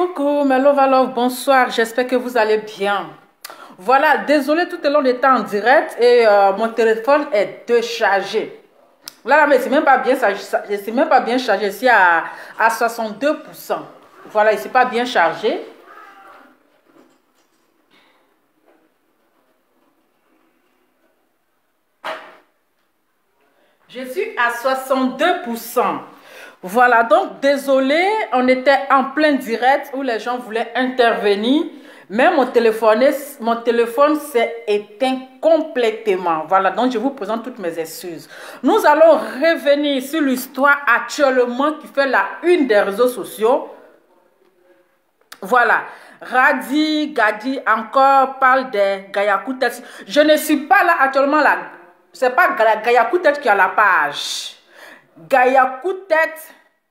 Coucou, mes love and love, bonsoir, j'espère que vous allez bien. Voilà, désolé, tout le long du temps en direct et mon téléphone est déchargé. Là, mais c'est même pas bien, c'est même pas bien chargé, ici à 62%. Voilà, il n'est pas bien chargé. Je suis à 62%. Voilà, donc désolé, on était en plein direct où les gens voulaient intervenir, mais mon téléphone s'est éteint complètement. Voilà, donc je vous présente toutes mes excuses. Nous allons revenir sur l'histoire actuellement qui fait la une des réseaux sociaux. Voilà, Radi Gadi encore parle de Gayakoutet. Je ne suis pas là actuellement là. C'est pas Gayakoutet qui a la page. Gayakoutet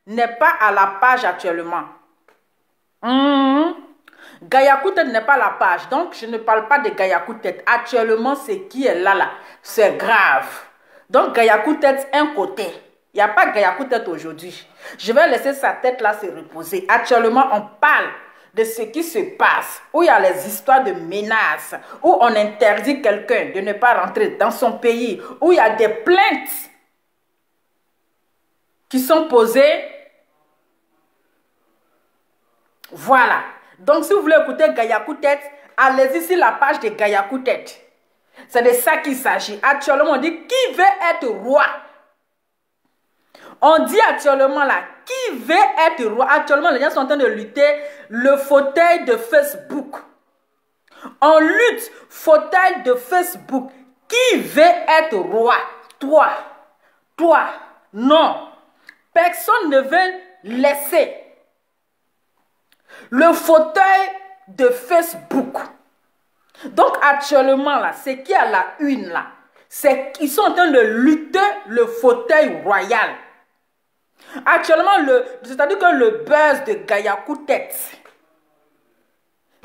n'est pas à la page actuellement. Gayakoutet n'est pas à la page. Donc, je ne parle pas de Gayakoutet. Actuellement, c'est qui est là. C'est grave. Donc, Gayakoutet, un côté. Il n'y a pas Gayakoutet aujourd'hui. Je vais laisser sa tête là se reposer. Actuellement, on parle de ce qui se passe, où il y a les histoires de menaces, où on interdit quelqu'un de ne pas rentrer dans son pays, où il y a des plaintes qui sont posées. Voilà. Donc, si vous voulez écouter Gayakoutet, allez-y sur la page de Gayakoutet. C'est de ça qu'il s'agit. Actuellement, on dit qui veut être roi. On dit actuellement là, qui veut être roi. Actuellement, les gens sont en train de lutter le fauteuil de Facebook. On lutte fauteuil de Facebook. Qui veut être roi? Toi. Toi. Non. Personne ne veut laisser le fauteuil de Facebook. Donc actuellement là, c'est qui a la une là, c'est qu'ils sont en train de lutter le fauteuil royal. Actuellement, c'est-à-dire que le buzz de Gayakoutet,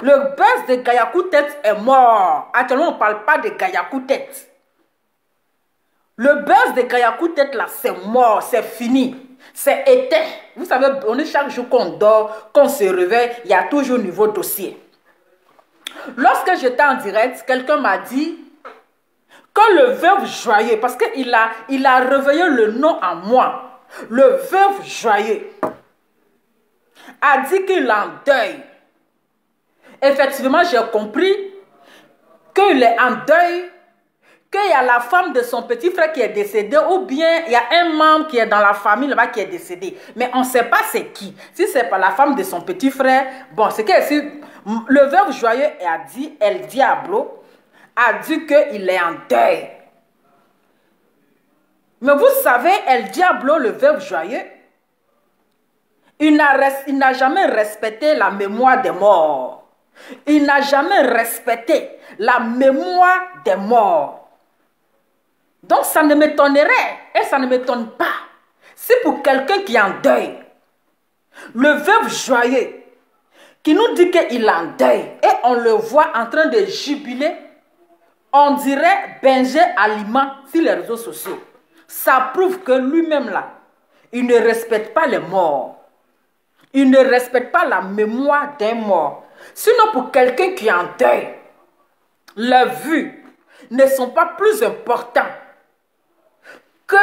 le buzz de Gayakoutet est mort. Actuellement, on ne parle pas de Gayakoutet. Le buzz de Gayakoutet là, c'est mort, c'est fini. C'est éteint. Vous savez, on est chaque jour qu'on dort, qu'on se réveille, il y a toujours un nouveau dossier. Lorsque j'étais en direct, quelqu'un m'a dit que le veuve joyeux, parce qu'il a réveillé le nom en moi, le veuve joyeux, a dit qu'il est en deuil. Effectivement, j'ai compris qu'il est en deuil, qu'il y a la femme de son petit frère qui est décédée, ou bien il y a un membre qui est dans la famille là-bas qui est décédé. Mais on ne sait pas c'est qui. Si ce n'est pas la femme de son petit frère, bon, c'est que le veuve joyeux a dit, El Diablo, a dit qu'il est en deuil. Mais vous savez, El Diablo, le veuve joyeux, il n'a jamais respecté la mémoire des morts. Il n'a jamais respecté la mémoire des morts. Donc ça ne m'étonnerait et ça ne m'étonne pas. C'est pour quelqu'un qui est en deuil. Le veuve joyeux qui nous dit qu'il est en deuil et on le voit en train de jubiler. On dirait Benji Aliment sur les réseaux sociaux. Ça prouve que lui-même là, il ne respecte pas les morts. Il ne respecte pas la mémoire d'un mort. Sinon pour quelqu'un qui est en deuil, les vues ne sont pas plus importantes que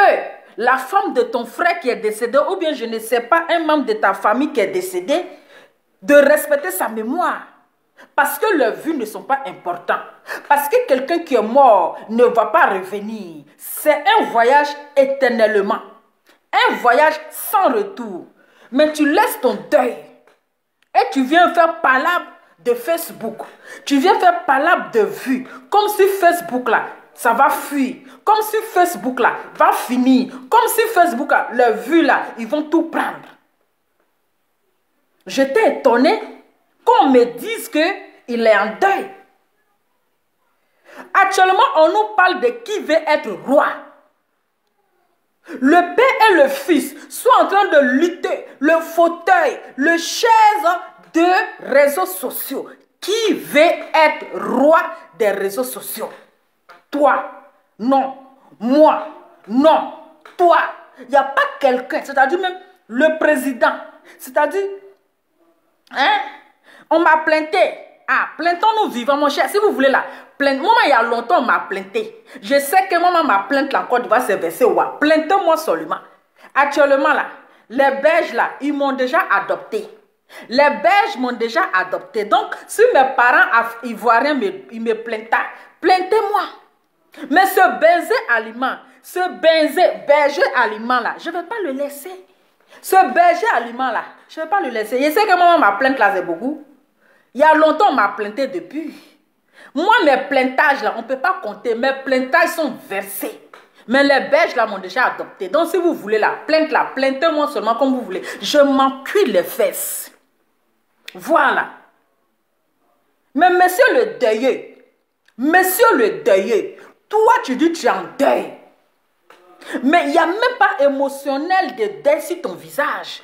la femme de ton frère qui est décédé, ou bien je ne sais pas, un membre de ta famille qui est décédé, de respecter sa mémoire. Parce que leurs vues ne sont pas importantes. Parce que quelqu'un qui est mort ne va pas revenir. C'est un voyage éternellement. Un voyage sans retour. Mais tu laisses ton deuil et tu viens faire palabre de Facebook. Tu viens faire palabre de vues. Comme si Facebook là, ça va fuir. Comme si Facebook là, va finir. Comme si Facebook là, les vues là, ils vont tout prendre. J'étais étonné qu'on me dise qu'il est en deuil. Actuellement, on nous parle de qui veut être roi. Le père et le fils sont en train de lutter le fauteuil, le chaise de réseaux sociaux. Qui veut être roi des réseaux sociaux? Toi, non. Moi, non. Toi, il n'y a pas quelqu'un, c'est-à-dire même le président, c'est-à-dire Hein? On m'a plainté. Ah, plaintons-nous vivants, mon cher. Si vous voulez là, plainte. Moi, il y a longtemps, on m'a plainté. Je sais que maman m'a plainte là encore, va se verser. Plaintez-moi seulement. Actuellement là, les Belges là, ils m'ont déjà adopté. Les Belges m'ont déjà adopté. Donc, si mes parents ivoiriens ils me plaintent, plaintez-moi. Mais ce baiser aliment, ce berger aliment là, je ne vais pas le laisser. Ce berger aliment là, je ne vais pas le laisser. Je sais que maman m'a plainte là, c'est beaucoup. Il y a longtemps, on m'a plainté depuis. Moi, mes plaintages là, on ne peut pas compter. Mes plaintages sont versés. Mais les Belges là m'ont déjà adopté. Donc, si vous voulez la plainte là, plaintez-moi seulement comme vous voulez. Je m'en cuis les fesses. Voilà. Mais monsieur le deuilleux, toi tu dis tu es en deuil. Mais il n'y a même pas émotionnel de deuil sur ton visage.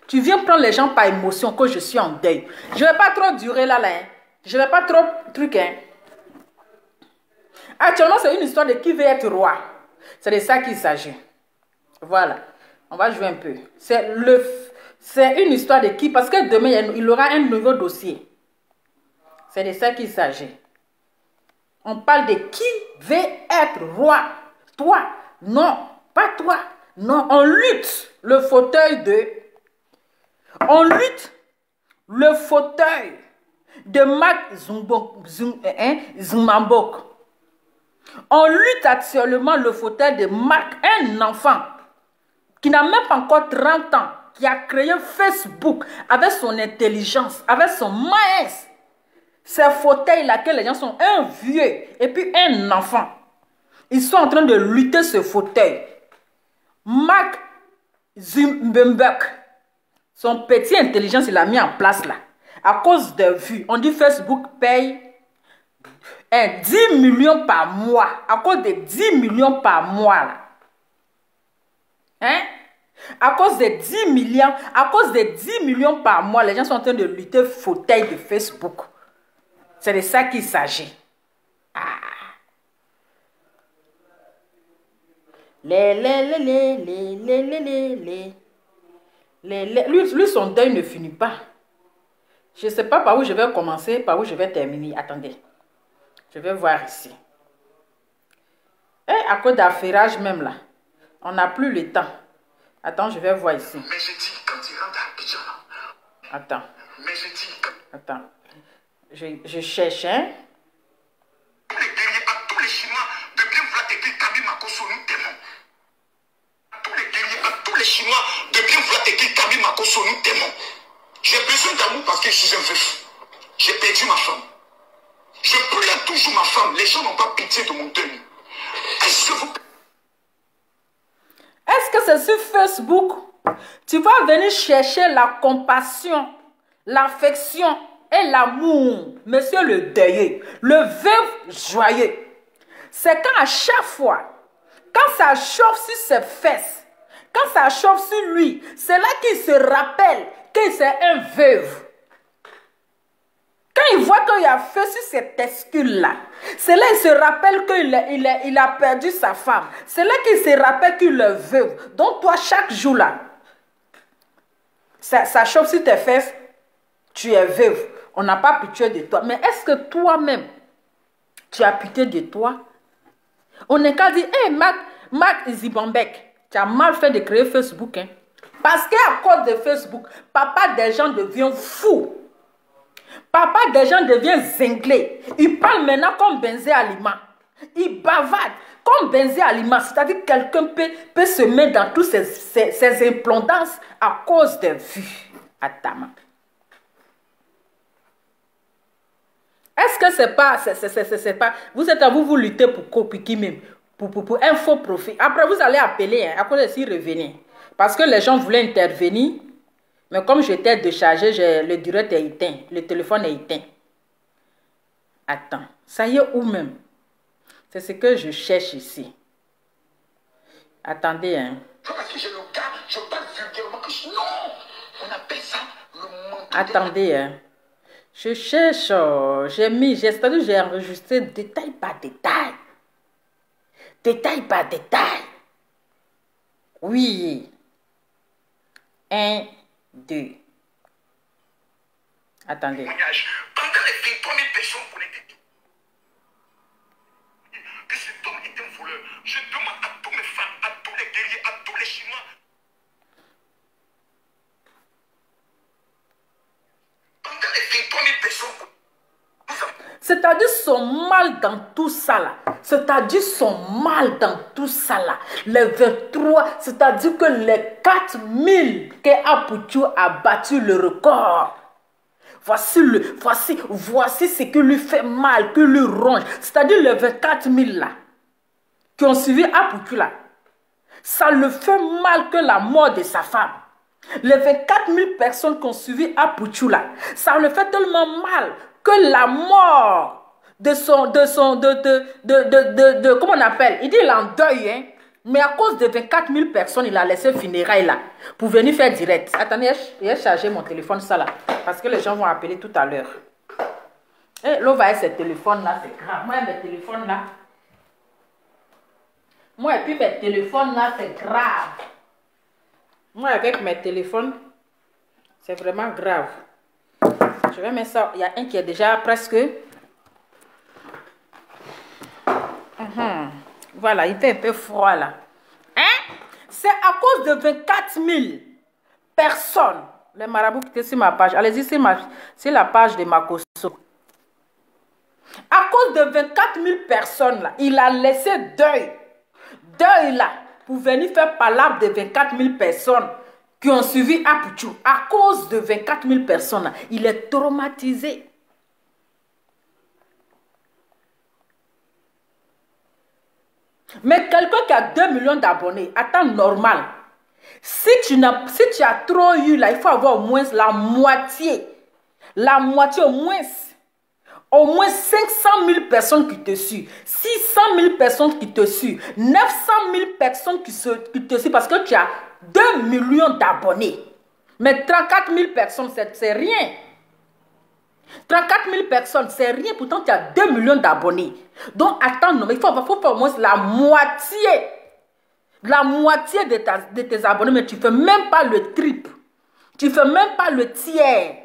Tu viens prendre les gens par émotion que je suis en deuil. Je ne vais pas trop durer là. Hein. Je ne vais pas trop truc. Hein. Actuellement, c'est une histoire de qui veut être roi. C'est de ça qu'il s'agit. Voilà. On va jouer un peu. C'est une histoire de qui. Parce que demain, il aura un nouveau dossier. C'est de ça qu'il s'agit. On parle de qui veut être roi. Toi. Non. Pas toi. Non. On lutte le fauteuil de... On lutte le fauteuil de Mark Zuckerberg. On lutte actuellement le fauteuil de Mark, un enfant qui n'a même pas encore 30 ans, qui a créé Facebook avec son intelligence, avec son maïs. Ces fauteuils-là que les gens sont un vieux et puis un enfant. Ils sont en train de lutter ce fauteuil. Mark Zuckerberg, son petit intelligence, il a mis en place là. À cause de vues, on dit Facebook paye 10 millions par mois. À cause de 10 millions par mois là. Hein? À cause de 10 millions par mois, les gens sont en train de lutter fauteuil de Facebook. C'est de ça qu'il s'agit. Ah. Lui, son deuil ne finit pas. Je ne sais pas par où je vais commencer, par où je vais terminer. Attendez. Je vais voir ici. Et à cause d'affairage même là, on n'a plus le temps. Attends, je vais voir ici. Mais je dis, quand tu rentres à Abidjan, attends. Mais je dis, attends. Je cherche, hein. Tous les guerriers, à tous les Chinois, de bien vouloir écrire Kabi Makosso, nous t'aimons. Tous les guerriers, à tous les Chinois, de bien vouloir écrire Kabi Makosso, nous t'aimons. J'ai besoin d'amour parce que je suis un veuf. J'ai perdu ma femme. Je pleure toujours ma femme. Les gens n'ont pas pitié de mon deuil. Est-ce que c'est sur Facebook? Tu vas venir chercher la compassion, l'affection et l'amour, monsieur le deuilleux, le veuf joyeux. C'est quand à chaque fois, quand ça chauffe sur ses fesses, quand ça chauffe sur lui, c'est là qu'il se rappelle que c'est un veuve. Quand il voit qu'il a fait sur cette tescule-là, c'est là qu'il se rappelle qu'il a perdu sa femme. C'est là qu'il se rappelle qu'il est veuve. Donc toi, chaque jour là, ça chauffe sur tes fesses, tu es veuve. On n'a pas pitié de toi. Mais est-ce que toi-même, tu as pitié de toi? On n'est qu'à dire, hé, Mark Zuckerberg, tu as mal fait de créer Facebook. Hein? Parce qu'à cause de Facebook, papa des gens devient fou. Papa des gens devient zinglé. Il parle maintenant comme Benzé Aliment. Il bavarde comme Benzé Aliment. C'est-à-dire que quelqu'un peut se mettre dans toutes ces implantances à cause des vues. Attends. Est-ce que c'est pas... Vous êtes à vous lutter pour Kopiki même. Pour un faux profit. Après, vous allez appeler. Hein, après, s'y revenir. Parce que les gens voulaient intervenir. Mais comme j'étais déchargé, le direct est éteint. Le téléphone est éteint. Attends. Ça y est où même? C'est ce que je cherche ici. Attendez, hein. Parce que j'ai le cas, je parle vulgairement. Non! On appelle ça le manteau. Attendez, hein. Je cherche. J'ai enregistré détail par détail. Détail par détail. Oui. 1, 2. Attendez. Pendant les 23 000 personnes connectées, que cet homme est un voleur. Je demande à tous mes femmes, à tous les guerriers, à tous les Chinois. Pendant les 23 000 personnes, c'est-à-dire son mal dans tout ça là. C'est-à-dire son mal dans tout ça là. Les 23, c'est-à-dire que les 4000 que Apouchou a battu le record. Voici ce qui lui fait mal, qui lui ronge. C'est-à-dire les 24 000 là, qui ont suivi Apouchou là. Ça le fait mal que la mort de sa femme. Les 24 000 personnes qui ont suivi Apouchou là, ça le fait tellement mal que la mort comment on appelle, il dit il est en deuil, hein, mais à cause de 24 000 personnes, il a laissé funérailles là, pour venir faire direct. Attendez, j'ai chargé mon téléphone ça là, parce que les gens vont appeler tout à l'heure. Et l'on va avec ce téléphone là, c'est grave. Moi, mes téléphones là, moi et puis mes téléphones là, c'est grave. Moi, avec mes téléphones, c'est vraiment grave. Je vais mettre ça. Il y a un qui est déjà presque. Voilà, il fait un peu froid là. Hein? C'est à cause de 24 000 personnes. Les marabouts qui étaient sur ma page. Allez-y, c'est la page de Makosso. À cause de 24 000 personnes là, il a laissé deuil. Deuil là, pour venir faire palabre de 24 000 personnes qui ont suivi Apouchou. À cause de 24 000 personnes là, il est traumatisé. Mais quelqu'un qui a 2 millions d'abonnés, attends, normal. Si tu as trop eu là, il faut avoir au moins la moitié. La moitié au moins. Au moins 500 000 personnes qui te suivent, 600 000 personnes qui te suivent, 900 000 personnes qui te suivent parce que tu as 2 millions d'abonnés. Mais 34 000 personnes, c'est rien. 34 000 personnes, c'est rien. Pourtant, tu as 2 millions d'abonnés. Donc, attends, non, mais il faut faire au moins la moitié. La moitié de tes abonnés, mais tu ne fais même pas le triple. Tu ne fais même pas le tiers.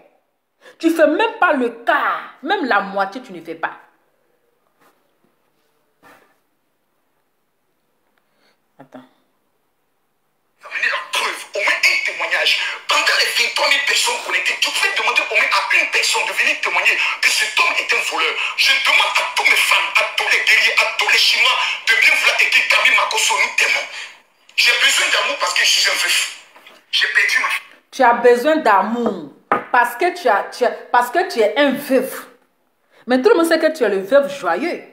Tu ne fais même pas le quart. Même la moitié, tu ne fais pas. Attends. Ça veut dire la preuve, au moins un témoignage. Pendant les 23 000 personnes connectées, tu peux demander au moins à une personne de venir témoigner que cet homme est un voleur. Je demande à toutes mes femmes, à tous les guerriers, à tous les Chinois de bien vouloir écrire Kami Makosso, nous t'aimons. J'ai besoin d'amour parce que je suis un veuf. J'ai perdu ma femme. Tu as besoin d'amour parce que tu es un veuf. Mais tout le monde sait que tu es le veuf joyeux.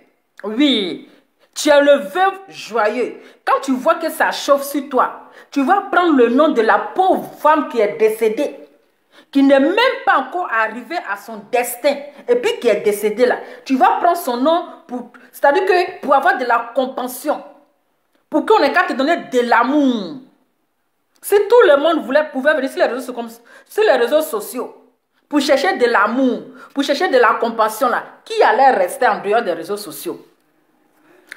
Oui, tu es le veuf joyeux. Quand tu vois que ça chauffe sur toi, tu vas prendre le nom de la pauvre femme qui est décédée, qui n'est même pas encore arrivée à son destin, et puis qui est décédée là. Tu vas prendre son nom, c'est-à-dire que pour avoir de la compassion, pour qu'on ait qu'à te donner de l'amour. Si tout le monde pouvait venir sur les réseaux sociaux pour chercher de l'amour, pour chercher de la compassion, là, qui allait rester en dehors des réseaux sociaux?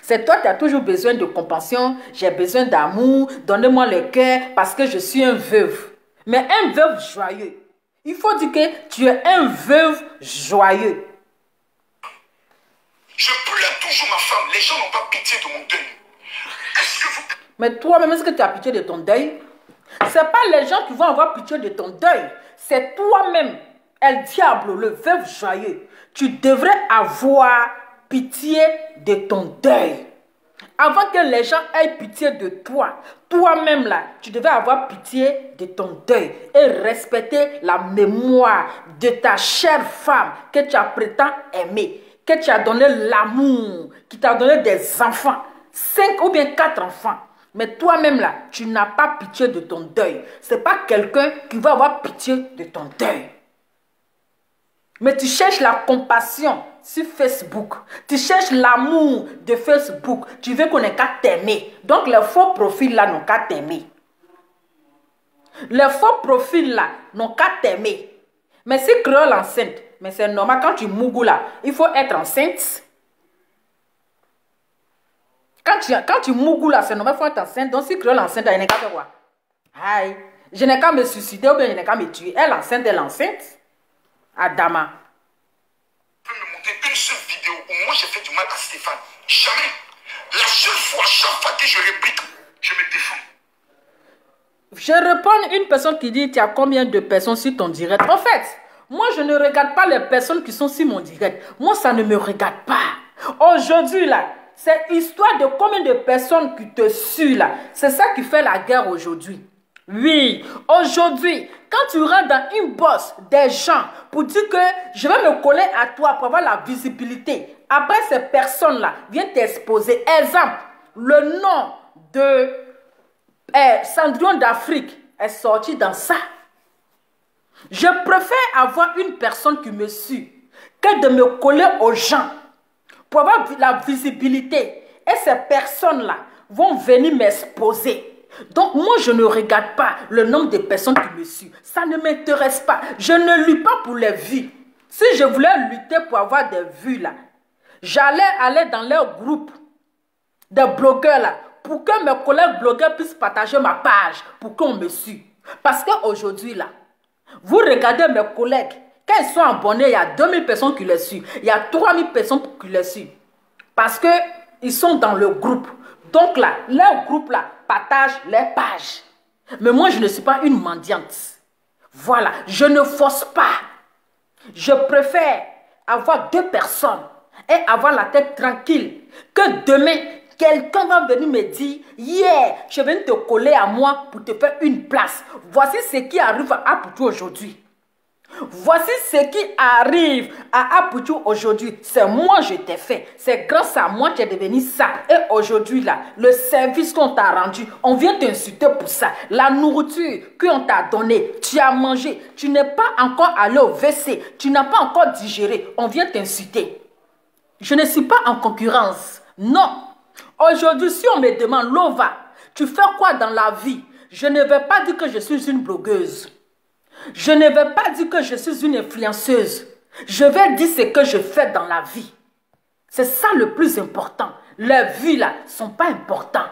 C'est toi qui as toujours besoin de compassion, j'ai besoin d'amour, donnez-moi le cœur parce que je suis un veuve. Mais un veuve joyeux, il faut dire que tu es un veuve joyeux. Je pleure toujours ma femme, les gens n'ont pas pitié de mon deuil. Est-ce que vous... Mais toi-même, est-ce que tu as pitié de ton deuil? Ce n'est pas les gens qui vont avoir pitié de ton deuil. C'est toi-même, El Diablo, le veuve joyeux. Tu devrais avoir pitié de ton deuil. Avant que les gens aient pitié de toi, toi-même là, tu devais avoir pitié de ton deuil et respecter la mémoire de ta chère femme que tu as prétendu aimer, que tu as donné l'amour, qui t'a donné des enfants, 5 ou bien 4 enfants. Mais toi-même là, tu n'as pas pitié de ton deuil. Ce n'est pas quelqu'un qui va avoir pitié de ton deuil. Mais tu cherches la compassion sur Facebook. Tu cherches l'amour de Facebook. Tu veux qu'on ait qu'à t'aimer. Donc les faux profils là n'ont qu'à t'aimer. Les faux profils là n'ont qu'à t'aimer. Mais si créole enceinte, mais c'est normal quand tu mougou là, il faut être enceinte. Quand tu mougou là, c'est normal, il faut être enceinte. Donc si créole enceinte, il n'y a qu'à faire quoi? Aïe, je n'ai qu'à me suicider ou bien je n'ai qu'à me tuer. Elle enceinte, elle enceinte. Adama. Je peux me montrer une seule vidéo où moi j'ai fait du mal à Stéphane. Jamais. La seule fois, chaque fois que je réplique, je me défends. Je réponds une personne qui dit, tu as combien de personnes sur ton direct? En fait, moi je ne regarde pas les personnes qui sont sur mon direct. Moi ça ne me regarde pas. Aujourd'hui là, c'est histoire de combien de personnes qui te suivent là. C'est ça qui fait la guerre aujourd'hui. Oui, aujourd'hui, quand tu rentres dans une bosse des gens pour dire que je vais me coller à toi pour avoir la visibilité, après ces personnes-là viennent t'exposer. Exemple, le nom de Cendrillon d'Afrique est sorti dans ça. Je préfère avoir une personne qui me suit que de me coller aux gens pour avoir la visibilité. Et ces personnes-là vont venir m'exposer. Donc moi je ne regarde pas le nombre de personnes qui me suivent. Ça ne m'intéresse pas. Je ne lutte pas pour les vues. Si je voulais lutter pour avoir des vues là, j'allais aller dans leur groupe de blogueurs là, pour que mes collègues blogueurs puissent partager ma page, pour qu'on me suive. Parce qu'aujourd'hui là, vous regardez mes collègues, quand ils sont abonnés, il y a 2000 personnes qui les suivent. Il y a 3000 personnes qui les suivent. Parce qu'ils sont dans le groupe. Donc là, leur groupe là partage les pages. Mais moi, je ne suis pas une mendiante. Voilà, je ne force pas. Je préfère avoir 2 personnes et avoir la tête tranquille que demain, quelqu'un va venir me dire, yeah, je viens te coller à moi pour te faire une place. Voici ce qui arrive à Aputu aujourd'hui. Voici ce qui arrive à Aputu aujourd'hui. C'est moi je t'ai fait. C'est grâce à moi que tu es devenu ça. Et aujourd'hui là, le service qu'on t'a rendu, on vient t'insulter pour ça. La nourriture qu'on t'a donnée, tu as mangé. Tu n'es pas encore allé au WC. Tu n'as pas encore digéré. On vient t'insulter. Je ne suis pas en concurrence. Non. Aujourd'hui, si on me demande, Lova, tu fais quoi dans la vie? Je ne vais pas dire que je suis une blogueuse. Je ne vais pas dire que je suis une influenceuse. Je vais dire ce que je fais dans la vie. C'est ça le plus important. Les vues là ne sont pas importantes.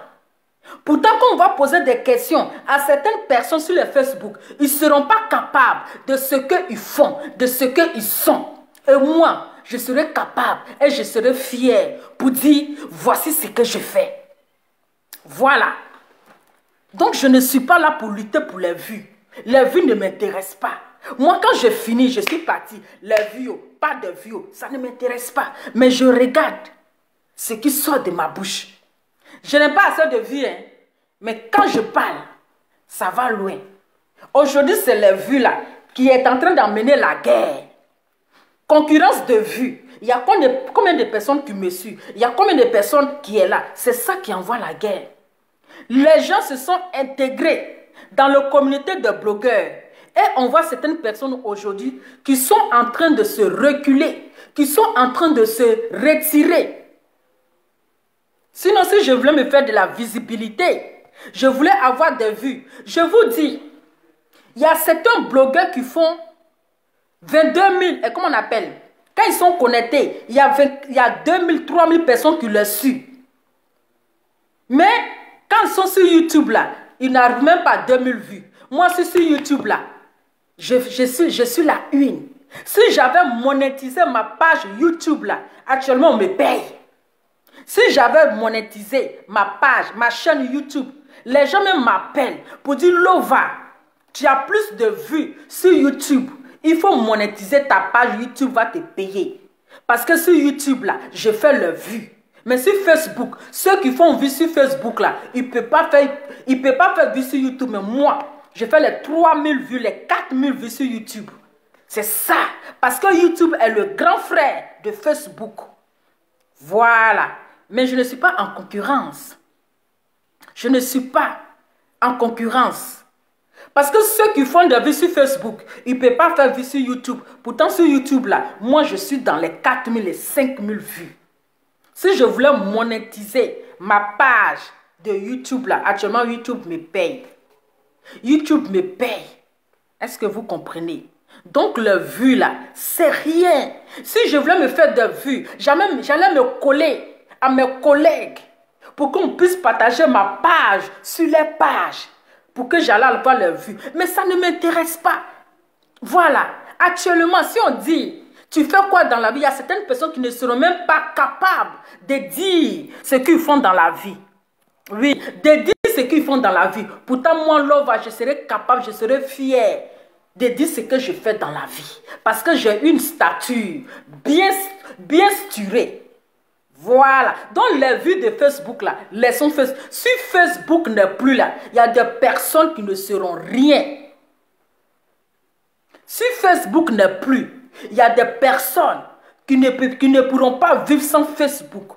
Pourtant, quand on va poser des questions à certaines personnes sur le Facebook, ils ne seront pas capables de ce qu'ils font, de ce qu'ils sont. Et moi, je serai capable et je serai fière pour dire, voici ce que je fais. Voilà. Donc, je ne suis pas là pour lutter pour les vues. Les vues ne m'intéressent pas. Moi, quand je finis, je suis parti. Les vues, pas de vues, ça ne m'intéresse pas. Mais je regarde ce qui sort de ma bouche. Je n'ai pas assez de vues, hein. Mais quand je parle, ça va loin. Aujourd'hui, c'est les vues là qui est en train d'emmener la guerre. Concurrence de vues. Il y a combien de personnes qui me suivent? Il y a combien de personnes qui est là? C'est ça qui envoie la guerre. Les gens se sont intégrés dans la communauté de blogueurs. Et on voit certaines personnes aujourd'hui qui sont en train de se reculer, qui sont en train de se retirer. Sinon, si je voulais me faire de la visibilité, je voulais avoir des vues. Je vous dis, il y a certains blogueurs qui font 22 000, et comment on appelle? Quand ils sont connectés, il y a 2 000, 3 000 personnes qui les suivent. Mais quand ils sont sur YouTube là, ils n'arrivent même pas à 2 000 vues. Moi, sur YouTube là, je suis la une. Si j'avais monétisé ma page YouTube là, actuellement on me paye. Si j'avais monétisé ma page, ma chaîne YouTube, les gens même m'appellent pour dire, Lova, tu as plus de vues sur YouTube. Il faut monétiser ta page, YouTube va te payer. Parce que sur YouTube là, je fais le vues. Mais sur Facebook, ceux qui font vie sur Facebook là, ils ne peuvent pas faire vie sur YouTube. Mais moi, je fais les 3 000 vues, les 4 000 vues sur YouTube. C'est ça. Parce que YouTube est le grand frère de Facebook. Voilà. Mais je ne suis pas en concurrence. Je ne suis pas en concurrence. Parce que ceux qui font des vues sur Facebook, ils ne peuvent pas faire vie sur YouTube. Pourtant, sur YouTube, là, moi, je suis dans les 4 000 et 5 000 vues. Si je voulais monétiser ma page de YouTube, là, actuellement, YouTube me paye. YouTube me paye. Est-ce que vous comprenez? Donc, les vues, là, c'est rien. Si je voulais me faire des vues, j'allais me coller à mes collègues pour qu'on puisse partager ma page sur les pages, pour que j'allais avoir les vues. Mais ça ne m'intéresse pas. Voilà. Actuellement, si on dit, tu fais quoi dans la vie, il y a certaines personnes qui ne seront même pas capables de dire ce qu'ils font dans la vie. Oui, de dire ce qu'ils font dans la vie. Pourtant, moi, Lova, je serai capable, je serai fier de dire ce que je fais dans la vie. Parce que j'ai une stature bien sturée. Voilà. Donc, les vues de Facebook, là, laissons Facebook. Si Facebook n'est plus là, il y a des personnes qui ne seront rien. Si Facebook n'est plus, il y a des personnes qui ne pourront pas vivre sans Facebook.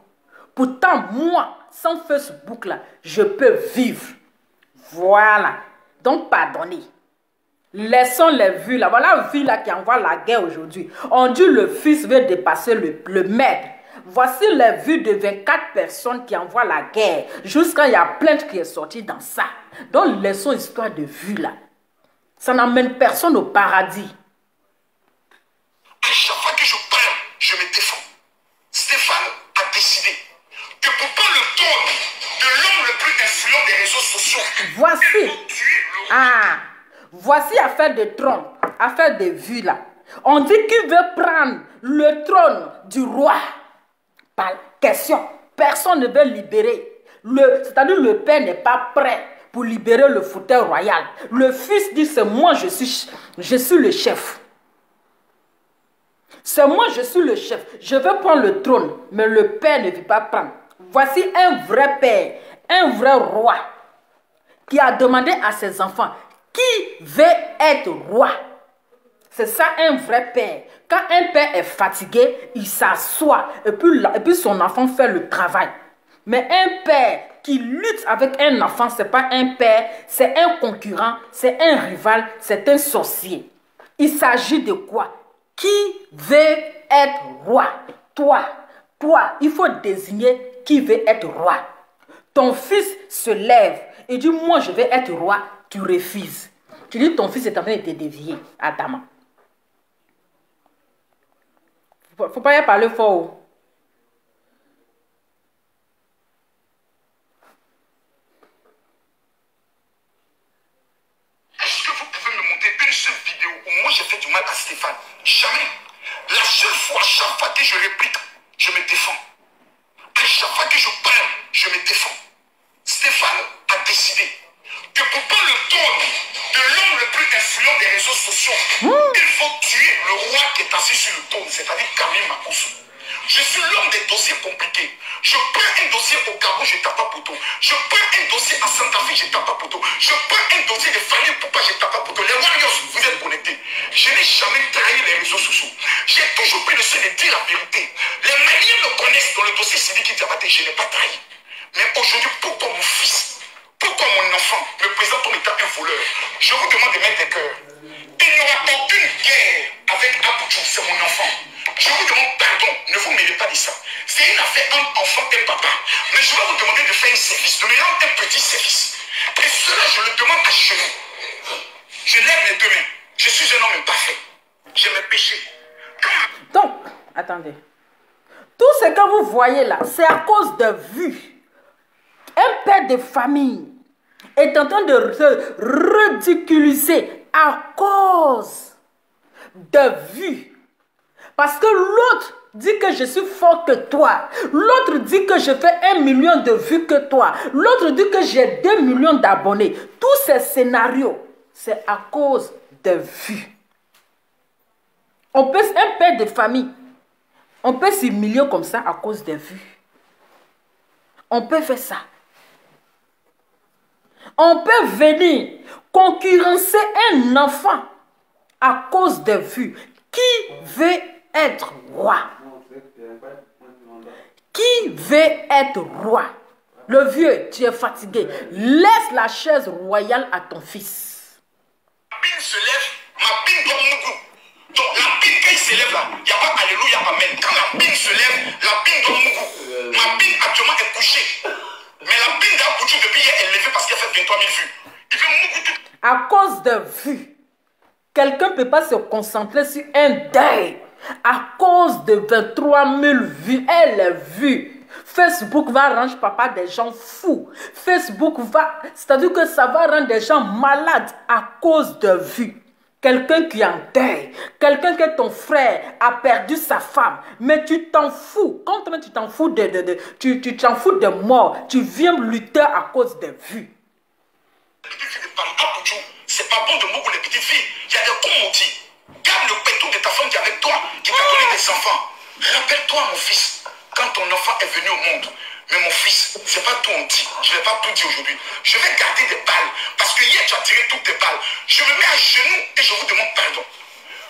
Pourtant, moi, sans Facebook, là, je peux vivre. Voilà. Donc, pardonnez. Laissons les vues là. Voilà la vie là qui envoie la guerre aujourd'hui. On dit le fils veut dépasser le maître. Voici les vues de 24 personnes qui envoient la guerre. Jusqu'à il y a plainte qui est sortie dans ça. Donc, laissons l'histoire de vues là. Ça n'amène personne au paradis. À chaque fois que je parle, je me défends. Stéphane a décidé que pour prendre le trône de l'homme le plus influent des réseaux sociaux, voici affaire de trône, affaire de vues là. On dit qu'il veut prendre le trône du roi. Par question, personne ne veut libérer. C'est-à-dire le père n'est pas prêt pour libérer le fauteuil royal. Le fils dit c'est moi, je suis le chef. C'est moi, je suis le chef. Je veux prendre le trône, mais le père ne veut pas prendre. Voici un vrai père, un vrai roi qui a demandé à ses enfants qui veut être roi. C'est ça un vrai père. Quand un père est fatigué, il s'assoit et puis son enfant fait le travail. Mais un père qui lutte avec un enfant, ce n'est pas un père, c'est un concurrent, c'est un rival, c'est un sorcier. Il s'agit de quoi? Qui veut être roi? Toi, il faut désigner qui veut être roi. Ton fils se lève et dit, moi je vais être roi, tu refuses. Tu dis, ton fils est en train de te dévier, Adama. Faut pas y parler fort. Est-ce que vous pouvez me montrer une seule vidéo où moi j'ai fait du mal à Stéphane? Jamais. La seule fois, chaque fois que je réplique, je me défends. À chaque fois que je parle, je me défends. Stéphane a décidé que pour prendre le trône de l'homme le plus influent des réseaux sociaux, il faut tuer le roi qui est assis sur le trône, c'est-à-dire Camille Makosso. Je suis l'homme des dossiers compliqués. Je prends un dossier au Gabon, je tape pas poteau. Je prends un dossier à Santa Fe, je tape pas poteau. Je prends un dossier de famille, pourquoi je tape pas poteau. Les Warriors, vous êtes connectés. Je n'ai jamais trahi les réseaux sociaux. J'ai toujours pris le soin de dire la vérité. Les Maliens me connaissent dans le dossier Sidiki Diabaté, je n'ai pas trahi. Mais aujourd'hui, pourquoi mon fils, pourquoi mon enfant me présente comme étant un voleur? Je vous demande de mettre des cœurs. Il n'y aura aucune guerre avec Aboudjou, c'est mon enfant. Je vous demande pardon, ne vous mêlez pas de ça. C'est une affaire entre enfant et papa. Mais je vais vous demander de faire un service, de me rendre un petit service. Et cela, je le demande à genoux. Je lève les deux mains. Je suis un homme imparfait. J'ai mes péchés. Donc, attendez. Tout ce que vous voyez là, c'est à cause de vues. Un père de famille est en train de se ridiculiser à cause de vues. Parce que l'autre dit que je suis fort que toi. L'autre dit que je fais 1 million de vues que toi. L'autre dit que j'ai 2 millions d'abonnés. Tous ces scénarios, c'est à cause de vues. Un père de famille, on peut s'humilier comme ça à cause des vues. On peut faire ça. On peut venir concurrencer un enfant à cause des vues. Qui veut être roi? Qui veut être roi? Le vieux, tu es fatigué. Laisse la chaise royale à ton fils. Ma pine se lève, ma pine doit mourir. Donc la pine, quand il se lève là, il n'y a pas alléluia, amen. Quand la pine se lève, la pine doit mourir. Ma pine actuellement est couchée. Mais la pine d'Aboudjou depuis hier est levée parce qu'elle fait 23 000 vues. Il fait mourir tout. À cause de vues. Quelqu'un ne peut pas se concentrer sur un deuil. À cause de 23 000 vues, elle est vue. Facebook va rendre papa des gens fous. Facebook va, c'est-à-dire que ça va rendre des gens malades à cause de vues. quelqu'un qui est en deuil, quelqu'un que ton frère a perdu sa femme, mais tu t'en fous. Quand tu t'en fous tu t'en fous de mort, tu viens lutter à cause des vues. C'est pas bon de moquer les petites filles. Il y a des cons maudits. Garde le pétou de ta femme qui est avec toi, qui t'a donné des enfants. Rappelle-toi, mon fils, quand ton enfant est venu au monde. Mais mon fils, c'est pas tout on dit. Je vais pas tout dire aujourd'hui. Je vais garder des balles. Parce que hier, tu as tiré toutes tes balles. Je me mets à genoux et je vous demande pardon.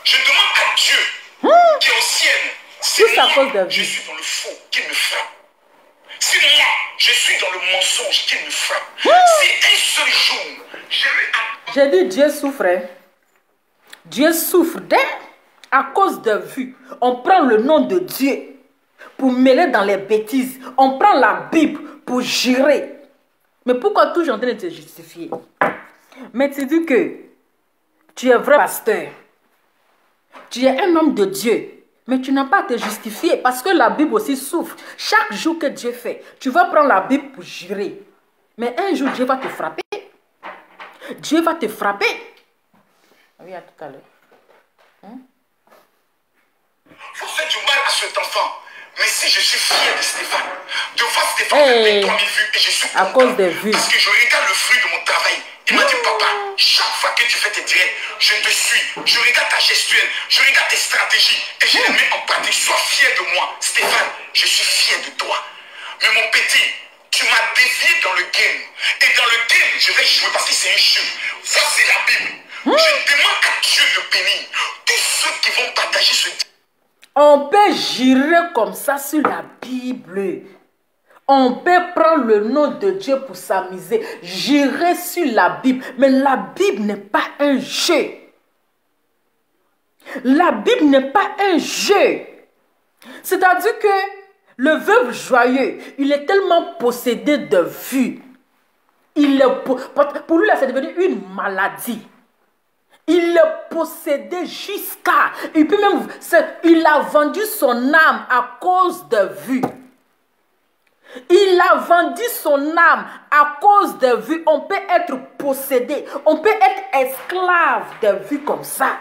Je demande à Dieu, qui est au ciel. C'est moi, je suis dans le faux, qu'il me frappe. C'est moi, je suis dans le mensonge, qu'il me frappe. C'est un seul jour. J'ai dit Dieu souffre. Dieu souffre à cause de vues. On prend le nom de Dieu pour mêler dans les bêtises. On prend la Bible pour jurer. Mais pourquoi toujours en train de te justifier? Mais tu dis que tu es vrai pasteur. Tu es un homme de Dieu. Mais tu n'as pas à te justifier parce que la Bible aussi souffre. Chaque jour que Dieu fait, tu vas prendre la Bible pour jurer. Mais un jour, Dieu va te frapper. Dieu va te frapper. Oui, à tout à l'heure. Vous faites du mal à cet enfant. Mais si je suis fier de Stéphane, de voir Stéphane avec 3000 vues et je suis content, à cause des vues. Parce que je regarde le fruit de mon travail. Il m'a dit, papa, chaque fois que tu fais tes directs, je te suis. Je regarde ta gestuelle, je regarde tes stratégies et je les mets en pratique. Sois fier de moi. Stéphane, je suis fier de toi. Mais mon petit, tu m'as dévié dans le game. Et dans le game, je vais jouer parce que c'est un jeu. Voici la Bible. Je demande à Dieu de bénir tous ceux qui vont partager ce. On peut jurer comme ça sur la Bible. On peut prendre le nom de Dieu pour s'amuser. Jurer sur la Bible. Mais la Bible n'est pas un jeu. La Bible n'est pas un jeu. C'est-à-dire que le veuve joyeux, il est tellement possédé de vues. Pour lui, là, c'est devenu une maladie. Il est possédé jusqu'à... Et puis même, il a vendu son âme à cause de vues. Il a vendu son âme à cause de vues. On peut être possédé. On peut être esclave de vues comme ça.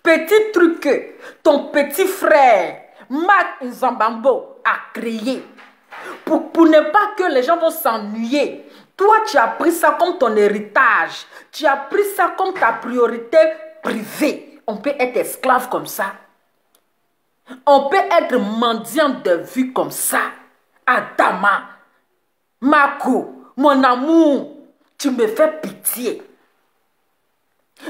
Petit truc que ton petit frère, Marc Nzambambo, a créé. Pour ne pas que les gens vont s'ennuyer. Toi, tu as pris ça comme ton héritage. Tu as pris ça comme ta priorité privée. On peut être esclave comme ça. On peut être mendiant de vue comme ça. Adama, Marco, mon amour, tu me fais pitié.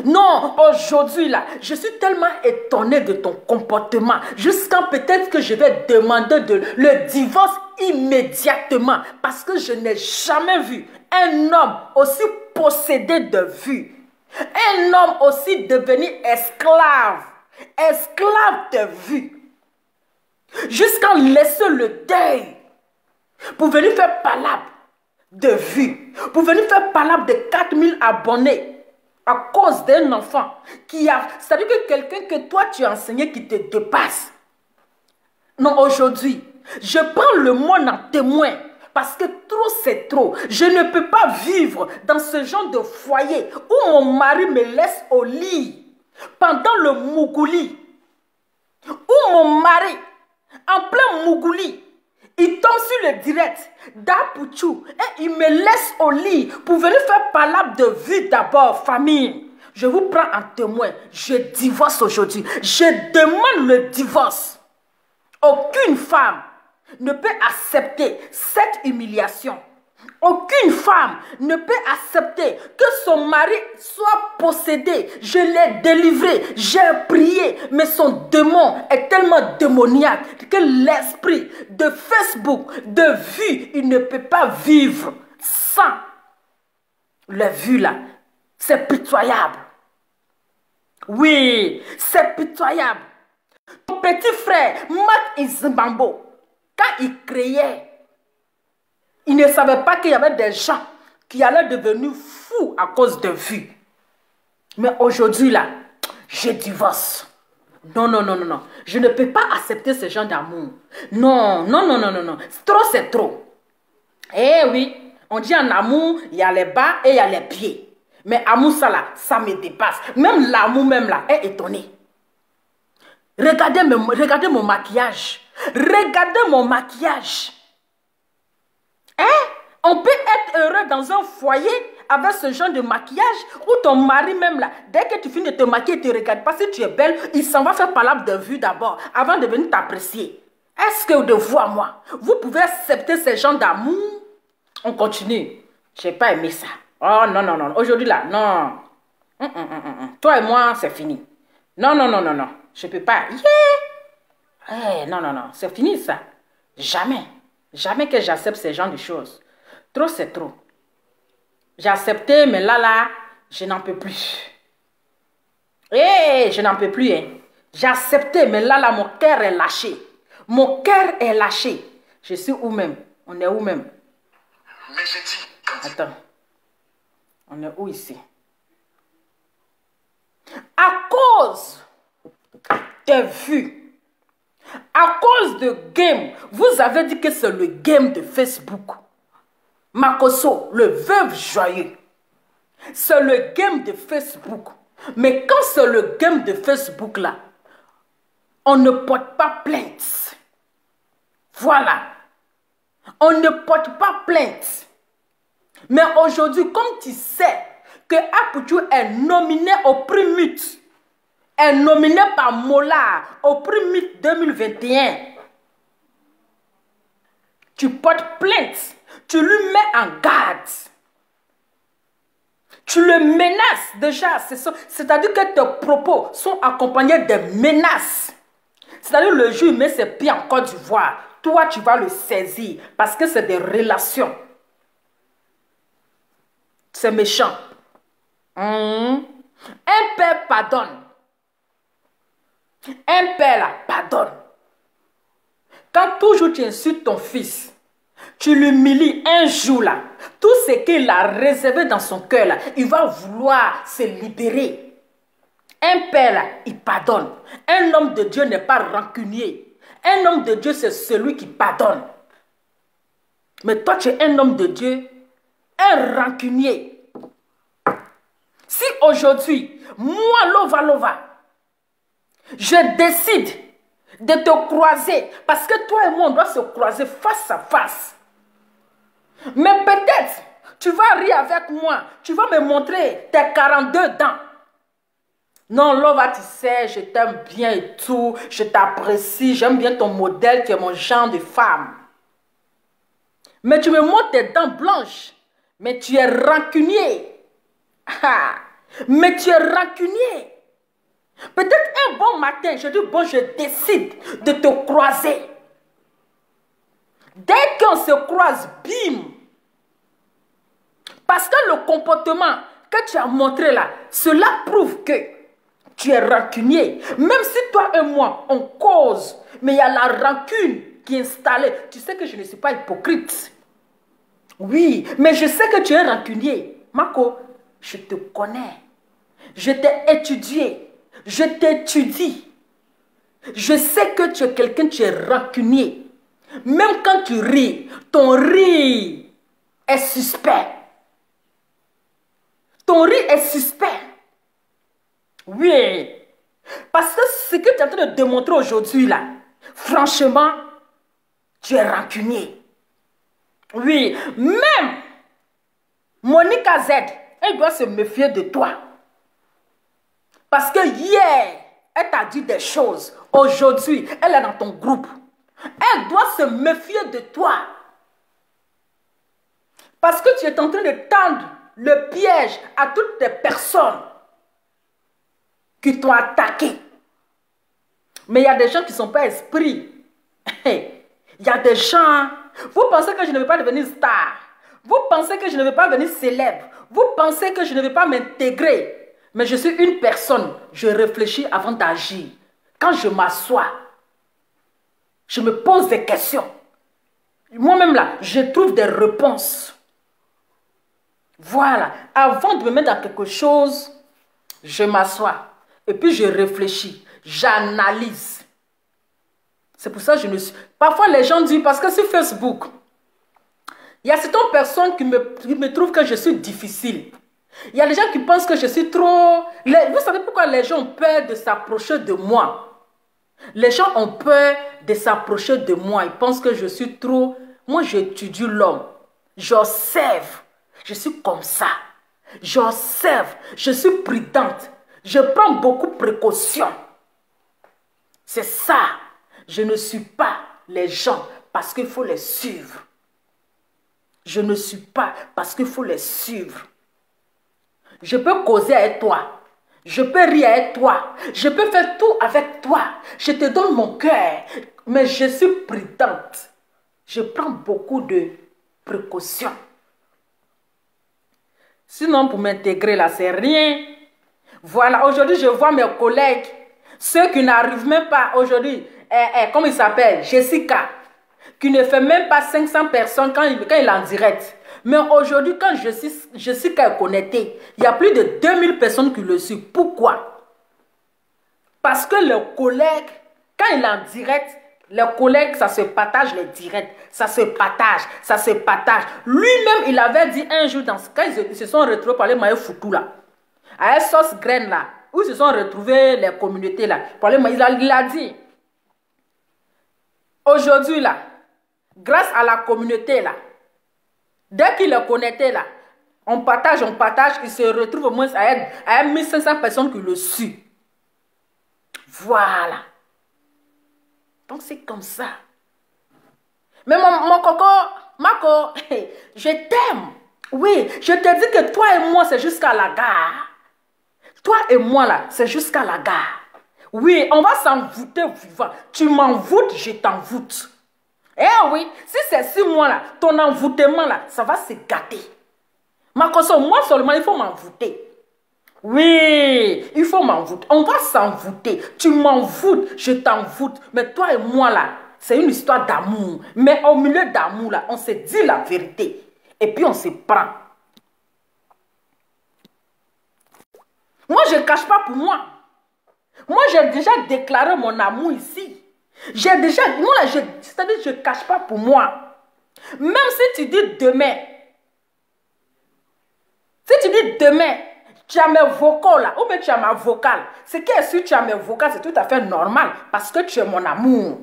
Non, aujourd'hui là, je suis tellement étonnée de ton comportement. Jusqu'à peut-être que je vais demander le divorce immédiatement. Parce que je n'ai jamais vu un homme aussi possédé de vue. Un homme aussi devenu esclave. Esclave de vue. Jusqu'à laisser le deuil. Pour venir faire palabre de vue. Pour venir faire palabre de 4000 abonnés. À cause d'un enfant qui a... C'est-à-dire que quelqu'un que toi tu as enseigné qui te dépasse. Non, aujourd'hui, je prends le monde en témoin. Parce que trop c'est trop. Je ne peux pas vivre dans ce genre de foyer où mon mari me laisse au lit pendant le Mougouli. Où mon mari, en plein Mougouli, il tombe sur le direct d'Apouchou et il me laisse au lit pour venir faire palabre de vie d'abord, famille. Je vous prends en témoin. Je divorce aujourd'hui. Je demande le divorce. Aucune femme ne peut accepter cette humiliation. Aucune femme ne peut accepter que son mari soit possédé. Je l'ai délivré, j'ai prié, mais son démon est tellement démoniaque que l'esprit de Facebook, de vue, il ne peut pas vivre sans la vue là. C'est pitoyable. Oui, c'est pitoyable. Mon petit frère, Marc Nzambambo, quand il créait, il ne savait pas qu'il y avait des gens qui allaient devenir fous à cause de vues. Mais aujourd'hui, là, je divorce. Non, non, non, non, non. Je ne peux pas accepter ce genre d'amour. Non, non, non, non, non, non. Trop, c'est trop. Eh oui, on dit en amour, il y a les bas et il y a les pieds. Mais amour, ça là, ça me dépasse. Même l'amour, même là, est étonné. Regardez mon maquillage. Regardez mon maquillage. Hein? On peut être heureux dans un foyer avec ce genre de maquillage où ton mari même là, dès que tu finis de te maquiller, il ne te regarde pas si tu es belle, il s'en va faire palabre de vue d'abord avant de venir t'apprécier. Est-ce que de vous à moi, vous pouvez accepter ce genre d'amour? On continue. Je n'ai pas aimé ça. Oh non, non, non. Aujourd'hui là, non. Toi et moi, c'est fini. Non, non, non, non, non. Je ne peux pas. Yeah. Non, non, non. C'est fini ça. Jamais. Jamais que j'accepte ce genre de choses. Trop, c'est trop. J'ai accepté, mais là, je n'en peux plus. Je n'en peux plus. Hein. J'ai accepté, mais là, mon cœur est lâché. Mon cœur est lâché. Je suis où même? On est où même? Mais j'ai dit... Attends. On est où ici? À cause des vues, à cause de game, vous avez dit que c'est le game de Facebook. Makosso, le veuve joyeux. C'est le game de Facebook. Mais quand c'est le game de Facebook là, on ne porte pas plainte. Voilà. On ne porte pas plainte. Mais aujourd'hui, comme tu sais que Apoutou est nominé au prix MUT, est nominé par Mola au prix MUT 2021, tu portes plainte, tu lui mets en garde. Tu le menaces déjà, c'est-à-dire que tes propos sont accompagnés de menaces. C'est-à-dire le juge met ses pieds en Côte d'Ivoire, toi tu vas le saisir parce que c'est des relations. C'est méchant. Un père pardonne. Un père là, pardonne. Quand toujours tu insultes ton fils, tu l'humilies un jour là, tout ce qu'il a réservé dans son cœur là, il va vouloir se libérer. Un père là, il pardonne. Un homme de Dieu n'est pas rancunier. Un homme de Dieu, c'est celui qui pardonne. Mais toi, tu es un homme de Dieu, un rancunier. Si aujourd'hui, moi, Lova, je décide de te croiser, parce que toi et moi, on doit se croiser face à face. Mais peut-être, tu vas rire avec moi, tu vas me montrer tes 42 dents. Non, Lova, tu sais, je t'aime bien et tout, je t'apprécie, j'aime bien ton modèle, tu es mon genre de femme. Mais tu me montres tes dents blanches, mais tu es rancunier. Mais tu es rancunier. Peut-être un bon matin, je dis, bon, je décide de te croiser. Dès qu'on se croise, bim. Parce que le comportement que tu as montré là, cela prouve que tu es rancunier. Même si toi et moi, on cause, mais il y a la rancune qui est installée. Tu sais que je ne suis pas hypocrite. Oui, mais je sais que tu es rancunier. Mako, je te connais. Je t'ai étudié. Je t'étudie. Je sais que tu es quelqu'un, tu es rancunier. Même quand tu ris, ton rire est suspect. Ton rire est suspect. Oui. Parce que ce que tu es en train de démontrer aujourd'hui là, franchement, tu es rancunier. Oui, même Monica Z, elle doit se méfier de toi. Parce que hier, elle t'a dit des choses. Aujourd'hui, elle est dans ton groupe. Elle doit se méfier de toi. Parce que tu es en train de tendre le piège à toutes les personnes qui t'ont attaqué. Mais il y a des gens qui ne sont pas esprits. Il y a des gens... Vous pensez que je ne vais pas devenir star. Vous pensez que je ne vais pas devenir célèbre. Vous pensez que je ne vais pas m'intégrer. Mais je suis une personne. Je réfléchis avant d'agir. Quand je m'assois, je me pose des questions. Moi-même là, je trouve des réponses. Voilà. Avant de me mettre dans quelque chose, je m'assois. Et puis je réfléchis. J'analyse. C'est pour ça que je ne suis... Parfois les gens disent, parce que sur Facebook, il y a certaines personnes qui me trouvent que je suis difficile. Il y a des gens qui pensent que je suis trop... Vous savez pourquoi les gens ont peur de s'approcher de moi? Les gens ont peur de s'approcher de moi. Ils pensent que je suis trop... Moi, j'étudie l'homme. J'observe. Je suis comme ça. J'observe. Je suis prudente. Je prends beaucoup de précautions. C'est ça. Je ne suis pas les gens parce qu'il faut les suivre. Je ne suis pas parce qu'il faut les suivre. Je peux causer avec toi. Je peux rire avec toi. Je peux faire tout avec toi. Je te donne mon cœur. Mais je suis prudente. Je prends beaucoup de précautions. Sinon, pour m'intégrer là, c'est rien. Voilà, aujourd'hui, je vois mes collègues. Ceux qui n'arrivent même pas aujourd'hui. Comment il s'appelle? Jessica. Qui ne fait même pas 500 personnes quand il est en direct. Mais aujourd'hui, quand Jessica est connectée, il y a plus de 2000 personnes qui le suivent. Pourquoi? Parce que le collègue, quand il est en direct, les collègues, ça se partage les directs. Ça se partage, ça se partage. Lui-même, il avait dit un jour, quand ils se sont retrouvés par les maillots foutus là, à la sauce graine là, où ils se sont retrouvés les communautés là, par les maillots, il a dit, aujourd'hui là, grâce à la communauté là, dès qu'il est connecté là, on partage, il se retrouve au moins à 1500 personnes qui le suivent. Voilà. Donc c'est comme ça. Mais mon coco, Marco, je t'aime. Oui, je te dis que toi et moi, c'est jusqu'à la gare. Toi et moi là, c'est jusqu'à la gare. Oui, on va s'envoûter vivant. Tu m'envoûtes, je t'envoûte. Eh oui, si c'est 6 mois là, ton envoûtement là, ça va se gâter. Marco, moi seulement, il faut m'envoûter. Oui, il faut m'envoûter. On va s'envoûter. Tu m'envoûtes, je t'envoûte. Mais toi et moi là, c'est une histoire d'amour. Mais au milieu d'amour là, on se dit la vérité. Et puis on se prend. Moi, je ne cache pas pour moi. Moi, j'ai déjà déclaré mon amour ici. J'ai déjà... Moi, c'est-à-dire, je ne cache pas pour moi. Même si tu dis demain. Si tu dis demain, tu as mes vocaux là, ou bien tu as ma vocale. Ce qui est sûr, tu as mes vocales, c'est tout à fait normal. Parce que tu es mon amour.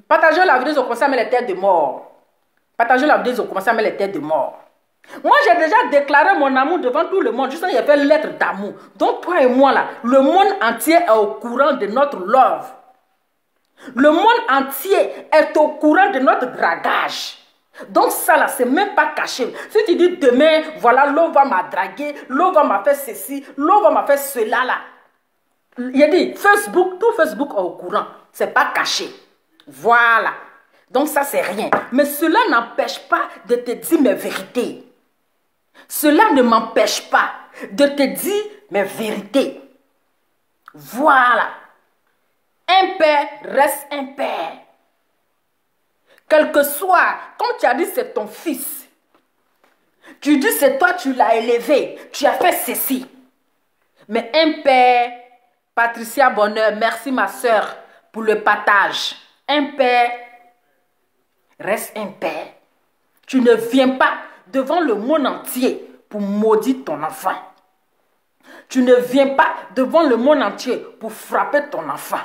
Partagez la vidéo, ils ont commencé à mettre les têtes de mort. Partagez la vidéo, ils ont commencé à mettre les têtes de mort. Moi, j'ai déjà déclaré mon amour devant tout le monde. Juste il y avait une lettre d'amour. Donc, toi et moi, là, le monde entier est au courant de notre love. Le monde entier est au courant de notre dragage. Donc, ça, là, c'est même pas caché. Si tu dis demain, voilà, l'eau va m'a draguer, l'eau va m'a fait ceci, l'eau va m'a fait cela, là. Il a dit, Facebook, tout Facebook est au courant. C'est pas caché. Voilà. Donc, ça, c'est rien. Mais cela n'empêche pas de te dire mes vérités. Cela ne m'empêche pas de te dire mes vérités. Voilà. Un père reste un père. Quel que soit, comme tu as dit, c'est ton fils. Tu dis, c'est toi, tu l'as élevé. Tu as fait ceci. Mais un père, Patricia Bonheur, merci ma soeur pour le partage. Un père reste un père. Tu ne viens pas devant le monde entier pour maudire ton enfant. Tu ne viens pas devant le monde entier pour frapper ton enfant.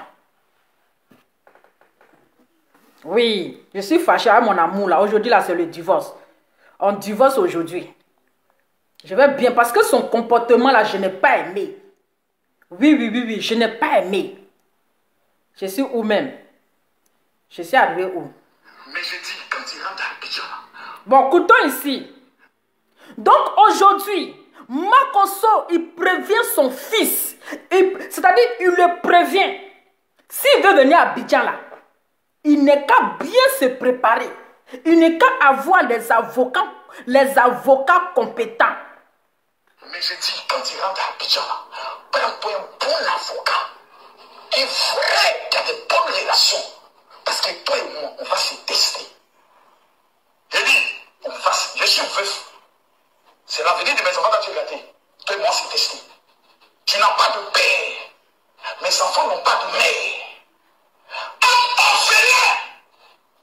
Oui, je suis fâchée avec mon amour là. Aujourd'hui là, c'est le divorce. On divorce aujourd'hui. Je vais bien parce que son comportement là, je n'ai pas aimé. Oui, je n'ai pas aimé. Je suis où même? Je suis arrivé où? Mais je dis, quand tu rentres à Abidjan. Bon, écoutons ici. Donc aujourd'hui, Makosso, il prévient son fils. C'est-à-dire, il le prévient. S'il veut venir à Abidjan là, il n'est qu'à bien se préparer. Il n'est qu'à avoir les avocats compétents. Mais je dis, quand tu rentres à Abidjan là, prends-toi un bon avocat. Un vrai qui a de bonnes relations. Parce que toi et moi, on va se tester. J'ai dit, je suis veuf. C'est l'avenir de mes enfants que tu as gâté. Toi et moi, c'est testé. Tu n'as pas de père. Mes enfants n'ont pas de mère. Un orphelin.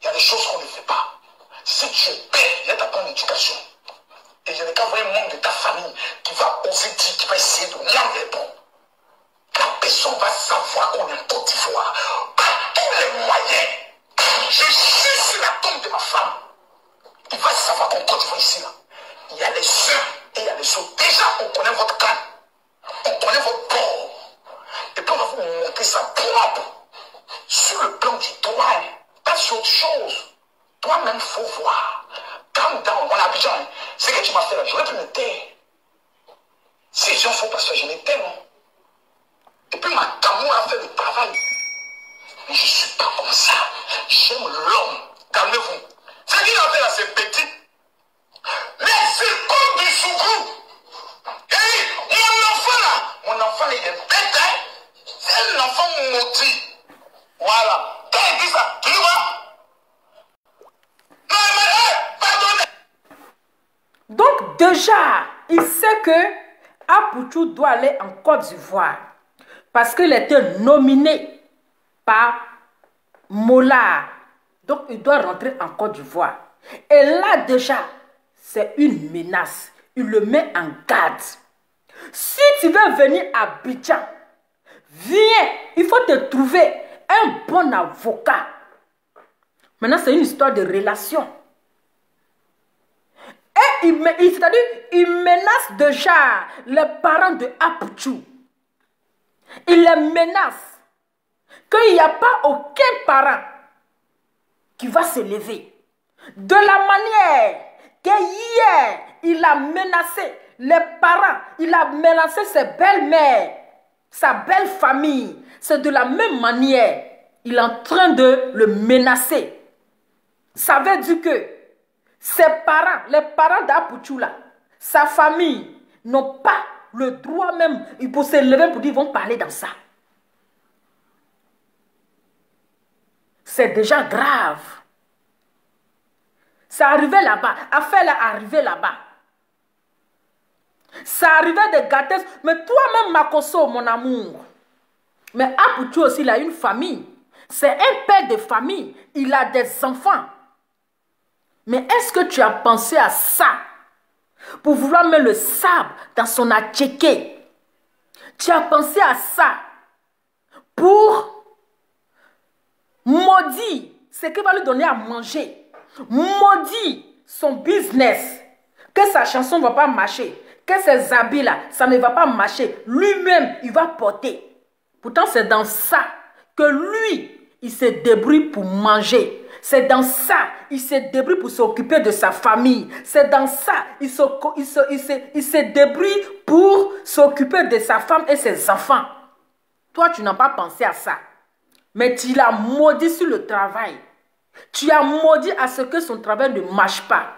Il y a des choses qu'on ne fait pas. Si tu es père, il y a ta bonne éducation. Et je n'ai qu'à voir un membre de ta famille qui va oser dire, qui va essayer de m'enlever. La personne va savoir qu'on est en Côte d'Ivoire. Par tous les moyens, je suis sur la tombe de ma femme. Il va savoir qu'en Côte d'Ivoire ici, là, il y a les uns et il y a les autres. Déjà, on connaît votre clan. On connaît votre bord. Et puis on va vous montrer ça propre. Sur le plan du droit, pas sur autre chose. Toi-même, il faut voir. Calme down, mon Abidjan, ce que tu m'as fait là, j'aurais pu me taire. Si les gens font parce que je me tais, non. Et puis ma Camour a fait le travail. Mais je ne suis pas comme ça. J'aime l'homme. Calmez-vous. Ce qu'il a fait là, c'est petit. Les icônes du Sougrou. Et mon enfant là, il est bête, hein. C'est un enfant maudit. Voilà. Quand il dit ça, tu vois? Non, mais pardonnez. Donc déjà, il sait que Apouchou doit aller en Côte d'Ivoire. Parce qu'il était nominé par Mola. Donc, il doit rentrer en Côte d'Ivoire. Et là, déjà, c'est une menace. Il le met en garde. Si tu veux venir à Abidjan, viens. Il faut te trouver un bon avocat. Maintenant, c'est une histoire de relation. Et c'est-à-dire, il menace déjà les parents de Apouchou. Il les menace qu'il n'y a pas aucun parent qui va se lever. De la manière que hier, il a menacé les parents, il a menacé ses belles-mères, sa belle famille. C'est de la même manière, il est en train de le menacer. Ça veut dire que ses parents, les parents d'Apouchou là, sa famille, n'ont pas le droit même, il faut se lever pour dire, ils vont parler dans ça. C'est déjà grave. Ça arrivait là-bas. Affaire là, arrivé là-bas. Ça arrivait de gâter. Mais toi-même, Makosso, mon amour. Mais Apouchou aussi, il a une famille. C'est un père de famille. Il a des enfants. Mais est-ce que tu as pensé à ça? Pour vouloir mettre le sable dans son attiqué. Tu as pensé à ça pour maudire ce qu'il va lui donner à manger. Maudire son business. Que sa chanson ne va pas marcher. Que ses habits là, ça ne va pas marcher. Lui-même, il va porter. Pourtant, c'est dans ça que lui, il se débrouille pour manger. C'est dans ça, il se débrouille pour s'occuper de sa famille. C'est dans ça, il se débrouille pour s'occuper de sa femme et ses enfants. Toi, tu n'as pas pensé à ça. Mais tu l'as maudit sur le travail. Tu as maudit à ce que son travail ne marche pas.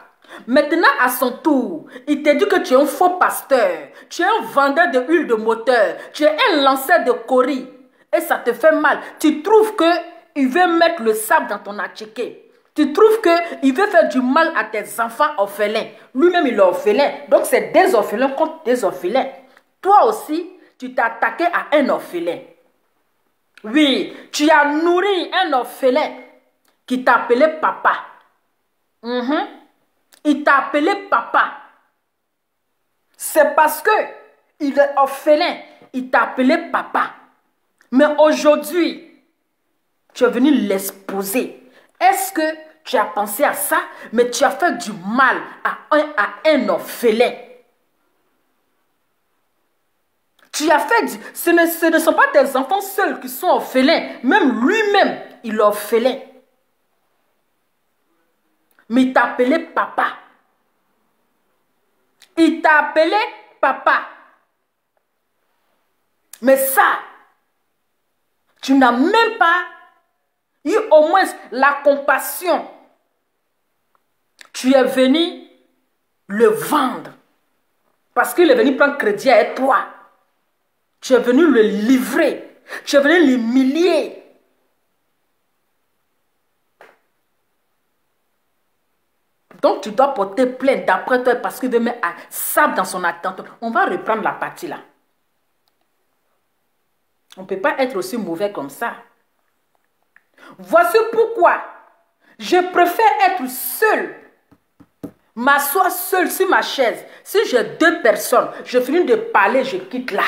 Maintenant, à son tour, il te dit que tu es un faux pasteur. Tu es un vendeur de huile de moteur. Tu es un lanceur de coris. Et ça te fait mal. Tu trouves que il veut mettre le sable dans ton attiqué. Tu trouves qu'il veut faire du mal à tes enfants orphelins. Lui-même, il est orphelin. Donc, c'est des orphelins contre des orphelins. Toi aussi, tu t'es attaqué à un orphelin. Oui, tu as nourri un orphelin qui t'a appelé papa. Il t'a appelé papa. C'est parce que il est orphelin. Il t'a appelé papa. Mais aujourd'hui, tu es venu l'exposer. Est-ce que tu as pensé à ça? Mais tu as fait du mal à un orphelin. Tu as fait ce ne sont pas tes enfants seuls qui sont orphelins. Même lui-même, il est orphelin. Mais il t'a appelé papa. Il t'a appelé papa. Mais ça, tu n'as même pas eu au moins la compassion. Tu es venu le vendre. Parce qu'il est venu prendre crédit avec toi. Tu es venu le livrer. Tu es venu l'humilier. Donc tu dois porter plainte d'après toi parce qu'il veut mettre un sable dans son attente. On va reprendre la partie là. On ne peut pas être aussi mauvais comme ça. Voici pourquoi je préfère être seul, m'asseoir seul sur ma chaise, Si j'ai 2 personnes, je finis de parler, je quitte là.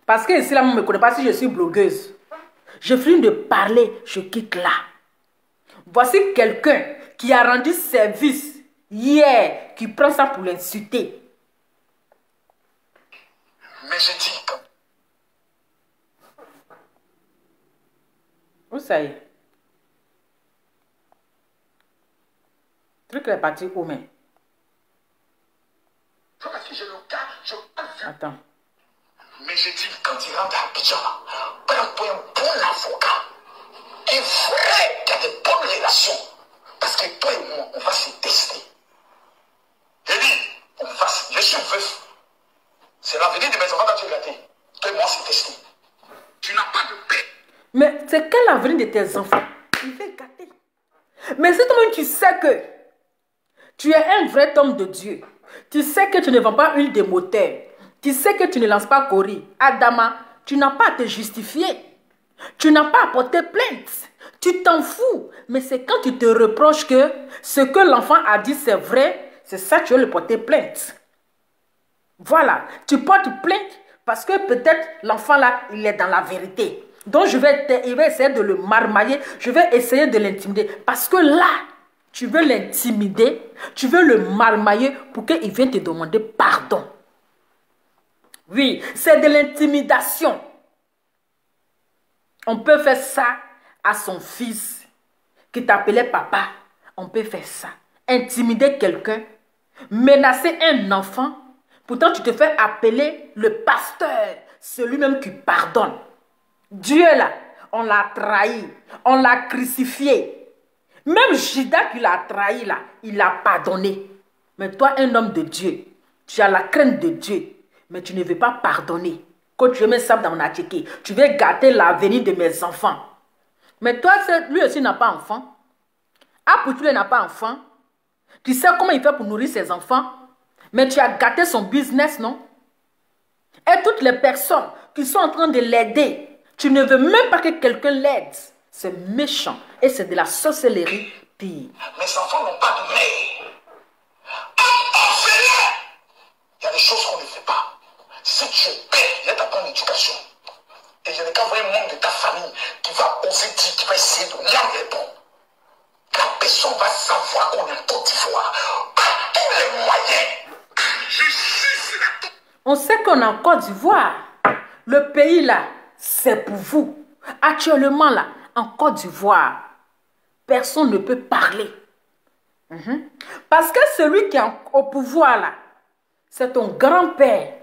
Parce que ici, là, on ne me connaît pas si je suis blogueuse. Je finis de parler, je quitte là. Voici quelqu'un qui a rendu service hier, qui prend ça pour l'insulter. Mais je dis que... Où ça y est? Le truc est parti où, mais? Si j'ai le cas, je parle. Attends. Mais je dis, quand il rentre à Abidjan, prends-toi un bon avocat. Et vrai, qui a de bonnes relations. Parce que toi et moi, on va se tester. Elie, je suis veuf. C'est l'avenir de mes enfants quand tu es gâté. Toi et moi, c'est testé. Tu n'as pas de paix. Mais c'est quel avenir de tes enfants? Il fait gâter. Mais si toi-même tu sais que tu es un vrai homme de Dieu, tu sais que tu ne vends pas huile de moteur, tu sais que tu ne lances pas Cori, Adama, tu n'as pas à te justifier. Tu n'as pas à porter plainte. Tu t'en fous. Mais c'est quand tu te reproches que ce que l'enfant a dit c'est vrai, c'est ça que tu veux le porter plainte. Voilà. Tu portes plainte parce que peut-être l'enfant là, il est dans la vérité. Donc il va essayer de le marmailler. Je vais essayer de l'intimider. Parce que là, tu veux l'intimider. Tu veux le marmailler pour qu'il vienne te demander pardon. Oui, c'est de l'intimidation. On peut faire ça à son fils qui t'appelait papa. On peut faire ça. Intimider quelqu'un. Menacer un enfant. Pourtant, tu te fais appeler le pasteur. Celui-même qui pardonne. Dieu là, on l'a trahi. On l'a crucifié. Même Judas qui l'a trahi là, il l'a pardonné. Mais toi, un homme de Dieu, tu as la crainte de Dieu. Mais tu ne veux pas pardonner. Quand tu mets ça dans mon attiqué, tu veux gâter l'avenir de mes enfants. Mais toi, lui aussi n'a pas d'enfant. Apoutoulé n'a pas d'enfant. Tu sais comment il fait pour nourrir ses enfants. Mais tu as gâté son business, non? Et toutes les personnes qui sont en train de l'aider, tu ne veux même pas que quelqu'un l'aide. C'est méchant. Et c'est de la sorcellerie pire. Mes enfants n'ont pas de mère. Un orphelin. Il y a des choses qu'on ne fait pas. Si tu es père, il y a ta bonne éducation. Et il y a des cas vraiment membre de ta famille qui va oser dire, qui va essayer de l'en répondre. La personne va savoir qu'on est en Côte d'Ivoire. Par tous les moyens. Je suis la... On sait qu'on est en Côte d'Ivoire. Le pays là, c'est pour vous. Actuellement là, en Côte d'Ivoire, personne ne peut parler. Parce que celui qui est au pouvoir là, c'est ton grand-père.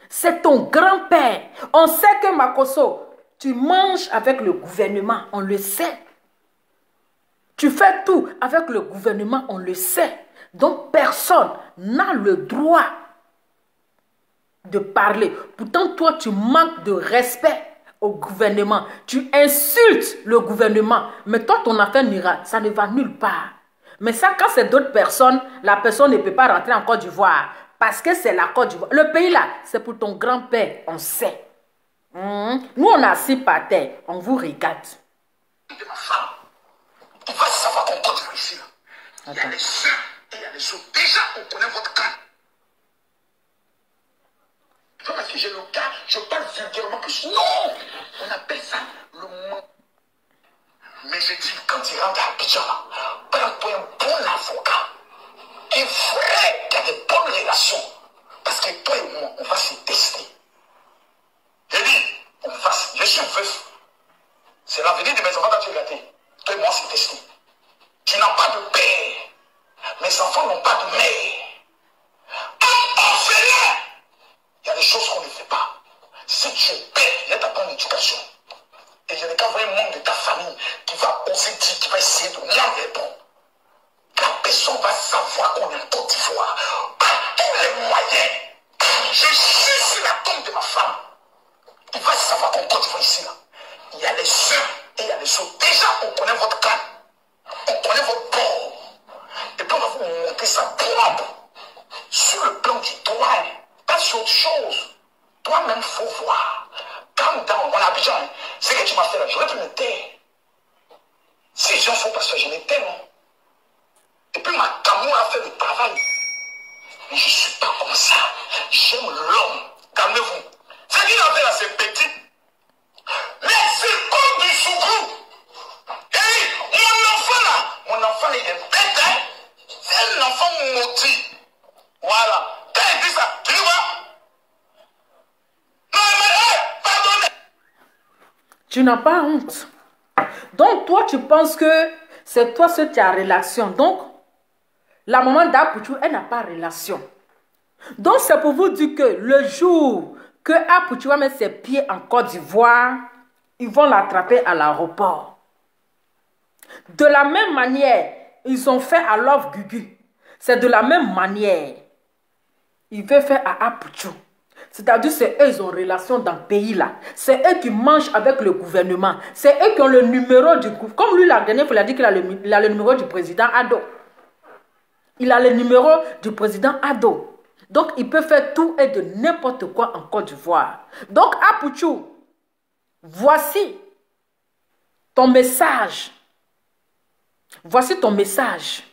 C'est ton grand-père. On sait que Makosso, tu manges avec le gouvernement, on le sait. Tu fais tout avec le gouvernement, on le sait. Donc personne n'a le droit de parler. Pourtant, toi, tu manques de respect au gouvernement. Tu insultes le gouvernement. Mais toi, ton affaire n'ira, ça ne va nulle part. Mais ça, quand c'est d'autres personnes, la personne ne peut pas rentrer en Côte d'Ivoire. Parce que c'est la Côte d'Ivoire. Le pays là, c'est pour ton grand-père, on sait. Nous, on est assis par terre, on vous regarde. De ma femme, il va savoir qu'on Côte d'Ivoire ici. Il y a les saints et il y a les autres. Déjà, on connaît votre camp. Si j'ai le cas, je parle vulgairement que je... Non! On appelle ça le mot. Mais je dis, quand il rentre à Abidjan, prends-toi un bon avocat. Et vrai, qui a de bonnes relations. Parce que toi et moi, on va se tester. Elie, je suis veuf. C'est l'avenir de mes enfants quand tu es gâté. Toi et moi, c'est testé. Tu n'as pas de père. Mes enfants n'ont pas de mère. Un orphelin. Il y a des choses qu'on ne fait pas. Si tu es père, il y a ta bonne éducation. Et il y a des cas vraiment membre de ta famille qui va oser dire, qui va essayer de l'en répondre. La personne va savoir qu'on est en Côte d'Ivoire. Par tous les moyens. Je suis sur la tombe de ma femme. Il va savoir qu'on est en Côte d'Ivoire ici. Là. Il y a les uns et il y a les autres. Déjà, on connaît votre cas. On connaît votre bord. Et puis on va vous montrer ça propre. Sur le plan du droit. Pas sur autre chose. Toi-même, il faut voir. Calme down, mon Abidjan. C'est que tu m'as fait là. J'aurais pu me taire. Si les gens font parce que je me tais, non. Et puis ma Cameroun a fait le travail. Mais je ne suis pas comme ça. J'aime l'homme. Calmez-vous. C'est qu'il a fait là, c'est petit. Les icônes du Soukou. Et mon enfant il est bête, hein? C'est un enfant maudit. Voilà. Quand il dit ça, tu vois? Non, mais pardonnez. Tu n'as pas honte. Donc, toi, tu penses que c'est toi ce qui a relation. Donc, la maman d'Apouchou, elle n'a pas relation. Donc, c'est pour vous dire que le jour que Apouchou va mettre ses pieds en Côte d'Ivoire, ils vont l'attraper à l'aéroport. De la même manière, ils ont fait à Love Gugu. C'est de la même manière. Ils veulent faire à Apouchou. C'est-à-dire, c'est eux, ils ont relation dans le pays là. C'est eux qui mangent avec le gouvernement. C'est eux qui ont le numéro du gouvernement. Comme lui, la dernière fois, il a dit qu'il a le numéro du président Ado. Il a le numéro du président Ado. Donc, il peut faire tout et de n'importe quoi en Côte d'Ivoire. Donc, Apouchou, voici ton message. Voici ton message.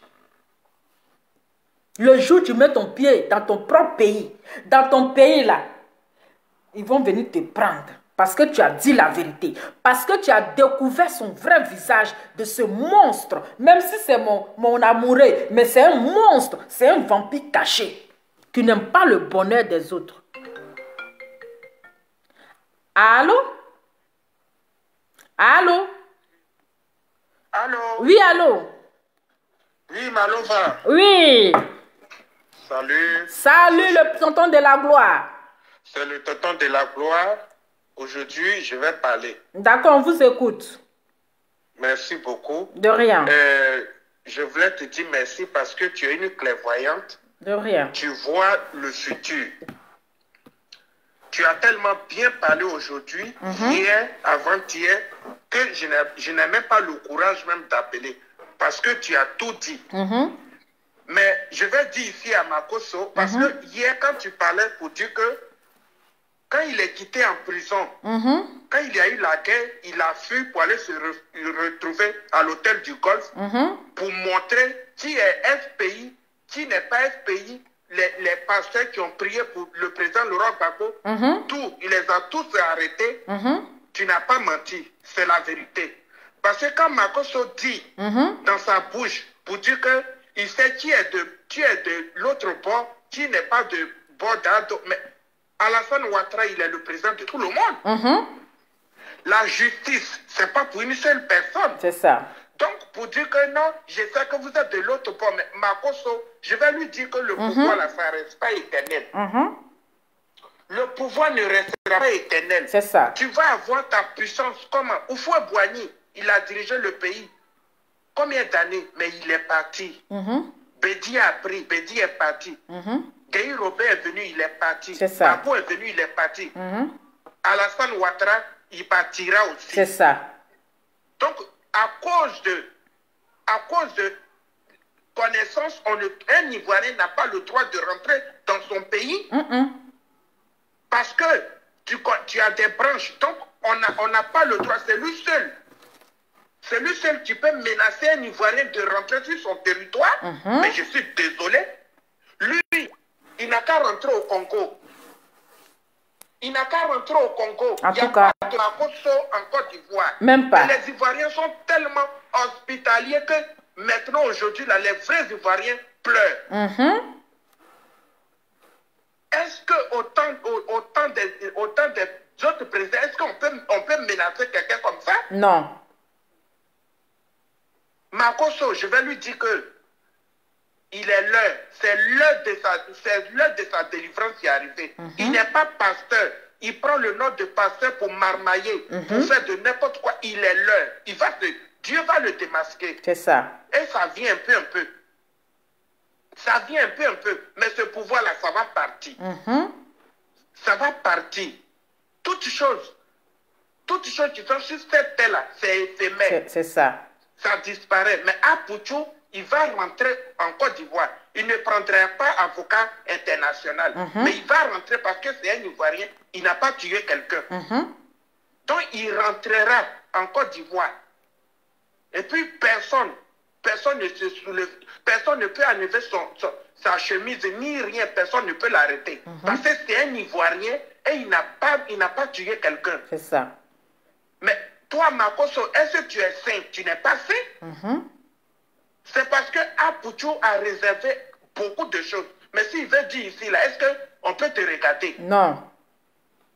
Le jour où tu mets ton pied dans ton propre pays, dans ton pays là, ils vont venir te prendre parce que tu as dit la vérité, parce que tu as découvert son vrai visage de ce monstre, même si c'est mon amoureux, mais c'est un monstre, c'est un vampire caché qui n'aime pas le bonheur des autres. Allô? Allô? Allô? Oui, allô? Oui, Malova. Oui. Salut. Salut le tonton de la gloire. C'est le tonton de la gloire. Aujourd'hui, je vais parler. D'accord, on vous écoute. Merci beaucoup. De rien. Je voulais te dire merci parce que tu es une clairvoyante. De rien. Tu vois le futur. Tu as tellement bien parlé aujourd'hui, hier, avant-hier, que je n'ai même pas le courage même d'appeler. Parce que tu as tout dit. Mais je vais dire ici à Makosso, parce que hier, quand tu parlais pour dire que quand il est quitté en prison, quand il y a eu la guerre, il a fui pour aller se retrouver à l'hôtel du Golfe pour montrer qui est FPI, qui n'est pas FPI, les pasteurs qui ont prié pour le président Laurent Gbagbo, il les a tous arrêtés. Tu n'as pas menti, c'est la vérité. Parce que quand Makosso dit dans sa bouche pour dire qu'il sait qui est de l'autre bord, qui n'est pas de bord d'Ado, mais Alassane Ouattara, il est le président de tout le monde. La justice, c'est pas pour une seule personne. C'est ça. Donc, pour dire que non, je sais que vous êtes de l'autre bord, mais Makosso, je vais lui dire que le pouvoir, là, ça ne reste pas éternel. Le pouvoir ne restera pas éternel. C'est ça. Tu vas avoir ta puissance. Comment? Houphouët-Boigny, il a dirigé le pays. Combien d'années? Mais il est parti. Bédi a pris, Bédi est parti. Guy Robert est venu, il est parti. C'est ça. Gbagbo est venu, il est parti. Alassane Ouattara, il partira aussi. C'est ça. Donc, à cause de connaissance, un Ivoirien n'a pas le droit de rentrer dans son pays. Parce que tu as des branches. Donc, on n'a pas le droit. C'est lui seul. C'est lui seul qui peut menacer un Ivoirien de rentrer sur son territoire. Mais je suis désolé. Lui, il n'a qu'à rentrer au Congo. Il n'a qu'à rentrer au Congo. En Il n'y a tout cas, pas de Makosso en Côte d'Ivoire. Même pas. Mais les Ivoiriens sont tellement hospitaliers que maintenant, aujourd'hui, là, les vrais Ivoiriens pleurent. Est-ce que autant des autres présidents, est-ce qu'on peut menacer quelqu'un comme ça? Non. Makosso, je vais lui dire que il est l'heure, c'est l'heure de sa délivrance qui est arrivée. Il n'est pas pasteur. Il prend le nom de pasteur pour marmailler, pour faire de n'importe quoi. Il est l'heure. Dieu va le démasquer. C'est ça. Et ça vient un peu. Ça vient un peu. Mais ce pouvoir-là, ça va partir. Ça va partir. Toutes choses qui sont sur cette terre-là, c'est éphémère. C'est ça. Ça disparaît. Mais Apouchou, il va rentrer en Côte d'Ivoire. Il ne prendra pas avocat international. Mais il va rentrer parce que c'est un Ivoirien. Il n'a pas tué quelqu'un. Donc, il rentrera en Côte d'Ivoire. Et puis, personne personne ne se soulève, personne ne peut enlever sa chemise, ni rien, personne ne peut l'arrêter. Parce que c'est un Ivoirien et il n'a pas tué quelqu'un. C'est ça. Mais toi, Makosso, est-ce que tu es saint? Tu n'es pas saint? C'est parce que Apouchou a réservé beaucoup de choses. Mais s'il veut dire ici, là, est-ce qu'on peut te regarder? Non.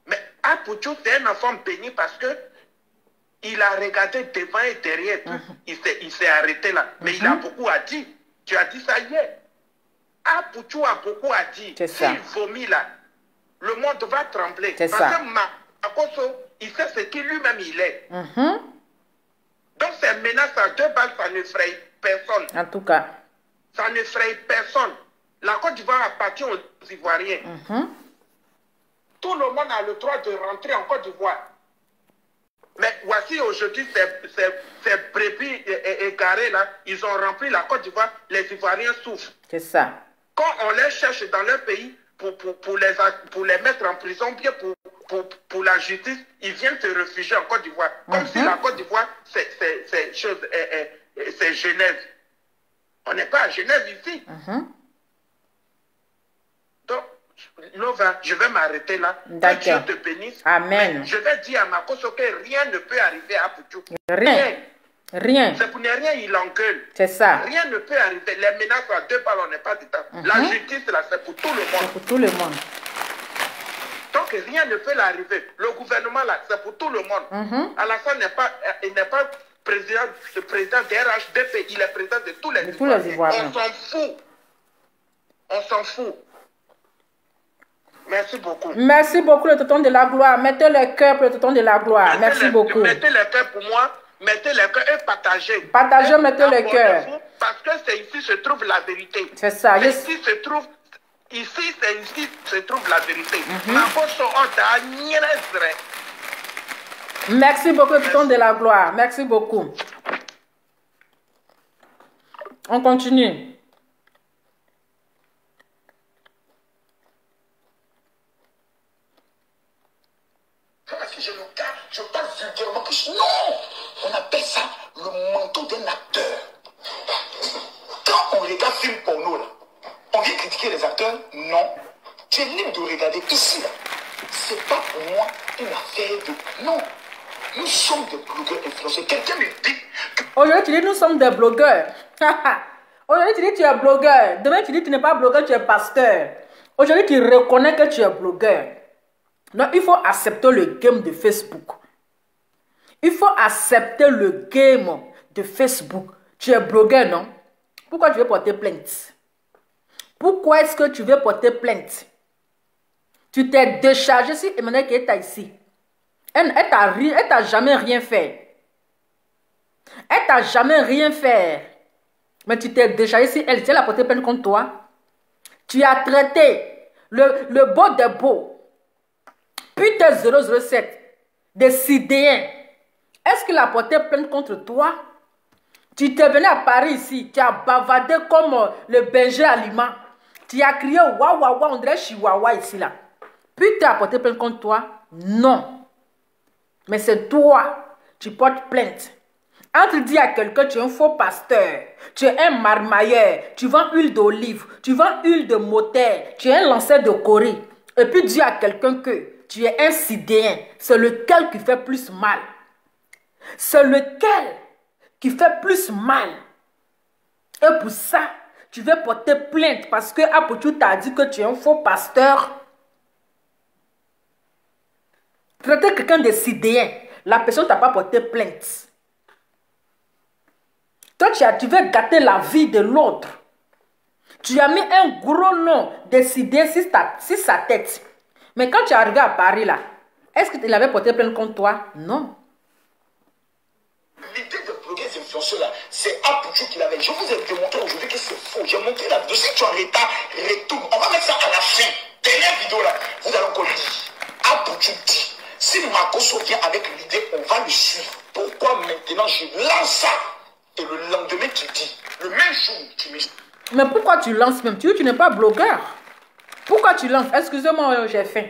Mais Apouchou, c'est un enfant béni parce que il a regardé devant et derrière tout. Il s'est arrêté là. Mais il a beaucoup à dire. Tu as dit ça hier. Apouchou a beaucoup à dire. S'il vomit là, le monde va trembler. Parce que Makosso, il sait ce qu'il lui-même il est. Donc ces menaces à 2 balles, ça ne fraye personne. En tout cas. Ça ne fraye personne. La Côte d'Ivoire appartient aux Ivoiriens. Tout le monde a le droit de rentrer en Côte d'Ivoire. Mais voici aujourd'hui, ces brebis égarés là, ils ont rempli la Côte d'Ivoire, les Ivoiriens souffrent. C'est ça. Quand on les cherche dans leur pays pour les mettre en prison, bien pour la justice, ils viennent se réfugier en Côte d'Ivoire. Comme si la Côte d'Ivoire, c'est Genève. On n'est pas à Genève ici. Donc, Nova, je vais m'arrêter là. Que Dieu te bénisse. Amen. Mais je vais dire à Makosso que rien ne peut arriver à Apouchou. Rien. C'est pour ne rien, il engueule. C'est ça. Rien ne peut arriver. Les menaces à 2 balles, on n'est pas dedans. La justice, là, c'est pour tout le monde. C'est pour tout le monde. Donc, rien ne peut l'arriver. Le gouvernement, là, c'est pour tout le monde. Alassane n'est pas le président des RHDP. Il est président de tous les Ivoiriens. On s'en fout. On s'en fout. Merci beaucoup. Merci beaucoup, le tonton de la gloire. Mettez le cœur pour le tonton de la gloire. Merci beaucoup. Mettez le cœur pour moi. Mettez le cœur et partagez. Partagez, mettez le cœur. Parce que c'est ici se trouve la vérité. C'est ça. Ici se trouve la vérité. Merci beaucoup, le tonton de la gloire. Merci beaucoup. On continue. Si je le garde, je parle vulgairement. Non! On appelle ça le manteau d'un acteur. Quand on regarde film porno, là, on vient critiquer les acteurs? Non. Tu es libre de regarder ici, là. C'est pas pour moi une affaire de... Non. Nous sommes des blogueurs influenceurs. Quelqu'un me dit que... Aujourd'hui, tu dis nous sommes des blogueurs. Aujourd'hui, tu dis tu es blogueur. Demain, tu dis tu n'es pas blogueur, tu es pasteur. Aujourd'hui, tu reconnais que tu es blogueur. Donc, il faut accepter le game de Facebook. Il faut accepter le game de Facebook. Tu es blogueur, non? Pourquoi tu veux porter plainte? Pourquoi est-ce que tu veux porter plainte? Tu t'es déchargé si Emmanuel qui est ici. Elle t'a jamais rien fait. Elle t'a jamais rien fait. Mais tu t'es déchargé si elle a porté plainte contre toi. Tu as traité le beau des beaux. Putain 007, des Sidéens. Est-ce qu'il a porté plainte contre toi? Tu t'es venu à Paris ici, tu as bavardé comme le berger allemand. Tu as crié waouh waouh waouh, on dirait chihuahua ici là. Putain a porté plainte contre toi? Non. Mais c'est toi, tu portes plainte. Quand tu dis à quelqu'un tu es un faux pasteur, tu es un marmailleur, tu vends huile d'olive, tu vends huile de moteur, tu es un lanceur de Corée. Et puis dis à quelqu'un que tu es un Sidéen, c'est lequel qui fait plus mal? C'est lequel qui fait plus mal? Et pour ça, tu veux porter plainte parce que Apouchou t'a dit que tu es un faux pasteur. Traiter quelqu'un de Sidéen, la personne ne t'a pas porté plainte. Toi, tu veux gâter la vie de l'autre. Tu as mis un gros nom de Sidéen sur sa tête. Mais quand tu es arrivé à Paris, là, est-ce qu'il avait porté plainte contre toi? Non. L'idée de bloguer ces influenceurs là, c'est Apouchou qui l'avait. Je vous ai démontré aujourd'hui que c'est faux. J'ai montré la vidéo. Si tu es en retard, retourne. On va mettre ça à la fin. Dernière vidéo là, vous allez encore dire. Apouchou dit, si Makosso vient avec l'idée, on va le suivre. Pourquoi maintenant je lance ça? Et le lendemain tu dis, le même jour, tu me... Mais pourquoi tu lances même? Tu n'es pas blogueur. Pourquoi tu lances? Excusez-moi, j'ai faim.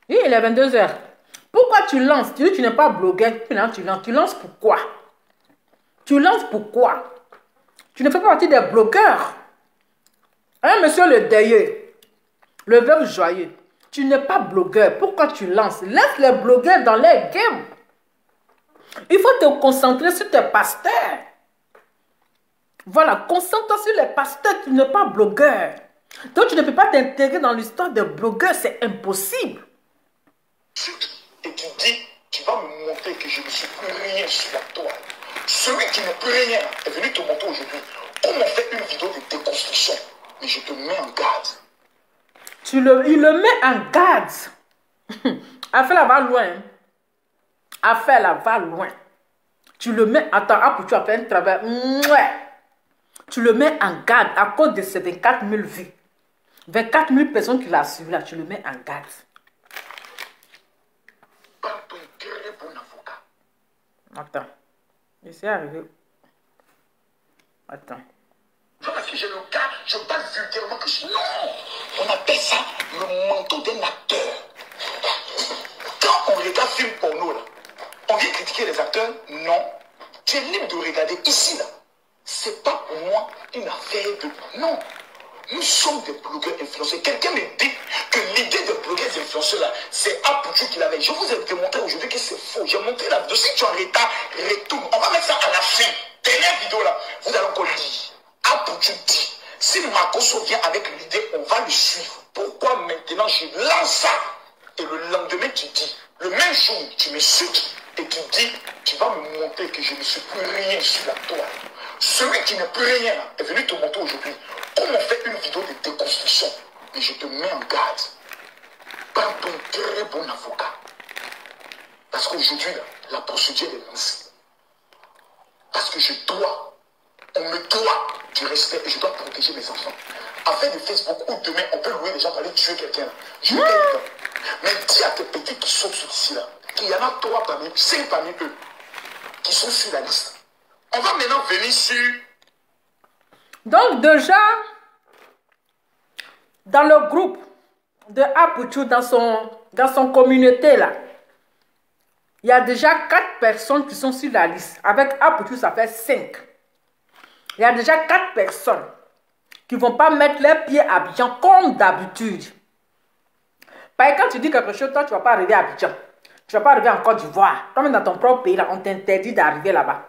Oui, il est 22 h. Pourquoi tu lances? Tu n'es pas blogueur. Tu lances pourquoi? Tu lances pourquoi? Tu ne fais pas partie des blogueurs. Hein, monsieur le deuil, le veuve joyeux, tu n'es pas blogueur. Pourquoi tu lances? Laisse les blogueurs dans leur game. Il faut te concentrer sur tes pasteurs. Voilà, concentre-toi sur les pasteurs, tu n'es pas blogueur. Donc tu ne peux pas t'intégrer dans l'histoire des blogueurs, c'est impossible. Et tu dis, tu vas me montrer que je ne suis plus rien sur la toile. Celui qui n'est plus rien est venu te montrer aujourd'hui comment faire une vidéo de déconstruction. Mais je te mets en garde. Il le met en garde. Affaire là va loin. Affaire là va loin. Tu le mets, attends, tu as fait un travail. Tu le mets en garde à cause de ces 24 000 vues. 24 000 personnes qui l'ont suivi là, tu le mets en garde. Par ton très bon avocat. Attends. C'est arrivé. Attends. Parce que j'ai le cas, je parle vulgairement que je... Non! On appelle ça le manteau d'un acteur. Quand on regarde film porno là, on vient critiquer les acteurs? Non. Tu es libre de regarder ici là. C'est pas pour moi une affaire de... Non. Nous sommes des blogueurs influenceurs. Quelqu'un me dit que l'idée de blogueurs influenceurs là, c'est Apouchou qui l'avait. Je vous ai démontré aujourd'hui que c'est faux. J'ai montré la vidéo. Si tu es en retard, retourne. On va mettre ça à la fin. Dernière vidéo là, vous allez encore dire. Apouchou dit, si Makosso vient avec l'idée, on va le suivre. Pourquoi maintenant je lance ça? Et le lendemain tu dis, le même jour tu me shootes et tu dis, tu vas me montrer que je ne suis plus rien sur la toile. Celui qui n'est plus rien là, est venu te montrer aujourd'hui comment faire une vidéo de déconstruction. Mais je te mets en garde. Par ton très bon avocat. Parce qu'aujourd'hui, la procédure est lancée. Parce que on me doit du respect et je dois protéger mes enfants. Afin de Facebook ou demain, on peut louer les gens pour aller tuer quelqu'un. Je ne t'aide pas. Mais dis à tes petits qui sont ici là, qu'il y en a 5 parmi eux qui sont sur la liste. On va maintenant venir sur... Donc déjà, dans le groupe de Apouchou, dans son communauté là, il y a déjà 4 personnes qui sont sur la liste. Avec Apouchou, ça fait 5. Il y a déjà 4 personnes qui ne vont pas mettre leurs pieds à Abidjan comme d'habitude. Parce que quand tu dis quelque chose, toi, tu ne vas pas arriver à Abidjan. Tu ne vas pas arriver en Côte d'Ivoire. Toi-même dans ton propre pays, là, on t'interdit d'arriver là-bas.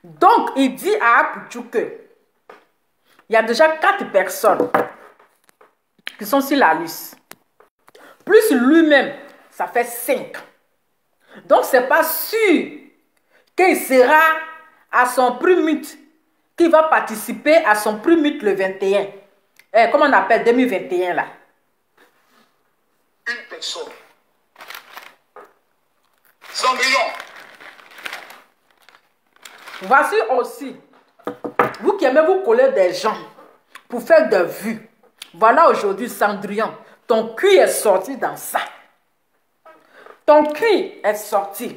Donc, il dit à Apouchou que il y a déjà 4 personnes qui sont sur la liste. Plus lui-même, ça fait 5. Donc, ce n'est pas sûr qu'il sera à son primute, qu'il va participer à son primute le 21. Comment on appelle 2021 là? Une personne. Cendrillon. Voici aussi, vous qui aimez vous coller des gens pour faire des vues. Voilà aujourd'hui Cendrillon, ton cul est sorti dans ça. Ton cul est sorti.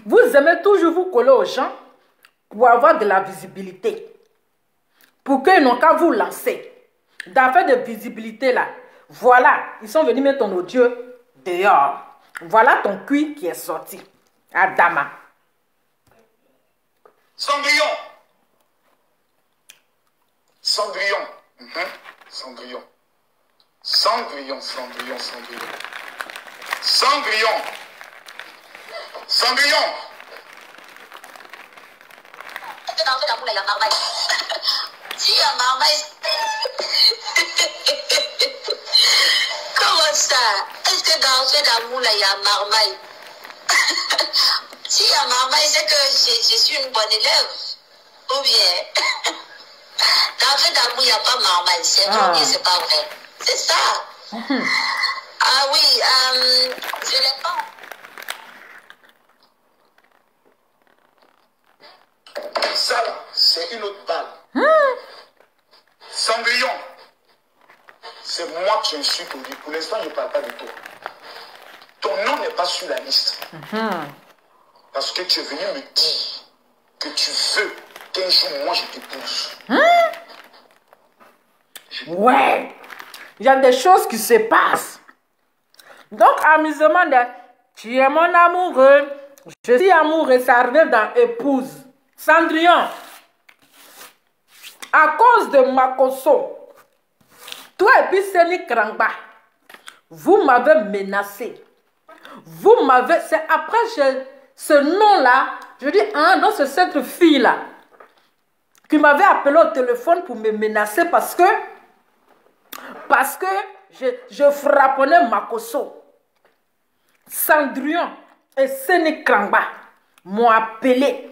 Vous aimez toujours vous coller aux gens pour avoir de la visibilité. Pour qu'ils n'ont qu'à vous lancer. D'affaire de visibilité là. Voilà, ils sont venus mettre ton audio dehors. Voilà ton cul qui est sorti. Adama. Cendrillon. Cendrillon. Cendrillon. Cendrillon, Cendrillon, Cendrillon. Cendrillon. Cendrillon. Est-ce que dans ce d'amour, il y a marmaille? Si, il y a marmaille. Comment ça? Est-ce que dans ce d'amour, il y a marmaille? Si, il y a marmaille, c'est que je suis une bonne élève. Ou bien, dans ce d'amour, il n'y a pas marmaille. C'est vrai, c'est pas vrai. C'est ça. Ah oui, je l'ai pas. Ça, c'est une autre balle. Cendrillon, c'est moi qui insulte aujourd'hui. Pour l'instant, je ne parle pas de toi. Ton nom n'est pas sur la liste. Parce que tu es venu me dire que tu veux qu'un jour, moi, je t'épouse. Ouais, il y a des choses qui se passent. Donc, amusement de tu es mon amoureux, je suis amoureux, ça revient dans épouse. Cendrillon, À cause de Makosso, toi et puis Seni Krangba, vous m'avez menacé. Vous m'avez... C'est après ce nom-là, je dis, hein, non, c'est cette fille-là qui m'avait appelé au téléphone pour me menacer parce que je frapponnais Makosso. Cendrillon et Seni Krangba m'ont appelé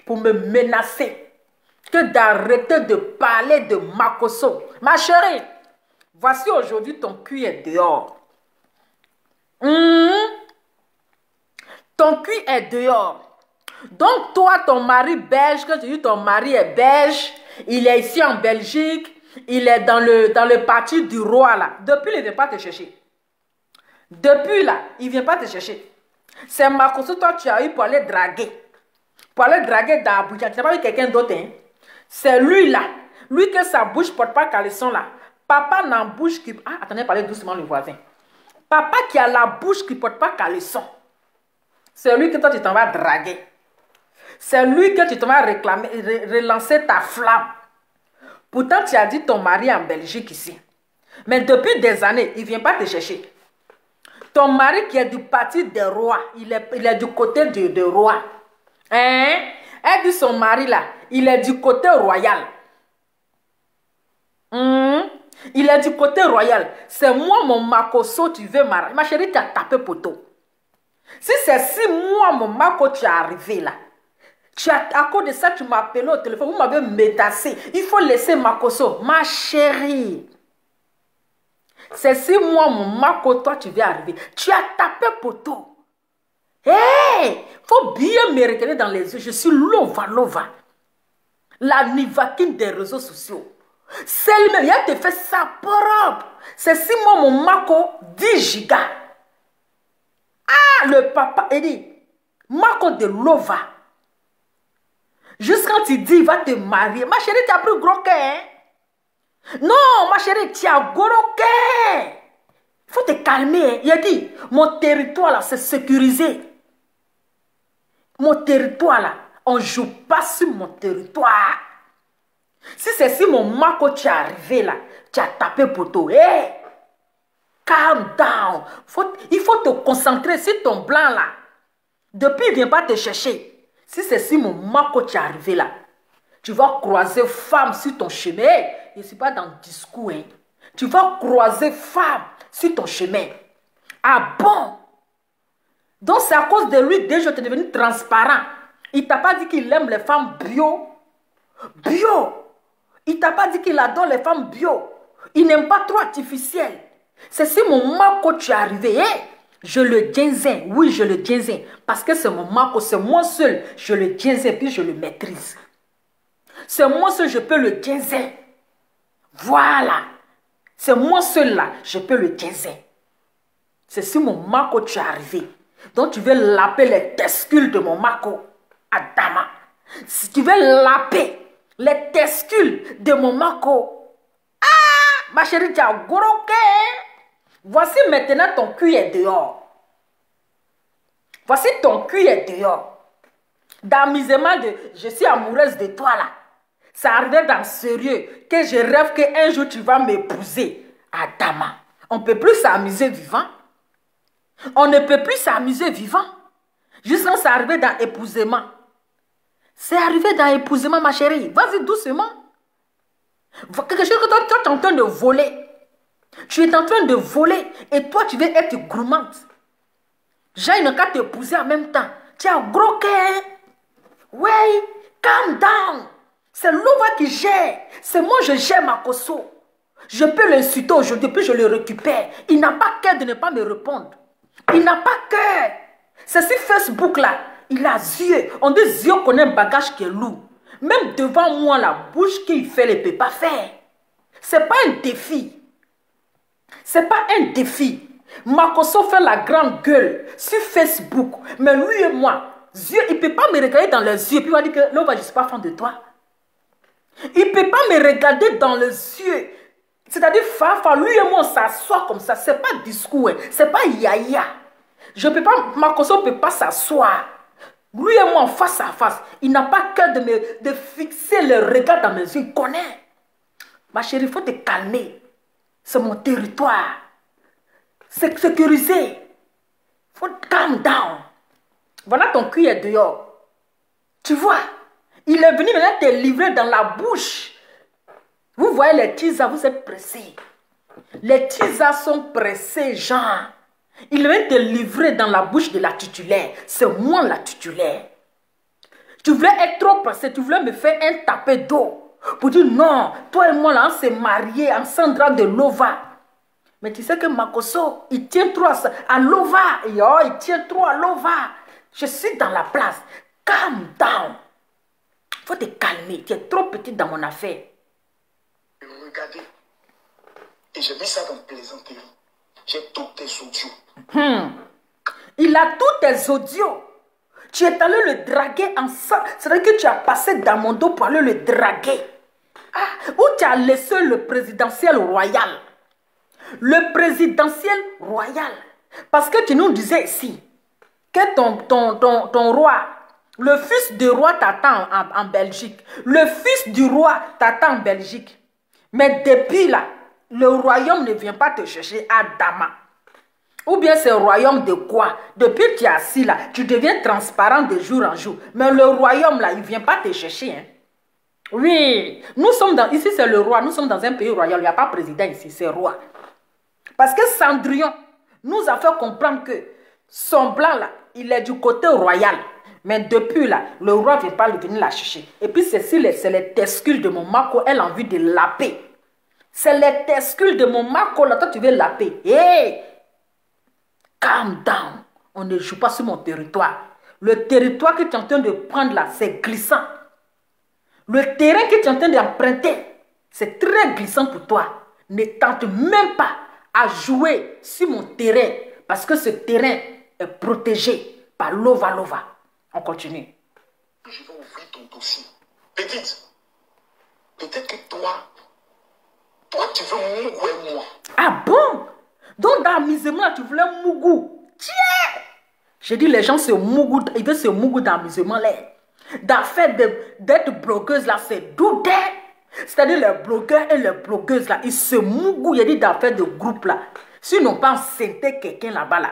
pour me menacer que d'arrêter de parler de Makosso. Ma chérie, voici aujourd'hui ton cul est dehors. Ton cul est dehors. Donc toi, ton mari belge, quand tu dis ton mari est belge, il est ici en Belgique, il est dans le parti du roi là. Depuis, il ne vient pas te chercher. Depuis là, il ne vient pas te chercher. C'est Makosso, toi tu as eu pour aller draguer. Pour aller draguer dans Abuja. Tu n'as pas vu quelqu'un d'autre, hein? C'est lui là. Lui que sa bouche ne porte pas caleçon là. Papa n'a bouche qui... Ah, attendez, parlez doucement le voisin. Papa qui a la bouche qui ne porte pas caleçon. C'est lui que toi tu t'en vas draguer. C'est lui que tu t'en vas réclamer, relancer ta flamme. Pourtant tu as dit ton mari en Belgique ici. Mais depuis des années, il ne vient pas te chercher. Ton mari qui est du parti des rois, il est du côté des rois. Hein? Elle dit son mari là, il est du côté royal. Il est du côté royal. C'est moi mon Makosso, tu veux marier. Ma chérie, tu as tapé poteau. Si moi mon Mako tu es arrivé là, à cause de ça tu m'as appelé au téléphone, vous m'avez menacé. Il faut laisser Makosso. Ma chérie. C'est si moi mon Mako, toi tu veux arriver. Tu as tapé poteau. Hey, faut bien me regarder dans les yeux. Je suis lova. La nivakine des réseaux sociaux. Celle-même, elle te fait ça propre. C'est si moi mon Mako 10 gigas. Ah, le papa, il dit, Mako de lova. Juste quand tu dis, il va te marier. Ma chérie, tu as pris gros cœur, hein? Non, ma chérie, tu as gros cœur. Il faut te calmer, hein? Il a dit, mon territoire là, c'est sécurisé. Mon territoire là, on ne joue pas sur mon territoire. Si c'est si mon Mako tu es arrivé là, tu as tapé poteau. Hey, calm down. Il faut te concentrer sur ton blanc là. Depuis, il ne vient pas te chercher. Si c'est si mon Mako tu es arrivé là, tu vas croiser femme sur ton chemin. Hey, je ne suis pas dans le discours. Hein. Tu vas croiser femme sur ton chemin. Ah bon? Donc c'est à cause de lui, déjà, tu es devenu transparent. Il ne t'a pas dit qu'il aime les femmes bio. Bio. Il ne t'a pas dit qu'il adore les femmes bio. Il n'aime pas trop artificiel. C'est si mon Mako tu es arrivé. Hein? Je le ginseng. Oui, je le ginseng. Parce que c'est mon Mako, c'est moi seul. Je le ginseng, puis je le maîtrise. C'est moi seul, je peux le ginseng. Voilà. C'est moi seul là, je peux le ginseng. C'est si mon Mako tu es arrivé. Donc tu veux laper les testicules de mon Mako. Adama. Si tu veux laper les testicules de mon Mako. Ah, ma chérie, tu as gros cœur. Voici maintenant ton cul est dehors. Voici ton cul est dehors. D'amusement de je suis amoureuse de toi là. Ça arrive dans sérieux que je rêve qu'un jour tu vas m'épouser. Adama. On ne peut plus s'amuser vivant. On ne peut plus s'amuser vivant. Juste quand c'est arrivé dans épousement. C'est arrivé dans épousement, ma chérie. Vas-y doucement. Quelque chose que toi tu es en train de voler. Tu es en train de voler et toi tu veux être gourmande. J'ai une carte t'épouser en même temps. Tu as un gros cœur. Oui, calm down. C'est Lova qui gère. C'est moi je gère Makosso. Je peux l'insulter aujourd'hui puis je le récupère. Il n'a pas cœur de ne pas me répondre. Il n'a pas cœur. C'est si Facebook là, il a yeux. On dit yeux connaît un bagage qui est lourd. Même devant moi, la bouche qu'il fait, il ne peut pas faire. Ce n'est pas un défi. Ce n'est pas un défi. Makosso fait la grande gueule sur Facebook. Mais lui et moi, yeux, il ne peut pas me regarder dans les yeux. Puis il va dire que non, je ne suis pas fan de toi. Il ne peut pas me regarder dans les yeux. C'est-à-dire, Fafa, lui et moi, on s'assoit comme ça. Ce n'est pas discours, hein. Ce n'est pas yaya. Je peux pas, Makosso ne peut pas s'asseoir. Lui et moi, face à face. Il n'a pas cœur de fixer le regard dans mes yeux. Il connaît. Ma chérie, il faut te calmer. C'est mon territoire. C'est sécurisé. Il faut calm down. Voilà ton cul est dehors. Tu vois, il est venu maintenant te livrer dans la bouche. Vous voyez les tisas, vous êtes pressés. Les tisas sont pressés, Jean. Il vient te livrer dans la bouche de la titulaire. C'est moi la titulaire. Tu voulais être trop pressé, tu voulais me faire un tapé d'eau. Pour dire non, toi et moi là, on s'est mariés en Sandra de Lova. Mais tu sais que Makoso, il tient trop à Lova. Oh, il tient trop à Lova. Je suis dans la place. Calm down. Il faut te calmer. Tu es trop petite dans mon affaire. Regardez. Et j'ai mis ça dans plaisanterie. J'ai tous tes audios. Il a tous tes audios. Tu es allé le draguer ensemble. C'est-à-dire que tu as passé dans mon dos pour aller le draguer. Ah, où tu as laissé le présidentiel royal. Le présidentiel royal. Parce que tu nous disais ici que ton roi, le fils du roi t'attend en Belgique. Le fils du roi t'attend en Belgique. Mais depuis là, le royaume ne vient pas te chercher à Dama. Ou bien c'est le royaume de quoi? Depuis que tu es assis là, tu deviens transparent de jour en jour. Mais le royaume là, il ne vient pas te chercher. Hein? Oui, nous sommes dans... Ici c'est le roi, nous sommes dans un pays royal. Il n'y a pas président ici, c'est roi. Parce que Cendrillon nous a fait comprendre que son blanc là, il est du côté royal. Mais depuis là, le roi ne vient pas venir la chercher. Et puis c'est les testicules de mon Marco, elle a envie de laper. C'est les testicules de mon Marco là, toi tu veux laper. Hey! Calm down. On ne joue pas sur mon territoire. Le territoire que tu es en train de prendre là, c'est glissant. Le terrain que tu es en train d'emprunter, c'est très glissant pour toi. Ne tente même pas à jouer sur mon terrain parce que ce terrain est protégé par Lova. On continue. Je vais ouvrir ton dossier. Petite, peut-être que toi, tu veux Mougou et moi. Ah bon? Donc dans l'amusement, tu voulais Mougou. Tiens! J'ai dit les gens se Mougou, ils veulent se Mougou dans l'amusement là. D'affaire d'être blogueuse là, c'est doudé. C'est-à-dire les blogueurs et les blogueuses là, ils se Mougou, il y a dit d'affaire de groupe là. S'ils n'ont pas enceinté quelqu'un là-bas là.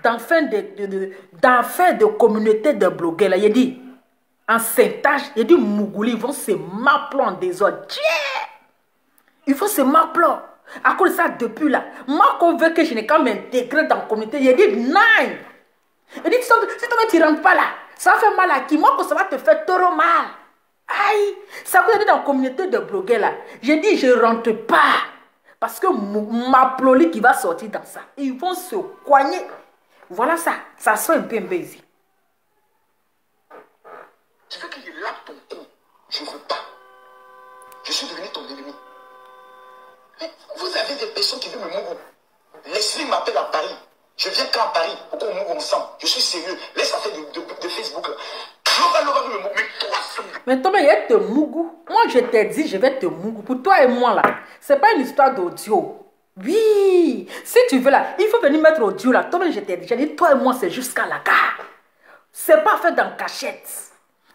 D'affaire de communauté de blogueurs là, il a dit enceintage, il a dit Mougouli, ils vont se m'appeler en désordre. Tiens! Il faut se m'appeler. À cause de ça, depuis là, Marco veut que je n'ai qu'à m'intégrer dans la communauté. Il a dit, non. Il dit, si toi tu ne rentres pas là, ça va faire mal à qui? Marco, ça va te faire trop mal. Aïe, ça veut dire dans la communauté de blogueurs là. J'ai dit, je ne rentre pas. Parce que ma ploli qui va sortir dans ça. Ils vont se coigner. Voilà ça. Ça soit un peu ici. Tu veux qu'il lave ton cou? Je ne veux pas. Je suis devenu ton ennemi. Mais vous avez des personnes qui veulent me Mougou. Leslie m'appelle à Paris. Je viens quand à Paris pour qu'on Mougou ensemble. Je suis sérieux. Laisse affaire de Facebook là. Lova veut me Mougou. Mais toi, mais toi, il y a te Mougou. Moi, je t'ai dit, je vais te Mougou. Pour toi et moi là, c'est pas une histoire d'audio. Oui, si tu veux là, il faut venir mettre audio là. Toi, je t'ai dit, j'ai dit, toi et moi, c'est jusqu'à la gare. C'est pas fait dans cachette.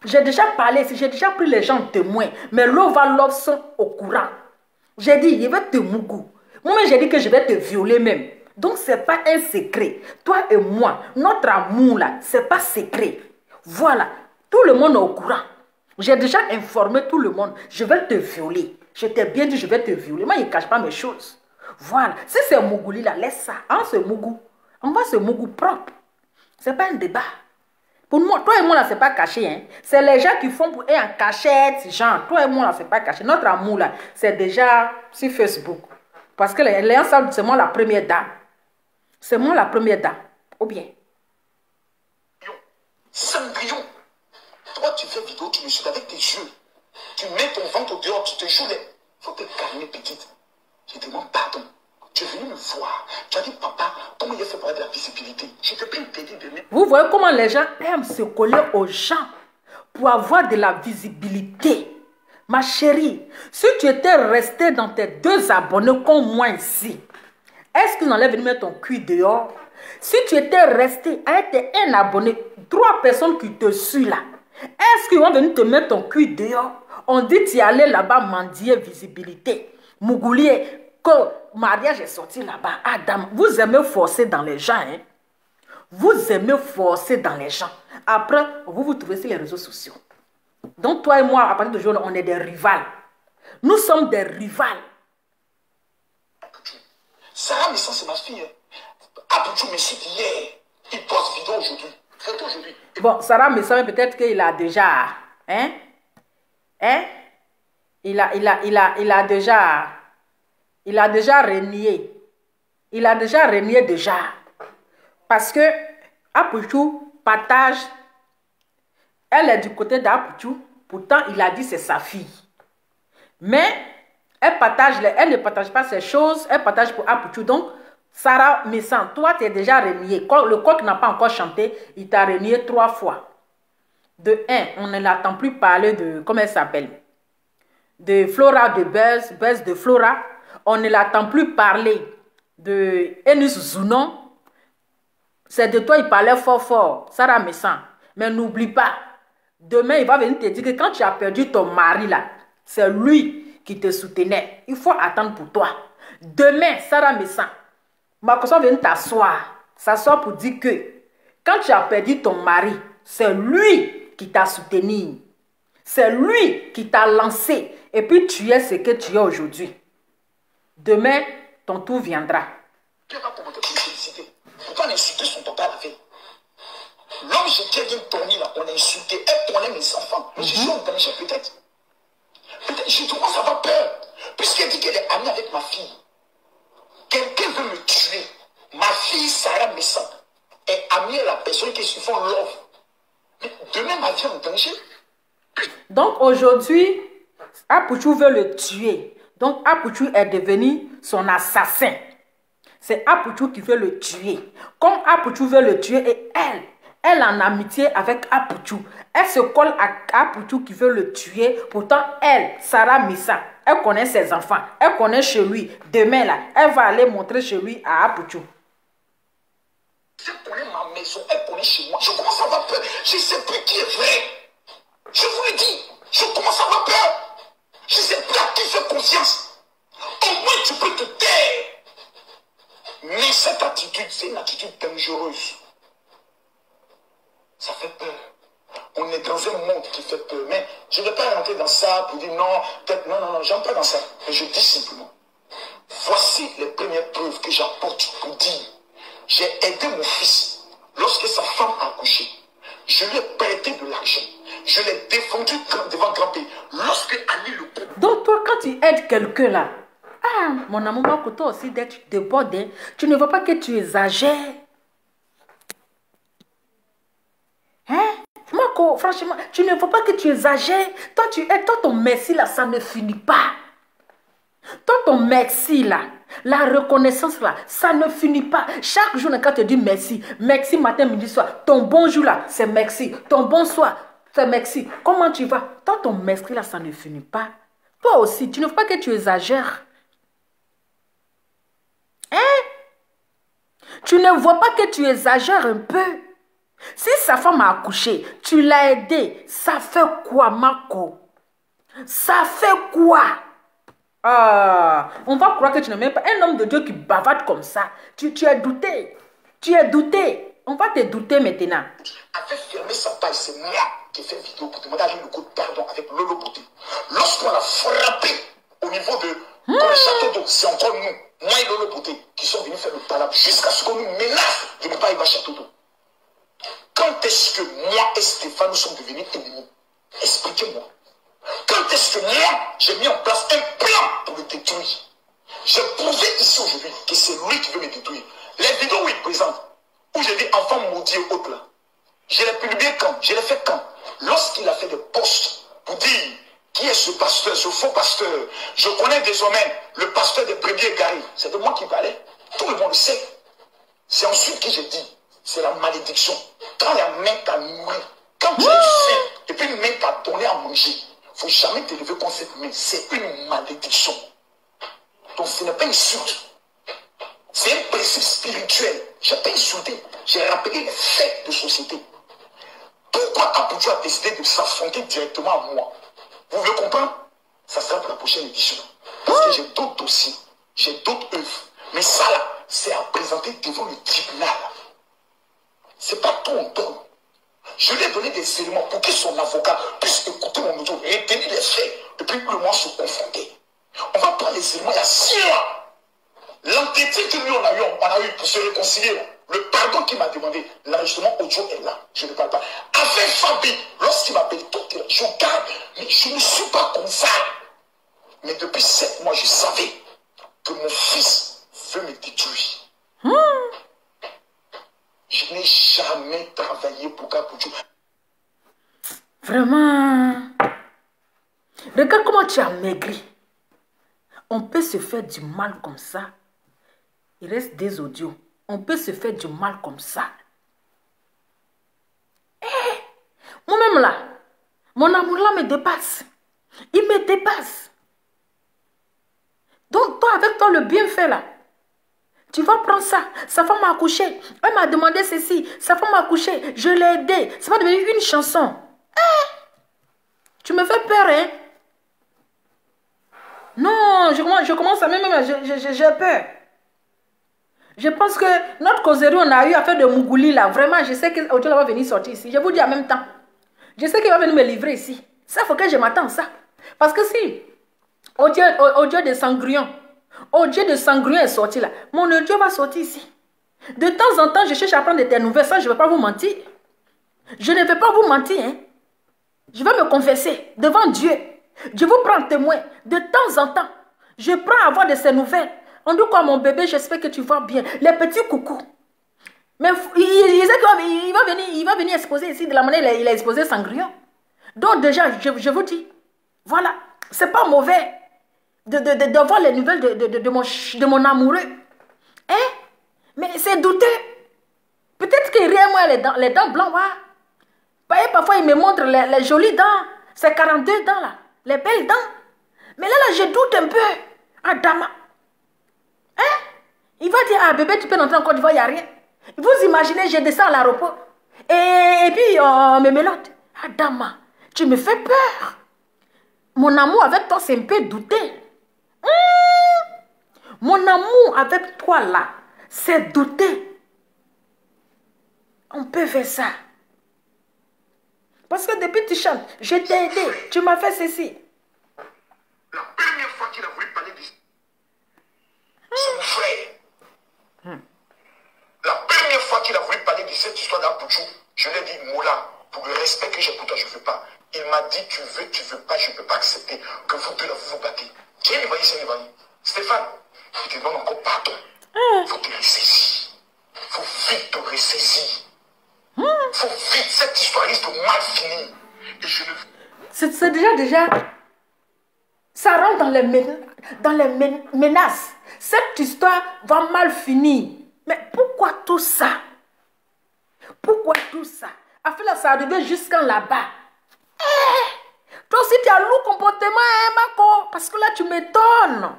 J'ai déjà parlé, j'ai déjà pris les gens témoins. Mais Lova sont au courant. J'ai dit, je vais te Mougou. Moi-même, j'ai dit que je vais te violer même. Donc, ce n'est pas un secret. Toi et moi, notre amour là, ce n'est pas secret. Voilà, tout le monde est au courant. J'ai déjà informé tout le monde. Je vais te violer. Je t'ai bien dit, je vais te violer. Moi, il ne cache pas mes choses. Voilà. Si c'est Mougouli là, laisse ça. On se Mougou. On va se Mougou propre. Ce n'est pas un débat. Pour moi, toi et moi là, ce n'est pas caché. Hein. C'est les gens qui font pour eux en cachette. Genre, toi et moi là, ce n'est pas caché. Notre amour là, c'est déjà sur Facebook. Parce que les gens savent, c'est moi la première dame. C'est moi la première dame. Ou bien. Cendrillon, toi tu fais vidéo, tu me suis avec tes yeux. Tu mets ton ventre au dehors, tu te joues les... Faut te calmer, petite. Je te demande pardon. Tu es venu me voir. Tu as dit, papa, comment il a fait pour avoir de la visibilité? Je te prie de t'aider de mettre... Vous voyez comment les gens aiment se coller aux gens pour avoir de la visibilité. Ma chérie, si tu étais resté dans tes 2 abonnés comme moi ici, est-ce que tu allais venir mettre ton cul dehors? Si tu étais resté à être un abonné, 3 personnes qui te suivent là, est-ce qu'ils vont venir te mettre ton cul dehors? On dit tu es allé là-bas mendier visibilité. Mougoulier, que mariage est sorti là-bas. Adam, vous aimez forcer dans les gens. Hein? Vous aimez forcer dans les gens. Après, vous vous trouvez sur les réseaux sociaux. Donc toi et moi, à partir d'aujourd'hui, on est des rivales. Nous sommes des rivales. Sarah Messan, c'est ma fille. Apouchou me cite hier. Il poste vidéo aujourd'hui. Photo aujourd'hui. Bon, Sarah Messan, peut-être qu'il a déjà... Hein? Hein? Il a déjà renié. Il a déjà renié déjà. Parce que Apouchou partage... Elle est du côté d'Apouchou. Pourtant, il a dit c'est sa fille. Mais elle ne partage pas ces choses. Elle partage pour Apouchou. Donc, Sarah Messan, toi, tu es déjà renié. Le coq n'a pas encore chanté. Il t'a renié 3 fois. De 1, on ne l'attend plus parler de... Comment elle s'appelle? De Flora de Buzz de Flora. On ne l'attend plus parler de Enus Zounon. C'est de toi, il parlait fort, Sarah Messan. Mais n'oublie pas, demain, il va venir te dire que quand tu as perdu ton mari là, c'est lui qui te soutenait. Il faut attendre pour toi. Demain, Sarah Messan, Makoso vient s'asseoir pour dire que quand tu as perdu ton mari, c'est lui qui t'a soutenu. C'est lui qui t'a lancé. Et puis tu es ce que tu es aujourd'hui. Demain, ton tour viendra. Tu vas commenter pour me féliciter. Pourquoi on a insulté son papa à la veille? L'homme qui vient tourner là, on a insulté. Elle tournait mes enfants. Je suis en danger peut-être. Peut-être, je commence à avoir peur. Puisqu'elle dit qu'elle est amie avec ma fille. Quelqu'un veut me tuer. Ma fille, Sarah Messan, est amie à la personne qui se font love. Mais demain, ma vie est en danger. Donc aujourd'hui, Apouchou veut le tuer. Donc Apouchou est devenu son assassin. C'est Apouchou qui veut le tuer. Comme Apouchou veut le tuer et elle en amitié avec Apouchou. Elle se colle à Apouchou qui veut le tuer. Pourtant, elle, Sarah Messan, elle connaît ses enfants. Elle connaît chez lui. Demain, là, elle va aller montrer chez lui à Apouchou. Elle connaît ma maison, elle connaît chez moi. Je commence à avoir peur. Je ne sais plus qui est vrai. Je vous le dis, je commence à avoir peur. Je ne sais plus à qui faire confiance. Au moins, tu peux te taire. Mais cette attitude, c'est une attitude dangereuse. Ça fait peur. On est dans un monde qui fait peur. Mais je ne vais pas rentrer dans ça pour dire non, peut-être non, j'aime pas dans ça. Mais je dis simplement, voici les premières preuves que j'apporte pour dire, j'ai aidé mon fils lorsque sa femme a accouché. Je lui ai prêté de l'argent. Je l'ai défendu devant grand pays. Lorsque Ali le coupe. Donc toi, quand tu aides quelqu'un là, mon amour, toi aussi d'être débordé, tu ne vois pas que tu exagères. Hein? Marco, franchement, tu ne vois pas que tu exagères. Toi, ton merci là, ça ne finit pas. Toi, ton merci là, la reconnaissance là, ça ne finit pas. Chaque jour, quand tu dis merci, merci matin, midi, soir, ton bonjour là, c'est merci. Ton bonsoir, c'est merci. Comment tu vas? Toi, ton merci là, ça ne finit pas. Toi aussi, tu ne vois pas que tu exagères. Hein? Tu ne vois pas que tu exagères un peu? Si sa femme a accouché, tu l'as aidé, ça fait quoi, Marco? Ça fait quoi? On va croire que tu n'es même pas un homme de Dieu qui bavarde comme ça. Tu es douté. Tu es douté. On va te douter maintenant. Avait fermé sa page, c'est moi qui ai fait vidéo pour demander à lui le coup de pardon avec Lolo Beauté. Lorsqu'on a frappé au niveau de dans le château d'eau, c'est encore nous, moi et Lolo Beauté, qui sont venus faire le palabre jusqu'à ce qu'on nous menace de ne pas aller au château d'eau. Quand est-ce que moi et Stéphane nous sommes devenus ennemis? Expliquez-moi. Quand est-ce que moi, j'ai mis en place un plan pour le détruire? J'ai prouvé ici aujourd'hui que c'est lui qui veut me détruire. Les vidéos où il présente, où j'ai dit enfant maudit et autres là, je l'ai publié quand? Je l'ai fait quand? Lorsqu'il a fait des posts pour dire qui est ce pasteur, ce faux pasteur. Je connais désormais le pasteur des brebis égarés. C'est de moi qui parlais. Tout le monde le sait. C'est ensuite que j'ai dit, c'est la malédiction. Quand la main t'a nourri, quand tu es faim, et puis une main t'a donné à manger, il ne faut jamais te lever contre cette main. C'est une malédiction. Donc ce n'est pas une insulte. C'est un principe spirituel. Je n'ai pas insulté. J'ai rappelé les faits de société. Pourquoi Abidjan a décidé de s'affronter directement à moi? Vous voulez comprendre? Ça sera pour la prochaine édition. Parce que j'ai d'autres dossiers, j'ai d'autres œuvres. Mais ça là, c'est à présenter devant le tribunal. C'est pas tout on donne. Je lui ai donné des éléments pour que son avocat puisse écouter mon audio, retenir les faits, et puis le moment se confronter. On va prendre les éléments il y a 6 mois. L'entretien que nous on a eu pour se réconcilier, là. Le pardon qu'il m'a demandé, l'enregistrement audio est là. Je ne parle pas. Avec Fabi, lorsqu'il m'appelle, tout est là. Je garde, mais je ne suis pas comme ça. Mais depuis 7 mois, je savais que mon fils veut me détruire. Je n'ai jamais travaillé pour Kapoudjou. Vraiment. Regarde comment tu as maigri. On peut se faire du mal comme ça. Il reste des audios. On peut se faire du mal comme ça. Moi-même là, mon amour là me dépasse. Il me dépasse. Donc toi, avec toi, le bienfait là, tu vas prendre ça. Sa femme m'a accouché. Elle m'a demandé ceci. Sa femme m'a accouché. Je l'ai aidé. Ça va devenir une chanson. Tu me fais peur, hein? Non, je commence à même, j'ai peur. Je pense que notre causerie, on a eu affaire de Mougouli là. Vraiment, je sais que Odio va venir sortir ici. Je vous dis en même temps. Je sais qu'il va venir me livrer ici. Ça, il faut que je m'attende ça. Parce que si Odio de Sangrion, Odio de Sangrion est sorti là, mon audio va sortir ici. De temps en temps, je cherche à prendre des nouvelles. Ça, je ne vais pas vous mentir. Je ne vais pas vous mentir. Hein. Je vais me confesser devant Dieu. Je vous prends témoin. De temps en temps, je prends à voir de ces nouvelles. On dit quoi, mon bébé, j'espère que tu vas bien. Les petits coucous. Mais il va venir exposer ici de la manière il a exposé Sangrion. Donc déjà, je vous dis, voilà, c'est pas mauvais de voir les nouvelles de mon amoureux. Hein? Mais c'est douteux. Peut-être qu'il rit moi les dents blanches. Ouais. Parfois, il me montre les jolies dents. C'est 42 dents là. Les belles dents. Mais là, je doute un peu. Adama. Hein? Il va dire, ah bébé, tu peux entrer en Côte d'Ivoire, il n'y a rien. Vous imaginez, je descends à l'aéroport. Et puis, on me mélote. Adama, tu me fais peur. Mon amour avec toi, c'est un peu douté. Mon amour avec toi, là, c'est douté. On peut faire ça. Parce que depuis que tu chantes, je t'ai aidé. Tu m'as fait ceci. La première fois qu'il a voulu parler de son frère, la première fois qu'il a voulu parler de cette histoire d'Abidjan, je lui ai dit, Moula, pour le respect que j'ai pour toi, je ne veux pas. Il m'a dit, tu veux pas, je ne peux pas accepter que vous deux là, vous vous battez. Tiens, c'est Nivani. Stéphane, il te demande encore pardon. Il faut te ressaisir. Il faut vite te ressaisir. Il faut vite, cette histoire risque de mal finir. Et je ne... C'est déjà... Ça rentre dans les menaces. Cette histoire va mal finir. Mais pourquoi tout ça? Pourquoi tout ça? Afin là, ça arrive jusqu'en là-bas. Toi aussi, tu as lourd comportement, hein, Marco? Parce que là, tu m'étonnes.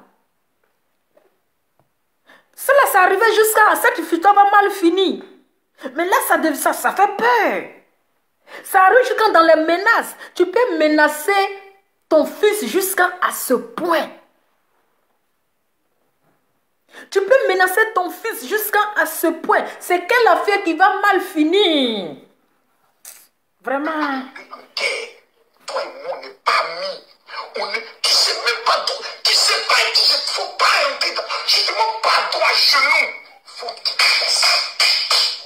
Cela, ça arrivait jusqu'à cette histoire va mal finir. Mais là, ça fait peur. Ça arrive jusqu'à dans les menaces. Tu peux menacer ton fils jusqu'à ce point. Tu peux menacer ton fils jusqu'à ce point. C'est quelle affaire qui va mal finir? Vraiment. Toi et moi, on n'est pas amis. Tu ne sais même pas d'où. Tu ne sais pas. Il ne faut pas entrer dans. Je te demande pardon à genoux. Il faut que tu fasses ça.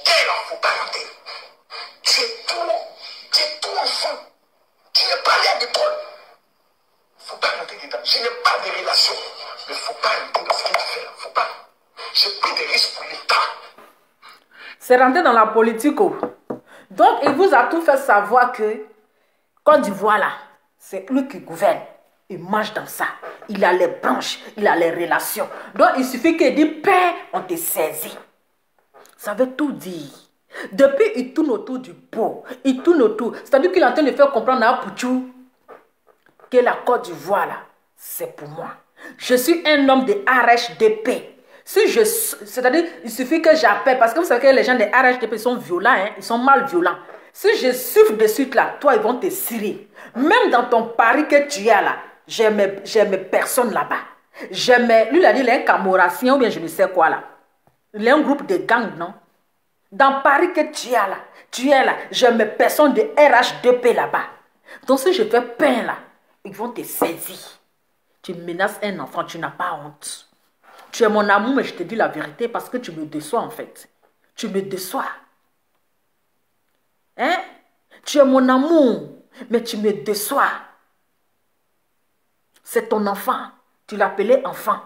Dès là, il ne faut pas rentrer. Tu es trop enfant. Tu n'es pas allé à l'école. Il ne faut pas rentrer dedans. Je n'ai pas de relation. Mais il ne faut pas rentrer dans ce que tu fais là. Il ne faut pas. J'ai pris des risques pour l'État. C'est rentrer dans la politique. Donc, il vous a tout fait savoir que Côte d'Ivoire là, c'est lui qui gouverne. Il mange dans ça. Il a les branches, il a les relations. Donc, il suffit qu'il dise Père, on te saisit. Ça veut tout dire. Depuis, il tourne autour du pot. Il tourne autour. C'est-à-dire qu'il est en train de faire comprendre à Pouchou que la Côte d'Ivoire là, c'est pour moi. Je suis un homme de RHDP. C'est-à-dire, il suffit que j'appelle, parce que vous savez que les gens des RHDP sont violents, hein, ils sont mal violents. Si je souffle de suite là, toi, ils vont te cirer. Même dans ton pari que tu as là, j'ai mes personnes là-bas. Lui, il a dit, il est un camoratien ou bien je ne sais quoi là. Il est un groupe de gangs, non? Dans Paris que tu es là, j'ai mes personnes de RH2P là-bas. Donc si je fais pain là, ils vont te saisir. Tu menaces un enfant, tu n'as pas honte. Tu es mon amour, mais je te dis la vérité parce que tu me déçois en fait. Tu me déçois. Hein? Tu es mon amour, mais tu me déçois. C'est ton enfant. Tu l'appelais enfant.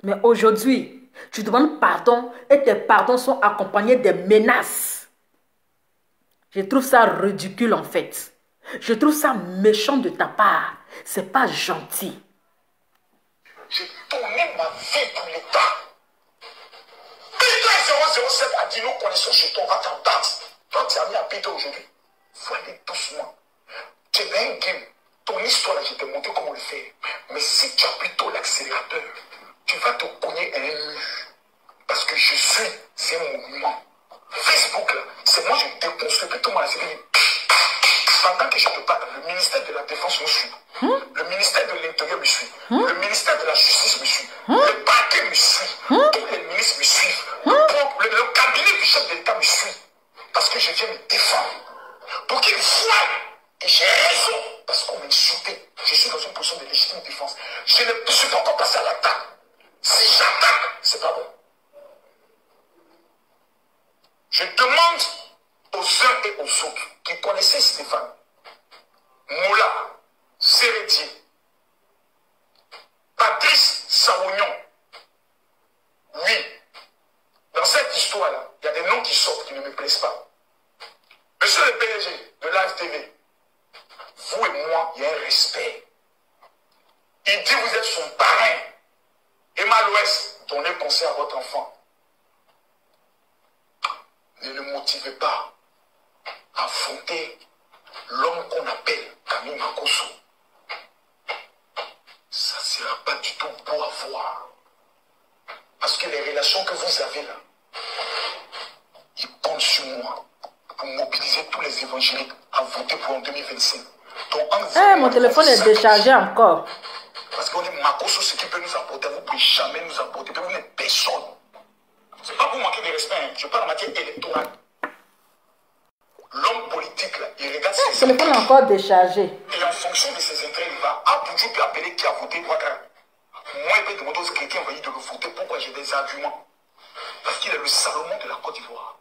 Mais aujourd'hui, tu demandes pardon et tes pardons sont accompagnés des menaces. Je trouve ça ridicule en fait. Je trouve ça méchant de ta part. C'est pas gentil. J'ai donné ma vie pour l'État. Peter 007 a dit nous connaissons chez toi, on va t'en battre. Toi, tu as mis à Peter aujourd'hui. Il faut aller doucement. Tu es dans un game. Ton histoire, là, je t'ai montré comment le faire. Mais si tu appuies plutôt l'accélérateur, tu vas te cogner à un mur. Parce que je suis, c'est un monument. Facebook, là, c'est moi, je déconstruis. Puis tout le monde a dit, pendant que je peux pas, le ministère de la Défense me suit. Le ministère de l'Intérieur me suit. Le ministère de la Justice me suit. Le parquet me suit. Tous les ministres me suivent. Le cabinet du chef de l'État me suit. Parce que je viens me défendre. Pour qu'ils voient que j'ai raison. Parce qu'on m'a insulté. Je suis dans une position de légitime défense. Je ne suis pas encore passé à l'attaque. Si j'attaque, c'est pas bon. Je demande aux uns et aux autres qui connaissaient Stéphane, Moula, Sérédier, Patrice Saougnon. Oui, dans cette histoire-là, il y a des noms qui sortent qui ne me plaisent pas. Monsieur le PDG de Live TV, vous et moi, il y a un respect. Il dit vous êtes son parrain. Emma Louest, donnez conseil à votre enfant. Ne le motivez pas à affronter l'homme qu'on appelle Camille Makosso. Ça ne sera pas du tout beau à voir. Parce que les relations que vous avez là, ils comptent sur moi pour mobiliser tous les évangéliques à voter pour en 2025. Donc, mon téléphone est déchargé encore. Parce qu'on dit Makosso, ce qui peut nous apporter, vous ne pouvez jamais nous apporter. Vous n'êtes personne. Ce n'est pas pour manquer de respect, hein. Je parle en matière électorale. L'homme politique, là, il regarde ses Le téléphone est encore déchargé. Et en fonction de ses intérêts, il va peut appeler qui a voté quoi. Moi, il peut demander aux chrétiens envahis de le voter. Pourquoi j'ai des arguments? Parce qu'il est le Salomon de la Côte d'Ivoire.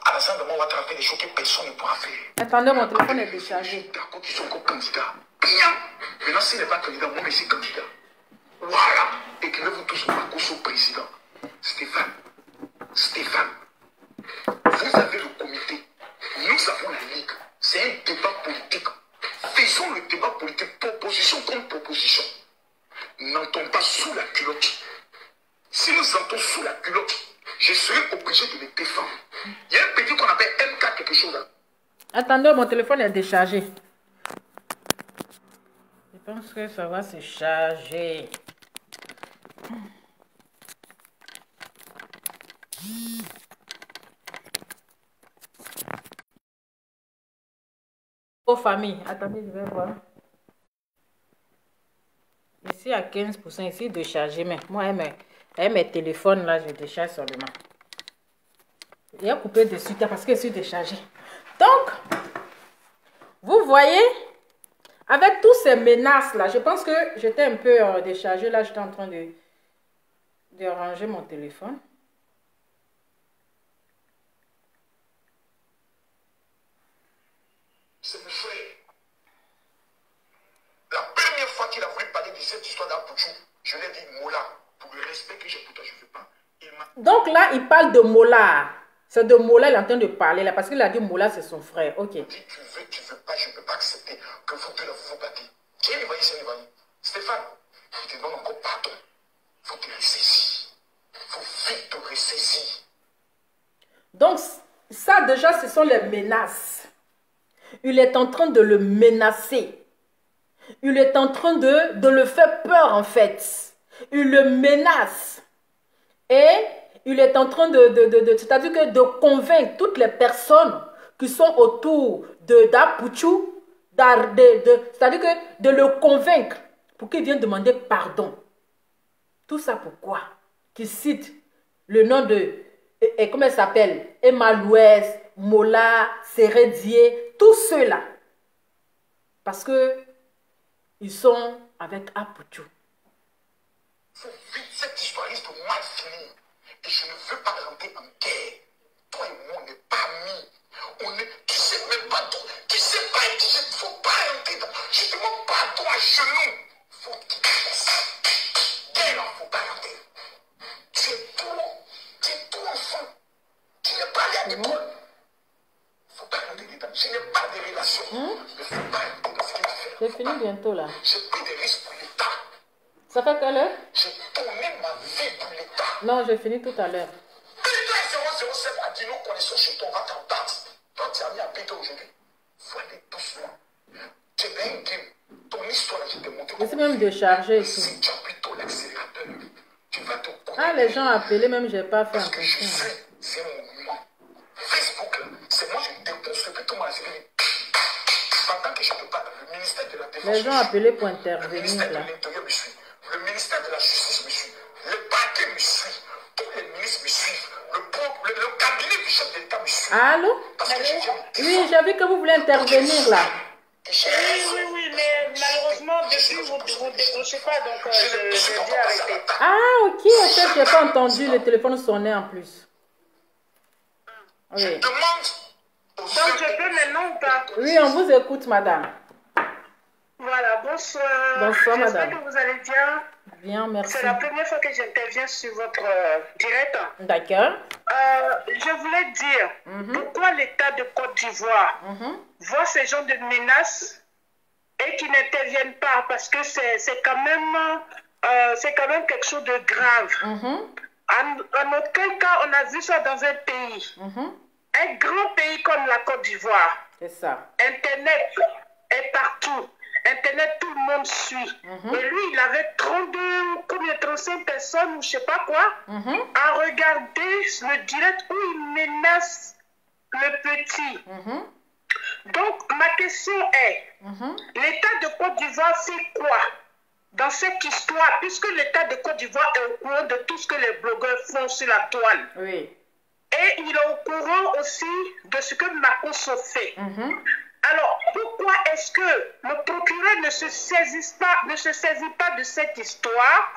Alassane de moi, on va faire des choses que personne ne pourra faire. Attendez, mon téléphone est déchargé. D'accord, ils sont encore candidats. Bien. Maintenant, s'il n'est pas candidat, moi, je suis candidat. Voilà. Écrivez-vous tous au président. Stéphane, vous avez le comité, nous avons la ligue, c'est un débat politique. Faisons le débat politique, proposition contre proposition. N'entons pas sous la culotte. Si nous entrons sous la culotte, je serai obligé de les défendre. Il y a un petit qu'on appelle MK quelque chose là. Attendez, mon téléphone est déchargé. Je pense que ça va se charger. Oh famille, attendez, je vais voir. Ici à 15%, ici déchargé, mais moi, avec mes téléphones là, je décharge seulement. Il y a coupé dessus parce que je suis déchargé. Donc, vous voyez, avec toutes ces menaces là, je pense que j'étais un peu déchargé là, j'étais en train de ranger mon téléphone. C'est mon frère. La première fois qu'il a voulu parler de cette histoire d'Apouchou, je lui ai dit Mola, pour le respect que j'ai pour toi, je ne veux pas. Donc là, il parle de Mola. C'est de Mola, il est en train de parler là, parce qu'il a dit Mola, c'est son frère. Ok. Il dit tu veux pas, je ne peux pas accepter que vous deux vous battez. Qui est l'évangile, c'est l'évangile. Stéphane, il te demande encore pardon. Il faut te ressaisir. Il faut vite te ressaisir. Donc, ça déjà, ce sont les menaces. Il est en train de le menacer. Il est en train de le faire peur, en fait. Il le menace. Et il est en train c'est-à-dire que de convaincre toutes les personnes qui sont autour d'Apouchou, c'est-à-dire que de le convaincre pour qu'il vienne demander pardon. Tout ça pourquoi? Qu'il cite le nom de, comment elle s'appelle? Emma Louès, Mola, Sérédier, tous ceux-là. Parce que ils sont avec Apouchou. Cette histoire risque de mal finir. Et je ne veux pas rentrer en guerre. Toi et moi, on n'est pas amis. Tu sais même pas tout. Tu sais pas, il ne faut pas rentrer dans. Je te demande pardon à genoux. Faut que tu fasses ça. Guerre, il ne faut pas rentrer. Tu es tout enfant. Tu n'es pas allé à l'école. Il ne faut pas rentrer dedans. Je n'ai pas de relation. Il ne faut pas rentrer dans ce qu'il a fait. J'ai fini bientôt là. J'ai pris des risques pour l'État. Ça fait quelle heure? J'ai tourné ma vie pour l'État. Non, j'ai fini tout à l'heure. Quand 007 a dit nous connaissons chez toi, on va t'en battre. Toi, tu as mis à péter aujourd'hui. Il faut aller doucement. Tu es un game. Ton histoire, je t'ai montré. J'essaie même de charger et tout. Si tu appuies ton accélérateur, tu vas te connaître. Ah, les gens appelés, même j'ai pas fait Parce que je attention. sais, c'est mon mouvement. Facebook, là, c'est moi, je déconstruis tout mon accéléré. Pendant que je te parle, le ministère de la Défense. Les gens appelés pour Le intervenir ministère là. de l'Intérieur me suit. Le ministère de la Justice me suit. Le parquet me suit. Tous les ministres me suivent. Le cabinet du chef d'État me suit. Allô? Parce que je viens de Oui, j'ai vu que vous voulez intervenir là. Oui, mais malheureusement, depuis, vous ne décrochez pas, donc je dû arrêter. Ah, ok, en fait, j'ai pas entendu, le téléphone sonnait en plus. Je Oui. demande aux Donc, je peux maintenant ou pas? Oui, on vous écoute, madame. Voilà, bonsoir. Bonsoir, J'espère madame. que vous allez bien. Bien, merci. C'est la première fois que j'interviens sur votre direct. D'accord. Je voulais dire, pourquoi l'État de Côte d'Ivoire voit ces gens de menaces et qui n'interviennent pas, parce que c'est quand même quelque chose de grave. En aucun cas, on a vu ça dans un pays. Un grand pays comme la Côte d'Ivoire. C'est ça. Internet est partout. Internet, tout le monde suit. Et lui, il avait 35 personnes ou je sais pas quoi à regarder le direct où il menace le petit. Donc, ma question est, l'État de Côte d'Ivoire fait quoi dans cette histoire, puisque l'État de Côte d'Ivoire est au courant de tout ce que les blogueurs font sur la toile. Oui. Et il est au courant aussi de ce que Makosso fait. Alors, pourquoi est-ce que le procureur ne se saisit pas de cette histoire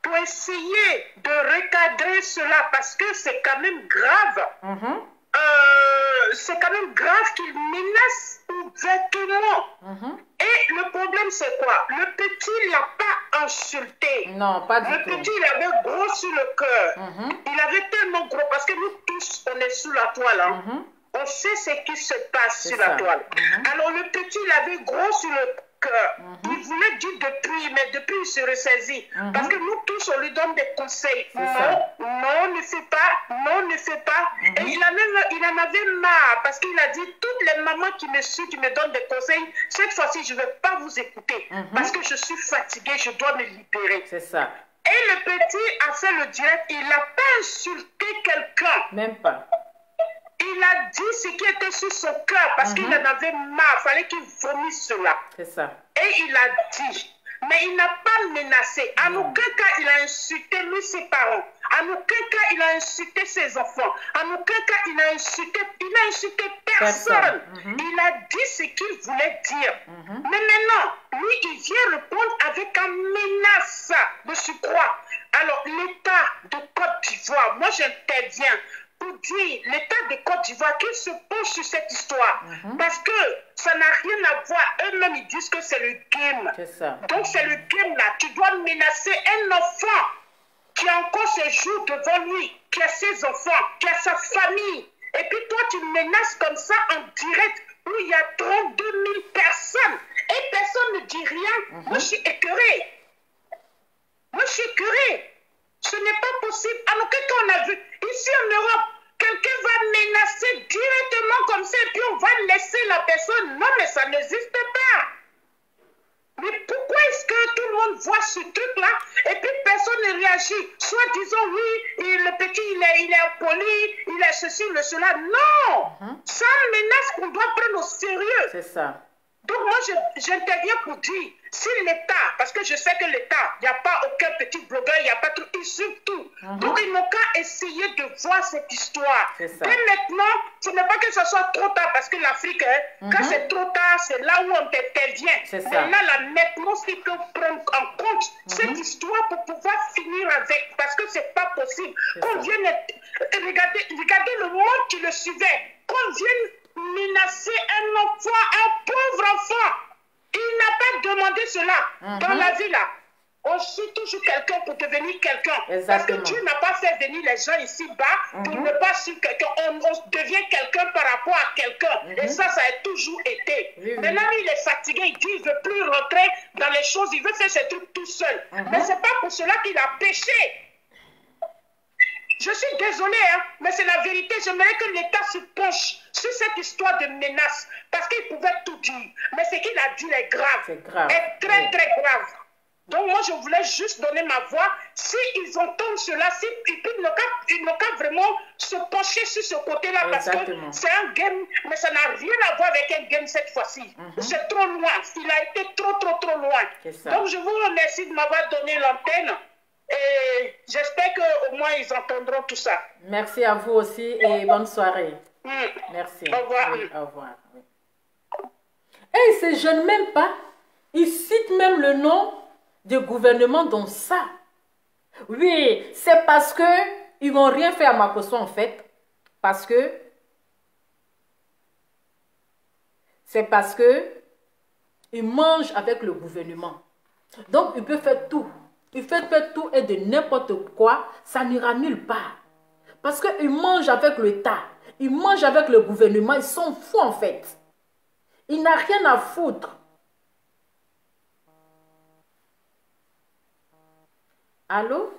pour essayer de recadrer cela? Parce que c'est quand même grave. C'est quand même grave qu'il menace ouvertement. Et le problème, c'est quoi? Le petit, il n'a pas insulté. Non, pas du Le tout. petit, il avait gros sur le cœur. Il avait tellement gros, parce que nous tous, on est sous la toile. On sait ce qui se passe sur la toile. Alors le petit, il avait gros sur le cœur. Il voulait dire depuis il se ressaisit. Parce que nous tous, on lui donne des conseils. Non, ne fais pas, non, ne fais pas. Et il en avait marre, parce qu'il a dit, toutes les mamans qui me suivent, qui me donnent des conseils, cette fois-ci, je ne vais pas vous écouter. Parce que je suis fatiguée, je dois me libérer. C'est ça. Et le petit a fait le direct, il n'a pas insulté quelqu'un. Même pas. Il a dit ce qui était sur son cœur parce qu'il en avait marre. Il fallait qu'il vomisse cela. C'est ça. Et il a dit. Mais il n'a pas menacé. En aucun cas, il a insulté lui, ses parents. En aucun cas, il a insulté ses enfants. En aucun cas, il a insulté personne. Il a dit ce qu'il voulait dire. Mais maintenant, lui, il vient répondre avec une menace de surcroît. Alors, l'État de Côte d'Ivoire, moi, j'interviens pour dire l'État de Côte d'Ivoire qu'il se penche sur cette histoire. Parce que ça n'a rien à voir. Eux-mêmes, ils disent que c'est le game. C'est ça. Donc, c'est le game là. Tu dois menacer un enfant qui a encore ses jours devant lui, qui a ses enfants, qui a sa famille. Et puis toi, tu menaces comme ça en direct où il y a 32 000 personnes et personne ne dit rien. Moi, je suis écœurée. Ce n'est pas possible. Alors, qu'est-ce qu'on a vu ici en Europe? Quelqu'un va menacer directement comme ça et puis on va laisser la personne. Non, mais ça n'existe pas. Mais pourquoi est-ce que tout le monde voit ce truc-là et puis personne ne réagit? Soit disons, oui, le petit, il est poli, il est ceci, il est cela. Non! Ça menace qu'on doit prendre au sérieux. C'est ça. Donc moi, j'interviens pour dire, si l'État, parce que je sais que l'État, il n'y a pas aucun petit blogueur, il n'y a pas tout, ils suivent tout. Donc ils n'ont qu'à essayer de voir cette histoire. C'est ça. Et maintenant, ce n'est pas que ce soit trop tard, parce que l'Afrique, hein, quand c'est trop tard, c'est là où on intervient. C'est ça. Maintenant, il faut prendre en compte cette histoire pour pouvoir finir avec, parce que ce n'est pas possible. Qu'on vienne, regardez le monde qui le suivait, qu'on vienne menacer un enfant, un pauvre enfant. Il n'a pas demandé cela dans la vie là. On suit toujours quelqu'un pour devenir quelqu'un. Parce que Dieu n'a pas fait venir les gens ici-bas pour ne pas suivre quelqu'un. On devient quelqu'un par rapport à quelqu'un. Et ça a toujours été. Maintenant, il est fatigué. Il dit qu'il ne veut plus rentrer dans les choses. Il veut faire ses trucs tout seul. Mais ce n'est pas pour cela qu'il a péché. Je suis désolée, hein, mais c'est la vérité. J'aimerais que l'État se penche sur cette histoire de menace. Parce qu'il pouvait tout dire. Mais ce qu'il a dit est grave. C'est grave. Est très, très grave. Donc moi, je voulais juste donner ma voix. S'ils entendent cela, ils n'ont qu'à vraiment se pencher sur ce côté-là. Parce que c'est un game, mais ça n'a rien à voir avec un game cette fois-ci. C'est trop loin. Il a été trop loin. Donc je vous remercie de m'avoir donné l'antenne. Et j'espère qu'au moins ils entendront tout ça. Merci à vous aussi et bonne soirée. Merci. Au revoir. Oui, au revoir. Oui. Et ces jeunes même pas, ils citent même le nom du gouvernement dans ça. Oui, c'est parce que ils vont rien faire à Makosso en fait. C'est parce que ils mangent avec le gouvernement. Donc ils peuvent faire tout. Il fait tout et de n'importe quoi, ça n'ira nulle part. Parce qu'ils mangent avec l'État, ils mangent avec le gouvernement, ils sont fous en fait. Il n'a rien à foutre. Allô?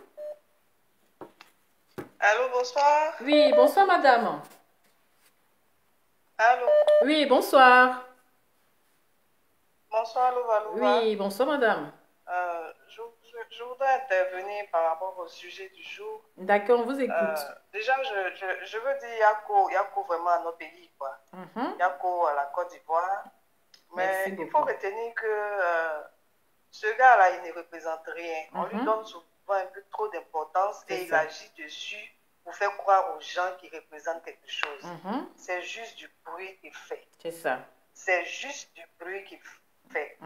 Allô, bonsoir. Oui, bonsoir madame. Allô? Oui, bonsoir. Bonsoir, Louva. Oui, bonsoir madame. Je voudrais intervenir par rapport au sujet du jour. D'accord, on vous écoute. Déjà, je veux dire Yako vraiment à nos pays, quoi. Yako à la Côte d'Ivoire. Mais il faut retenir que ce gars-là, il ne représente rien. On lui donne souvent un peu trop d'importance et il agit dessus pour faire croire aux gens qu'il représente quelque chose. C'est juste du bruit qu'il fait. C'est ça. C'est juste du bruit qu'il fait.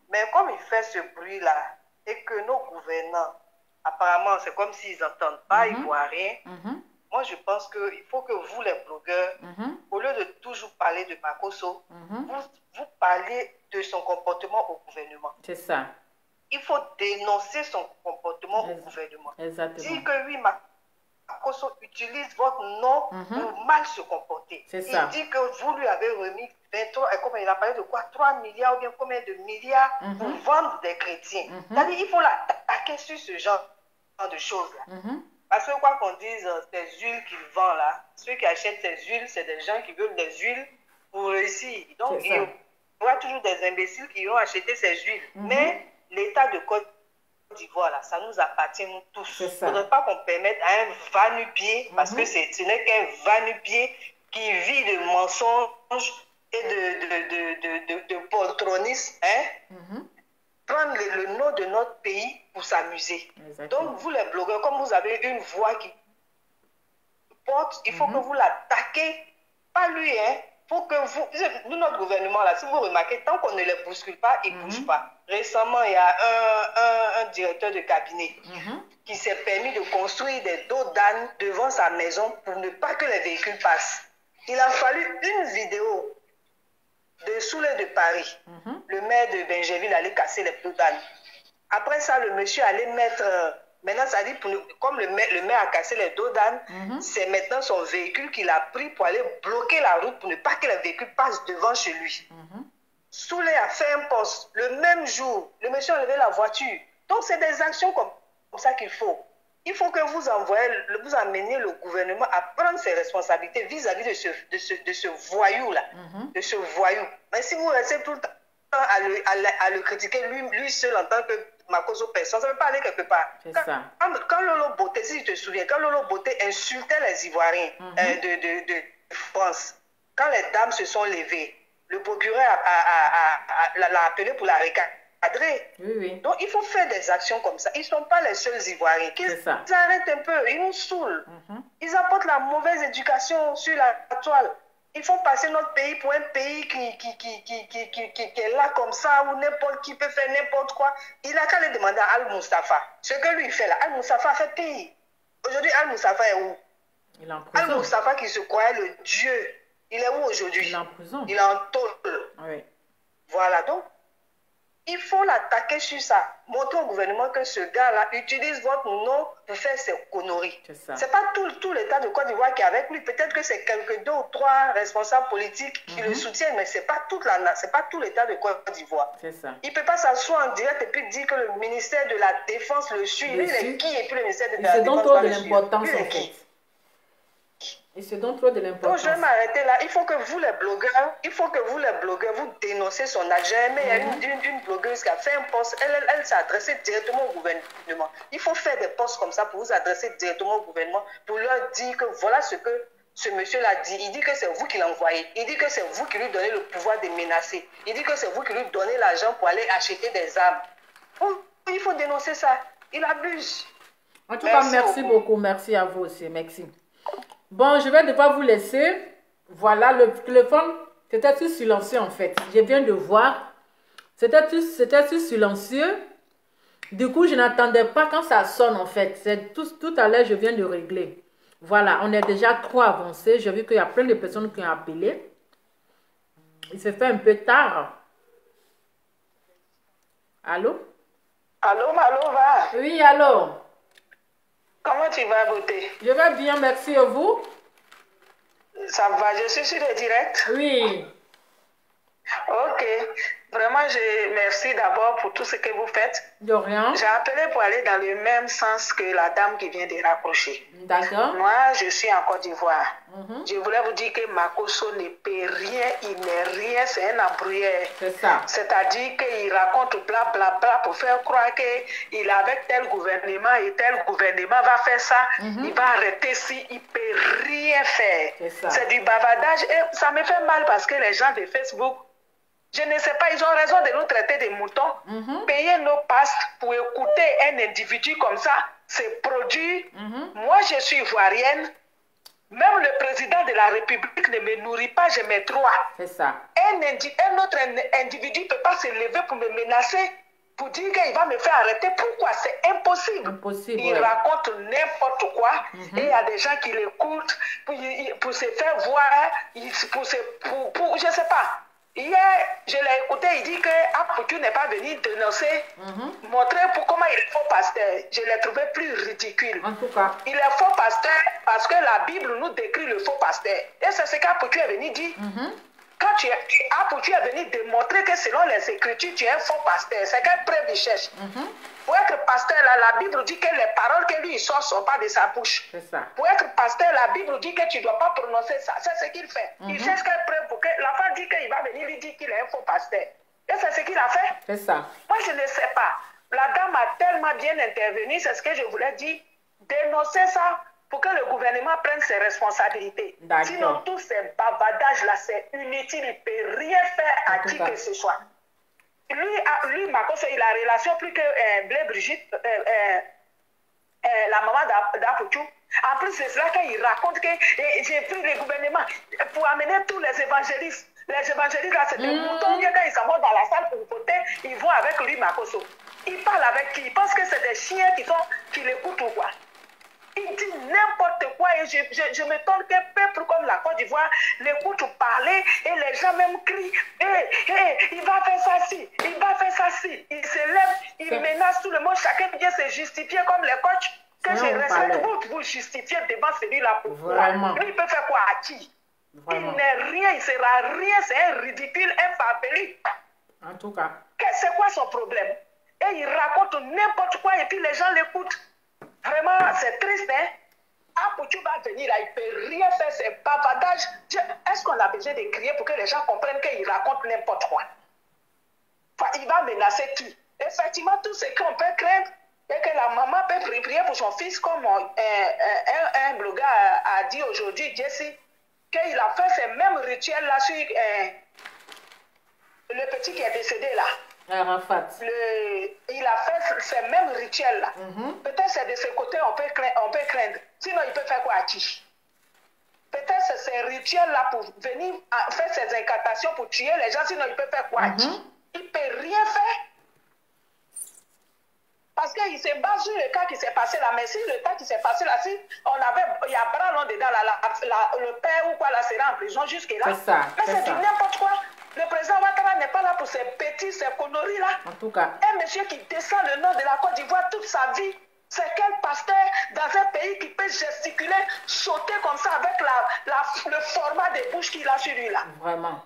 Mais comme il fait ce bruit-là, et que nos gouvernants, apparemment, c'est comme s'ils n'entendent pas, ils ne voient rien. Moi, je pense qu'il faut que vous, les blogueurs, au lieu de toujours parler de Makosso, vous parlez de son comportement au gouvernement. C'est ça. Il faut dénoncer son comportement au gouvernement. Exactement. Dire que oui, Makosso utilise votre nom pour mal se comporter. C'est ça. Il dit que vous lui avez remis 23, et combien il a parlé de quoi? 3 milliards ou bien combien de milliards pour vendre des chrétiens. C'est-à-dire il faut l'attaquer sur ce genre de choses-là. Parce que quoi qu'on dise, ces huiles qu'il vend là, ceux qui achètent ces huiles, c'est des gens qui veulent des huiles pour réussir. Donc il y aura toujours des imbéciles qui vont acheter ces huiles. Mais l'État de Côte d'Ivoire, là, ça nous appartient nous tous. Il ne faudrait pas qu'on permette à un va-nu-pied, parce que ce n'est qu'un va-nu-pied qui vit de mensonges et de poltronisme, prendre le nom de notre pays pour s'amuser. Donc, vous les blogueurs, comme vous avez une voix qui porte, il faut que vous l'attaquez, pas lui, faut que vous... Nous, notre gouvernement, là, si vous remarquez, tant qu'on ne les bouscule pas, ils ne bougent pas. Récemment, il y a un directeur de cabinet qui s'est permis de construire des dos d'âne devant sa maison pour ne pas que les véhicules passent. Il a fallu une vidéo de Soulé de Paris. Le maire de Benjerville allait casser les dos d'âne. Après ça, le monsieur allait mettre... maintenant, ça dit, comme le maire a cassé les dos d'âne, c'est maintenant son véhicule qu'il a pris pour aller bloquer la route pour ne pas que les véhicules passent devant chez lui. Soulé a fait un poste. Le même jour, le monsieur a levé la voiture. Donc, c'est des actions comme ça qu'il faut. Il faut que vous ameniez le gouvernement à prendre ses responsabilités vis-à-vis de ce voyou-là, de ce voyou. Mais si vous restez tout le temps à le critiquer lui seul en tant que Makoso personne, ça ne veut pas aller quelque part. Quand Lolo Beauté, si tu te souviens, quand Lolo Beauté insultait les Ivoiriens de France, quand les dames se sont levées, le procureur l'a appelé pour la recadrer. Oui. Donc il faut faire des actions comme ça. Ils ne sont pas les seuls Ivoiriens. Ils arrêtent un peu, ils nous saoulent. Ils apportent la mauvaise éducation sur la toile. Ils font passer notre pays pour un pays qui est là comme ça, où n'importe qui peut faire n'importe quoi. Il a qu'à le demander à Al-Mustafa. Ce que lui fait là, Al-Mustafa fait pire. Aujourd'hui, Al-Mustafa est où? Il est en prison. Al-Mustafa qui se croyait le Dieu, il est où aujourd'hui? Il est en prison. Il est en tôle. Oui. Voilà, donc il faut l'attaquer sur ça. Montrer au gouvernement que ce gars-là utilise votre nom pour faire ses conneries. Ce n'est pas tout l'État de Côte d'Ivoire qui est avec lui. Peut-être que c'est quelques 2 ou 3 responsables politiques qui le soutiennent, mais ce n'est pas tout l'État de Côte d'Ivoire. Il ne peut pas s'asseoir en direct et puis dire que le ministère de la Défense le suit. Lui, il est qui? Et puis le ministère de la Défense. C'est donc trop de l'importance en fait. Et c'est donc trop de l'importance. Donc je vais m'arrêter là. Il faut que vous les blogueurs, vous dénoncez son acte. Il y a une blogueuse qui a fait un post. Elle s'est adressée directement au gouvernement. Il faut faire des posts comme ça pour vous adresser directement au gouvernement, pour leur dire que voilà ce que ce monsieur-là dit. Il dit que c'est vous qui l'envoyez. Il dit que c'est vous qui lui donnez le pouvoir de menacer. Il dit que c'est vous qui lui donnez l'argent pour aller acheter des armes. Il faut dénoncer ça. Il abuse. En tout cas, merci beaucoup. Merci à vous aussi. Merci. Bon, je vais devoir vous laisser. Voilà, le téléphone, c'était tout silencieux en fait. Je viens de voir. C'était tout silencieux. Du coup, je n'attendais pas quand ça sonne en fait. Tout à l'heure, je viens de régler. Voilà, on est déjà trop avancé. J'ai vu qu'il y a plein de personnes qui ont appelé. Il se fait un peu tard. Allô? Allô, va? Oui, allô? Comment tu vas, beauté? Je vais bien, merci. Et vous? Ça va, je suis sur le direct? Oui. Ok. Vraiment, merci d'abord pour tout ce que vous faites. De rien. J'ai appelé pour aller dans le même sens que la dame qui vient de raccrocher. D'accord. Moi, je suis en Côte d'Ivoire. Je voulais vous dire que Makoso ne peut rien, il n'est rien, c'est un embrouilleur. C'est ça. C'est-à-dire qu'il raconte blablabla pour faire croire qu'il est avec tel gouvernement et tel gouvernement va faire ça. Il va arrêter si il ne peut rien faire. C'est du bavardage et ça me fait mal parce que les gens de Facebook, je ne sais pas, ils ont raison de nous traiter de moutons. Payer nos passes pour écouter un individu comme ça, c'est produit. Moi, je suis ivoirienne. Même le président de la République ne me nourrit pas, je mets droit. C'est ça. Un autre individu ne peut pas se lever pour me menacer, pour dire qu'il va me faire arrêter. Pourquoi? C'est impossible. Il raconte n'importe quoi et il y a des gens qui l'écoutent pour se faire voir, pour je ne sais pas. Hier, je l'ai écouté, il dit que Apoutou n'est pas venu dénoncer, montrer comment il est faux pasteur. Je l'ai trouvé plus ridicule. En tout cas. Il est faux pasteur parce que la Bible nous décrit le faux pasteur. Et c'est ce qu'Apoutou est venu dire. Quand Apoutou est venu démontrer que selon les Écritures, tu es un faux pasteur, c'est quelle preuve il cherche? Pour être pasteur, là, la Bible dit que les paroles que lui sort ne sont pas de sa bouche. C'est ça. Pour être pasteur, la Bible dit que tu ne dois pas prononcer ça. C'est ce qu'il fait. Il cherche quelle preuve pour que la femme dit qu'il va venir lui dire qu'il est un faux pasteur. Et c'est ce qu'il a fait. C'est ça. Moi, je ne sais pas. La dame a tellement bien intervenu, c'est ce que je voulais dire. Dénoncer ça pour que le gouvernement prenne ses responsabilités. Sinon, tous ces bavardages-là, c'est inutile. Il ne peut rien faire à qui que ce soit. Lui, Makoso, il a relation plus que Blé Brigitte, la maman d'Apoutou. En plus, c'est cela qu'il raconte que j'ai pris le gouvernement pour amener tous les évangélistes. Les évangélistes, là, c'est des moutons. Quand ils s'en vont dans la salle pour voter, ils vont avec lui, Makoso. Il parle avec qui? Il pense que c'est des chiens qui l'écoutent ou quoi? Il dit n'importe quoi et je m'étonne qu'un peuple comme la Côte d'Ivoire l'écoute parler et les gens même crient il va faire ça si, il va faire ça si. Il se lève, il menace tout le monde, chacun vient se justifier comme les coachs que je respecte. Vous justifier devant celui-là pour vraiment. Lui, il peut faire quoi à qui? Vraiment. Il n'est rien, il sera rien, c'est un ridicule, un papeli. En tout cas. C'est quoi son problème? Et il raconte n'importe quoi et puis les gens l'écoutent. Vraiment, c'est triste, hein? Apoutou va venir là, il ne peut rien faire, c'est bavardage. Est-ce qu'on a besoin de crier pour que les gens comprennent qu'il raconte n'importe quoi? Enfin, il va menacer qui? Et effectivement, tout ce qu'on peut craindre, et que la maman peut prier pour son fils, comme un blogueur a dit aujourd'hui, Jesse, qu'il a fait ces mêmes rituels-là sur le petit qui est décédé là. Arafat. Il a fait ces mêmes rituels-là. Peut-être c'est de ce côté on peut craindre. Sinon, il peut faire quoi à qui? Peut-être c'est ces rituels-là pour venir faire ces incantations pour tuer les gens. Sinon, il peut faire quoi à qui? Il ne peut rien faire. Parce qu'il se base sur le cas qui s'est passé là. Mais si le cas qui s'est passé là, si il y a bras long dedans, le père ou quoi là sera en prison jusque-là. C'est ça. Mais c'est du n'importe quoi. Le président Ouattara n'est pas là pour ces conneries là. En tout cas. Un monsieur qui descend le nord de la Côte d'Ivoire toute sa vie. C'est quel pasteur dans un pays qui peut gesticuler, sauter comme ça avec le format de bouche qu'il a sur lui là. Vraiment.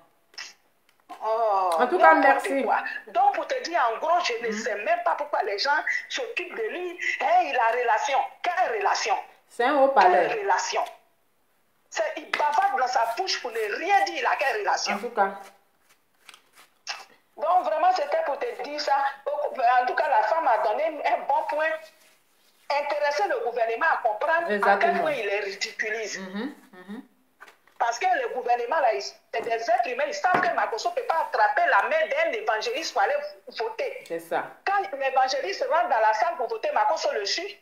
Oh, en tout cas, merci. Quoi. Donc, pour te dire, en gros, je ne sais même pas pourquoi les gens s'occupent de lui. Hey, il a relation. Quelle relation? C'est un haut-parleur. Quelle relation? Il bavarde dans sa bouche pour ne rien dire. La quelle relation? En tout cas. Donc, vraiment, c'était pour te dire ça. En tout cas, la femme a donné un bon point. Intéresser le gouvernement à comprendre à quel point il les ridiculise. Parce que le gouvernement, là, c'est des êtres humains, ils savent que Makosso ne peut pas attraper la main d'un évangéliste pour aller voter. C'est ça. Quand l'évangéliste rentre dans la salle pour voter, Makosso le suit.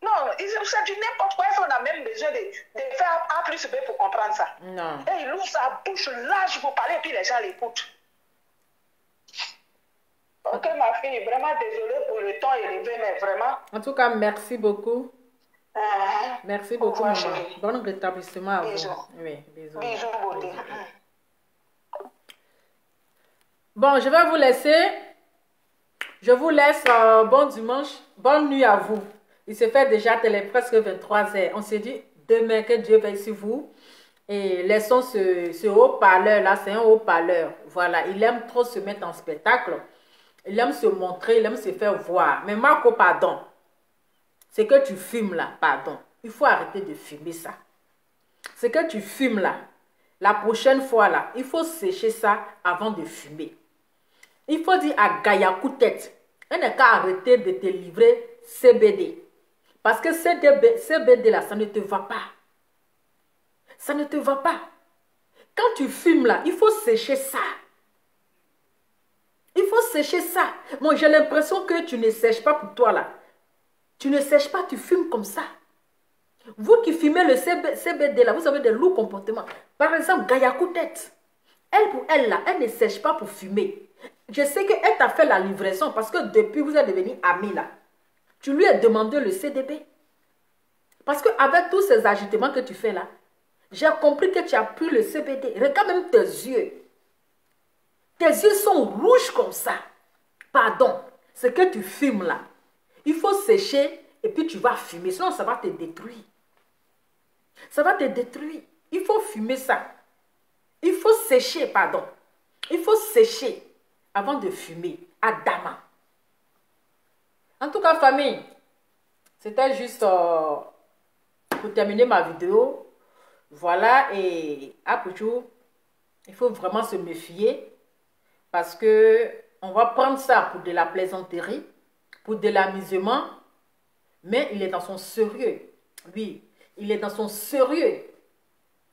Non, c'est du n'importe quoi. On a même besoin de faire A plus B pour comprendre ça. Non. Et il ouvre sa bouche large pour parler et puis les gens l'écoutent. Ok, ma fille, vraiment désolée pour le temps élevé, mais vraiment. En tout cas, merci beaucoup. Merci beaucoup, maman. Bon rétablissement à bisous. vous. Oui, bisous. Bisous, beauté. Bon, je vais vous laisser. Je vous laisse bon dimanche. Bonne nuit à vous. Il se fait déjà presque 23h. On se dit demain que Dieu veille sur vous. Et laissons ce haut-parleur là, c'est un haut-parleur. Voilà, il aime trop se mettre en spectacle. Il aime se montrer, il aime se faire voir. Mais Marco, pardon. Ce que tu filmes là, pardon. Il faut arrêter de filmer ça. Ce que tu filmes là, la prochaine fois là, il faut sécher ça avant de fumer. Il faut dire à Gaïa Coutet, elle n'a qu'à arrêter de te livrer CBD. Parce que CBD là, ça ne te va pas. Ça ne te va pas. Quand tu fumes là, il faut sécher ça. Il faut sécher ça. Moi, j'ai l'impression que tu ne sèches pas pour toi là. Tu ne sèches pas, tu fumes comme ça. Vous qui fumez le CBD là, vous avez des lourds comportements. Par exemple, Gaïa Coutet, elle pour elle là, elle ne sèche pas pour fumer. Je sais qu'elle t'a fait la livraison parce que depuis vous êtes devenus amis là. Tu lui as demandé le CDB. Parce qu'avec tous ces agitements que tu fais là, j'ai compris que tu as pris le CBD. Regarde même tes yeux. Tes yeux sont rouges comme ça. Pardon, ce que tu fumes là, il faut sécher et puis tu vas fumer. Sinon, ça va te détruire. Ça va te détruire. Il faut fumer ça. Il faut sécher, pardon. Il faut sécher avant de fumer. Adama. En tout cas, famille, c'était juste pour terminer ma vidéo. Voilà, et après tout, il faut vraiment se méfier parce que on va prendre ça pour de la plaisanterie, pour de l'amusement, mais il est dans son sérieux. Oui, il est dans son sérieux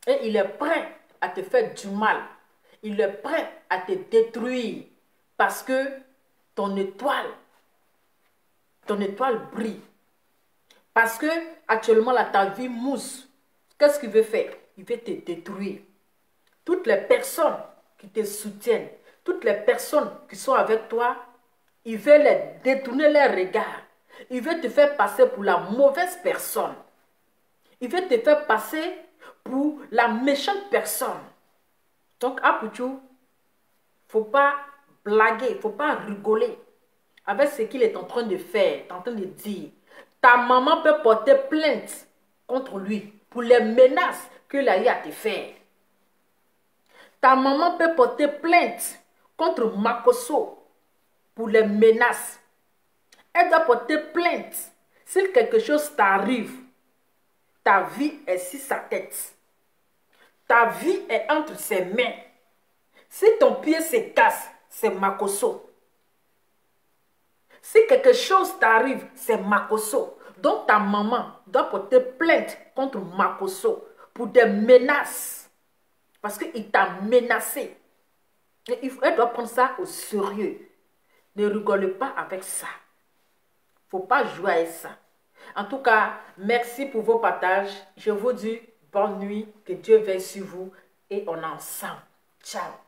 et il est prêt à te faire du mal. Il est prêt à te détruire parce que ton étoile brille. Parce que actuellement, là, ta vie mousse. Qu'est-ce qu'il veut faire? Il veut te détruire. Toutes les personnes qui te soutiennent, toutes les personnes qui sont avec toi, il veut les détourner leurs regards. Il veut te faire passer pour la mauvaise personne. Il veut te faire passer pour la méchante personne. Donc, Apuchou, il ne faut pas blaguer, il ne faut pas rigoler avec ce qu'il est en train de faire, en train de dire. Ta maman peut porter plainte contre lui pour les menaces qu'il a eu à te faire. Ta maman peut porter plainte contre Makosso pour les menaces. Elle doit porter plainte. Si quelque chose t'arrive, ta vie est sur sa tête. Ta vie est entre ses mains. Si ton pied se casse, c'est Makosso. Si quelque chose t'arrive, c'est Makosso. Donc ta maman doit porter plainte contre Makosso pour des menaces. Parce qu'il t'a menacé. Et elle doit prendre ça au sérieux. Ne rigole pas avec ça. Faut pas jouer avec ça. En tout cas, merci pour vos partages. Je vous dis bonne nuit. Que Dieu veille sur vous. Et on est ensemble. Ciao.